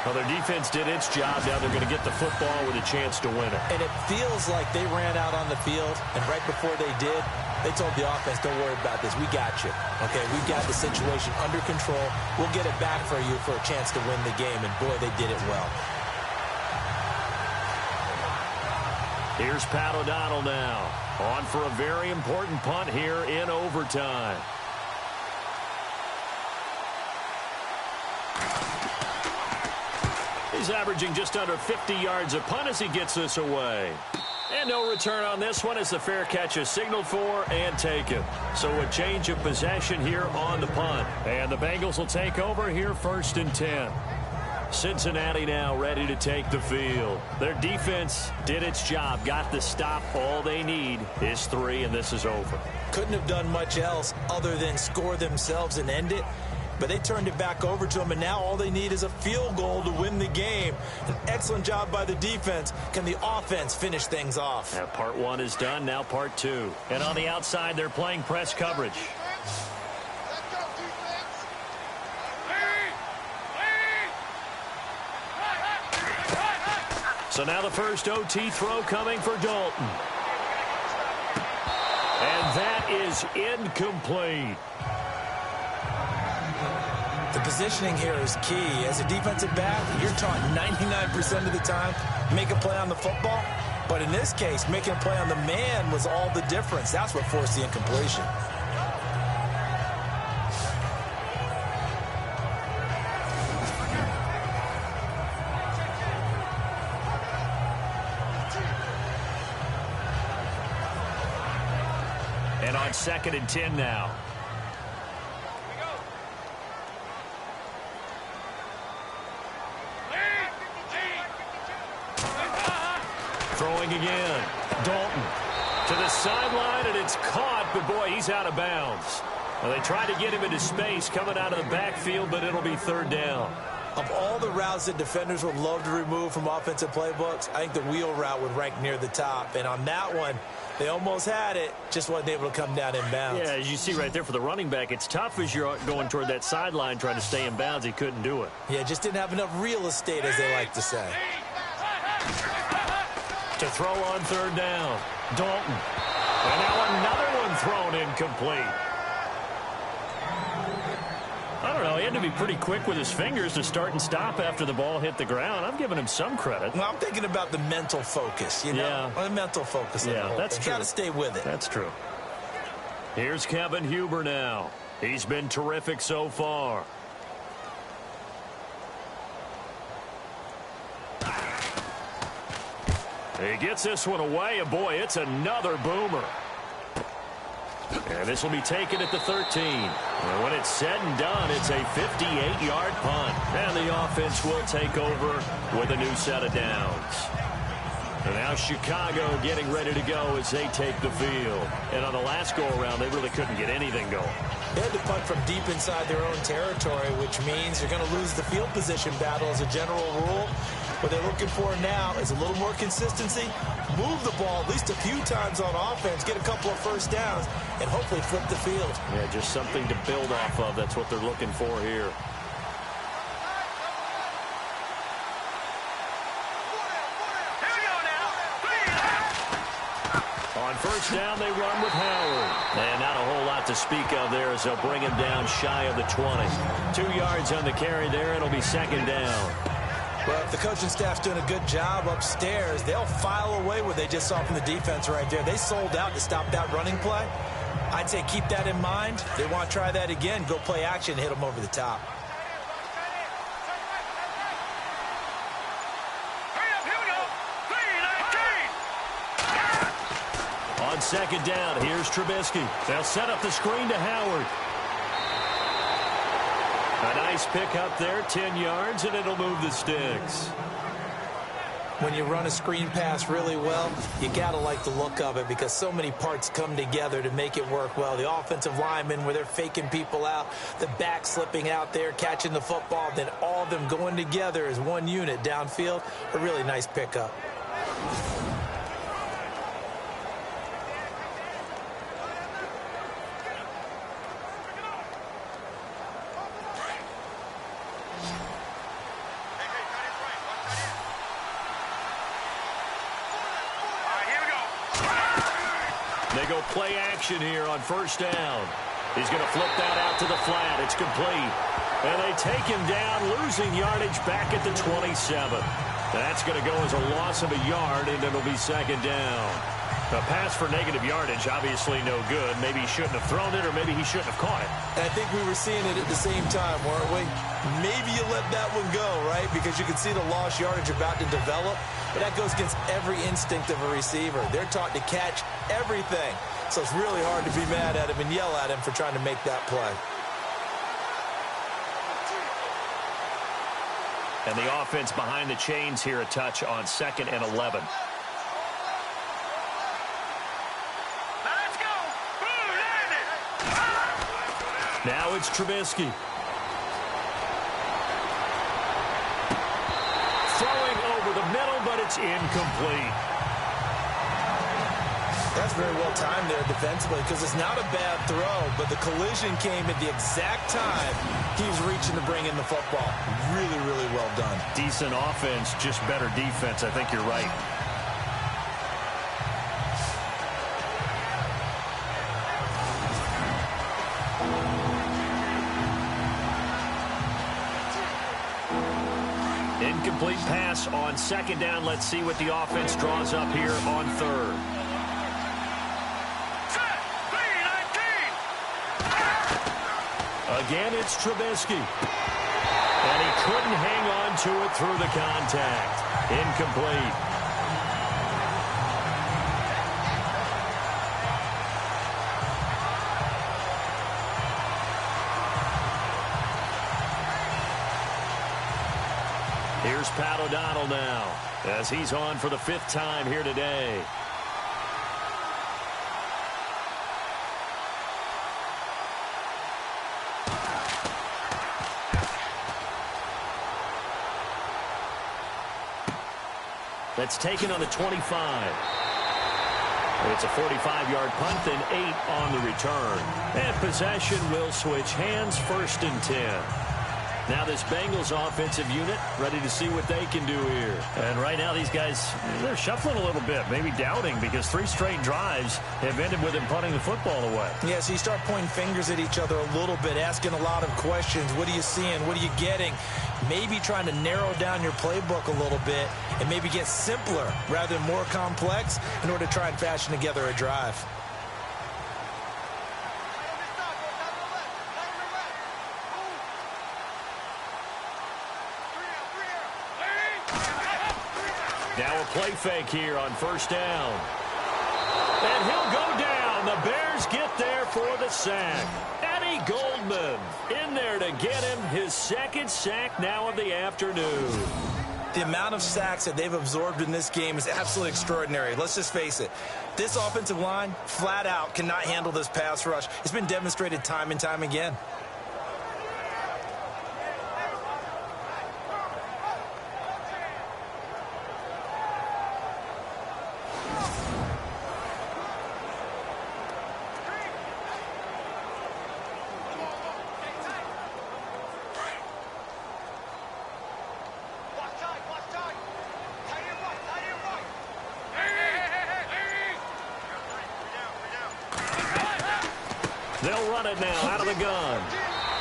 S2: Well, their defense did its job. Now they're going to get the football with a chance to win it.
S3: And it feels like they ran out on the field, and right before they did, they told the offense, don't worry about this. We got you. Okay, we've got the situation under control. We'll get it back for you for a chance to win the game, and boy, they did it well.
S2: Here's Pat O'Donnell now, on for a very important punt here in overtime. He's averaging just under 50 yards a punt as he gets this away. And no return on this one as the fair catch is signaled for and taken. So a change of possession here on the punt. And the Bengals will take over here 1st and 10. Cincinnati now ready to take the field. Their defense did its job, got the stop. All they need is 3, and this is over.
S3: couldn't have done much else other than score themselves and end it. But they turned it back over to them, and now all they need is a field goal to win the game. An excellent job by the defense. Can the offense finish things off?
S2: Yeah, part one is done, now part two. And on the outside, they're playing press coverage. So now the first OT throw coming for Dalton. And that is incomplete.
S3: The positioning here is key. As a defensive back, you're taught 99% of the time, make a play on the football. But in this case, making a play on the man was all the difference. That's what forced the incompletion.
S2: And on 2nd and 10 now. Throwing again. Dalton to the sideline, and it's caught, but boy, he's out of bounds. Well, they tried to get him into space coming out of the backfield, but it'll be 3rd down.
S3: Of all the routes that defenders would love to remove from offensive playbooks, I think the wheel route would rank near the top. And on that one, they almost had it, just wasn't able to come down in bounds.
S2: Yeah, as you see right there for the running back, it's tough as you're going toward that sideline trying to stay in bounds. He couldn't do it.
S3: Yeah, just didn't have enough real estate, as they like to say.
S2: To throw on 3rd down. Dalton. And now another one thrown incomplete. I don't know. He had to be pretty quick with his fingers to start and stop after the ball hit the ground. I'm giving him some credit.
S3: Well, I'm thinking about the mental focus, you know?
S2: Yeah.
S3: The mental focus.
S2: Yeah, that's true.
S3: Got to stay with it.
S2: That's true. Here's Kevin Huber now. He's been terrific so far. He gets this one away, and boy, it's another boomer. And this will be taken at the 13. And when it's said and done, it's a 58-yard punt. And the offense will take over with a new set of downs. And now Chicago getting ready to go as they take the field. And on the last go-around, they really couldn't get anything going.
S3: They had to punt from deep inside their own territory, which means you're going to lose the field position battle as a general rule. What they're looking for now is a little more consistency, move the ball at least a few times on offense, get a couple of first downs, and hopefully flip the field.
S2: Yeah, just something to build off of. That's what they're looking for here. On 1st down, they run with Howard. And not a whole lot to speak of there as they'll bring him down shy of the 20. 2 yards on the carry there. It'll be 2nd down.
S3: Well, if the coaching staff's doing a good job upstairs, they'll file away what they just saw from the defense right there. They sold out to stop that running play. I'd say keep that in mind. They want to try that again, go play action, hit them over the top.
S2: On 2nd down, here's Trubisky. They'll set up the screen to Howard. A nice pick up there, 10 yards, and it'll move the sticks.
S3: When you run a screen pass really well, you got to like the look of it because so many parts come together to make it work well. The offensive linemen where they're faking people out, the back slipping out there, catching the football, then all of them going together as one unit downfield. A really nice pickup.
S2: They go play action here on 1st down. He's going to flip that out to the flat. It's complete. And they take him down, losing yardage back at the 27. That's going to go as a loss of a yard, and it'll be 2nd down. A pass for negative yardage, obviously no good. Maybe he shouldn't have thrown it, or maybe he shouldn't have caught it.
S3: And I think we were seeing it at the same time, weren't we? Maybe you let that one go, right? Because you can see the lost yardage about to develop. But that goes against every instinct of a receiver. They're taught to catch everything. So it's really hard to be mad at him and yell at him for trying to make that play.
S2: And the offense behind the chains here, a touch on 2nd and 11.
S4: Let's go!
S2: it's Trubisky. Throwing over the middle, but it's incomplete.
S3: That's very well timed there defensively because it's not a bad throw, but the collision came at the exact time he was reaching to bring in the football. Really, really well done.
S2: Decent offense, just better defense. I think you're right. Incomplete pass on second down. Let's see what the offense draws up here on third. Again, it's Trubisky. And he couldn't hang on to it through the contact. Incomplete. Here's Pat O'Donnell now, as he's on for the 5th time here today. That's taken on the 25. It's a 45-yard punt and 8 on the return. And possession will switch hands, 1st and 10. Now this Bengals offensive unit ready to see what they can do here. And right now these guys, they're shuffling a little bit, maybe doubting, because 3 straight drives have ended with them punting the football away.
S3: Yeah, so you start pointing fingers at each other a little bit, asking a lot of questions. What are you seeing? What are you getting? Maybe trying to narrow down your playbook a little bit and maybe get simpler rather than more complex in order to try and fashion together a drive.
S2: Now a play fake here on 1st down. And he'll go down. The Bears get there for the sack. Eddie Goldman in there to get him his 2nd sack now of the afternoon.
S3: The amount of sacks that they've absorbed in this game is absolutely extraordinary. Let's just face it. This offensive line, flat out, cannot handle this pass rush. It's been demonstrated time and time again.
S2: They'll run it now out of the gun.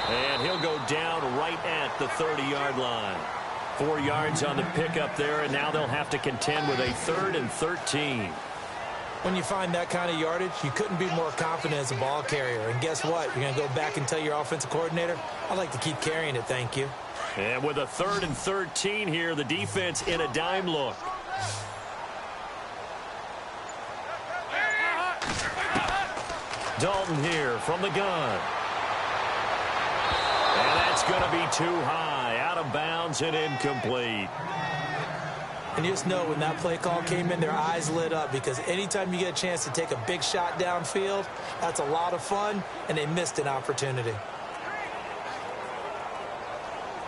S2: And he'll go down right at the 30-yard line. 4 yards on the pickup there, and now they'll have to contend with a 3rd and 13.
S3: When you find that kind of yardage, you couldn't be more confident as a ball carrier. And guess what? You're going to go back and tell your offensive coordinator, I'd like to keep carrying it, thank you.
S2: And with a 3rd and 13 here, the defense in a dime look. Dalton here from the gun. And that's going to be too high, out of bounds and incomplete.
S3: And you just know when that play call came in, their eyes lit up, because anytime you get a chance to take a big shot downfield, that's a lot of fun, and they missed an opportunity.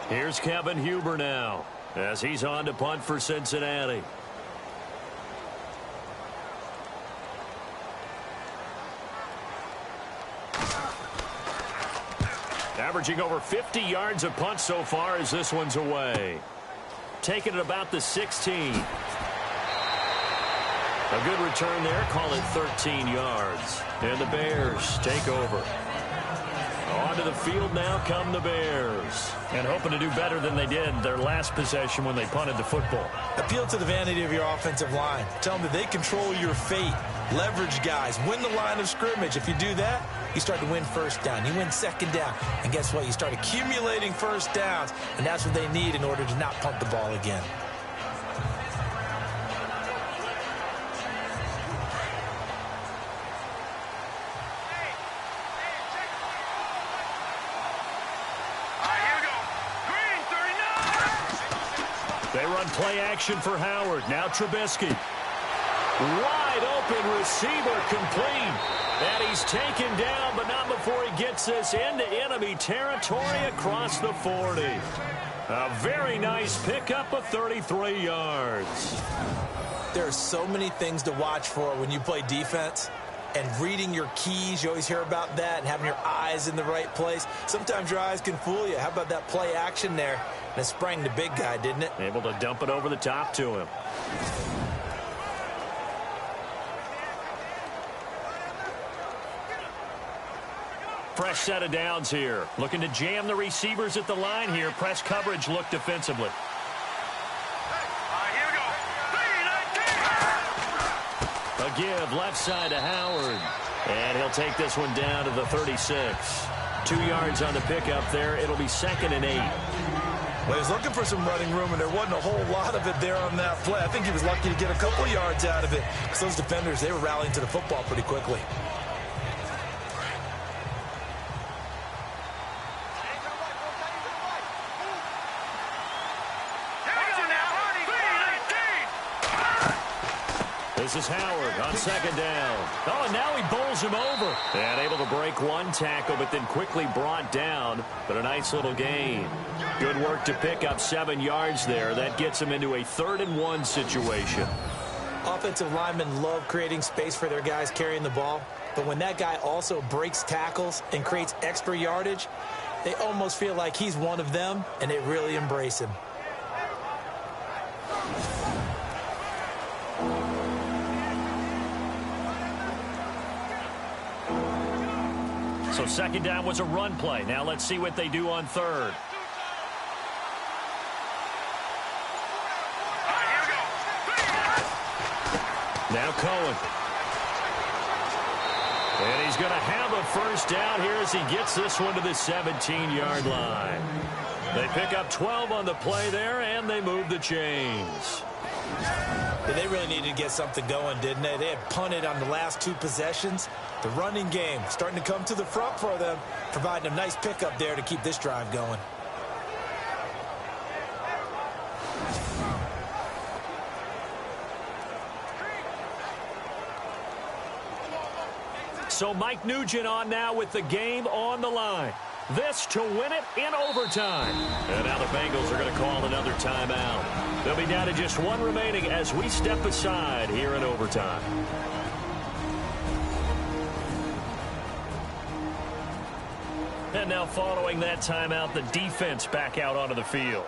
S2: Here's Kevin Huber now, as he's on to punt for Cincinnati. Averaging over 50 yards a punt so far as this one's away. Taking it about the 16. A good return there. Call it 13 yards. And the Bears take over. Onto the field now come the Bears. And hoping to do better than they did their last possession when they punted the football.
S3: Appeal to the vanity of your offensive line. Tell them that they control your fate. Leverage guys. Win the line of scrimmage. If you do that, you start to win 1st down. You win 2nd down. And guess what? You start accumulating 1st downs. And that's what they need in order to not punt the ball again.
S2: They run play action for Howard. Now Trubisky. Wide wide open receiver complete. And he's taken down, but not before he gets this into enemy territory across the 40. A very nice pickup of 33 yards.
S3: There are so many things to watch for when you play defense. And reading your keys, you always hear about that, and having your eyes in the right place. Sometimes your eyes can fool you. How about that play action there? And it sprang the big guy, didn't it?
S2: Able to dump it over the top to him. Fresh set of downs here. Looking to jam the receivers at the line here. Press coverage look defensively.
S4: Here we go. 3-19.
S2: A give left side to Howard. And he'll take this one down to the 36. 2 yards on the pickup there. It'll be 2nd and 8.
S3: Well, he was looking for some running room, and there wasn't a whole lot of it there on that play. I think he was lucky to get a couple yards out of it because those defenders, they were rallying to the football pretty quickly.
S2: This is Howard on 2nd down. Oh, and now he bowls him over. And able to break one tackle, but then quickly brought down. But a nice little gain. Good work to pick up 7 yards there. That gets him into a 3rd and 1 situation.
S3: Offensive linemen love creating space for their guys carrying the ball. But when that guy also breaks tackles and creates extra yardage, they almost feel like he's one of them, and they really embrace him.
S2: So 2nd down was a run play. Now let's see what they do on 3rd.
S4: Here we go.
S2: Now Cohen. And he's going to have a 1st down here as he gets this one to the 17-yard line. They pick up 12 on the play there, and they move the chains.
S3: They really needed to get something going, didn't they? They had punted on the last 2 possessions. The running game starting to come to the front for them, providing a nice pickup there to keep this drive going.
S2: So Mike Nugent on now with the game on the line. This to win it in overtime. And now the Bengals are going to call another timeout. They'll be down to just 1 remaining as we step aside here in overtime. And now following that timeout, the defense back out onto the field.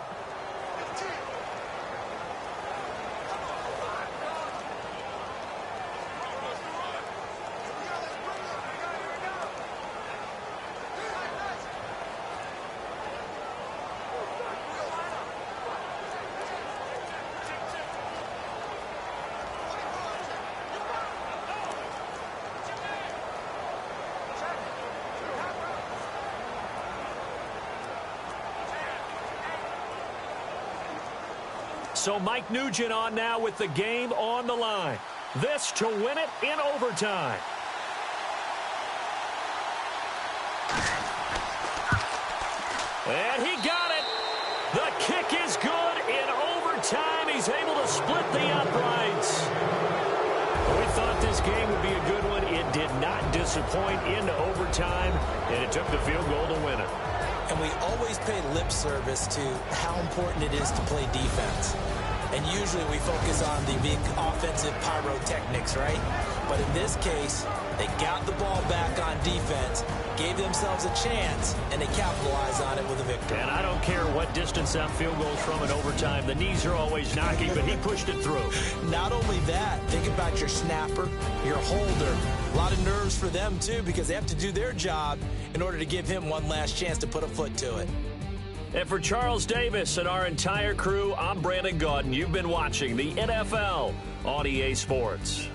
S2: So Mike Nugent on now with the game on the line. This to win it in overtime. And he got it. The kick is good in overtime. He's able to split the uprights. We thought this game would be a good one. It did not disappoint into overtime, and it took the field goal to win it.
S3: And we always pay lip service to how important it is to play defense. And usually we focus on the big offensive pyrotechnics, right? But in this case, they got the ball back on defense, gave themselves a chance, and they capitalized on it with a victory.
S2: And I don't care what distance that field goes from in overtime. The knees are always knocking, but he pushed it through.
S3: Not only that, think about your snapper, your holder. A lot of nerves for them, too, because they have to do their job in order to give him one last chance to put a foot to it.
S2: And for Charles Davis and our entire crew, I'm Brandon Gaudin. You've been watching the NFL on EA Sports.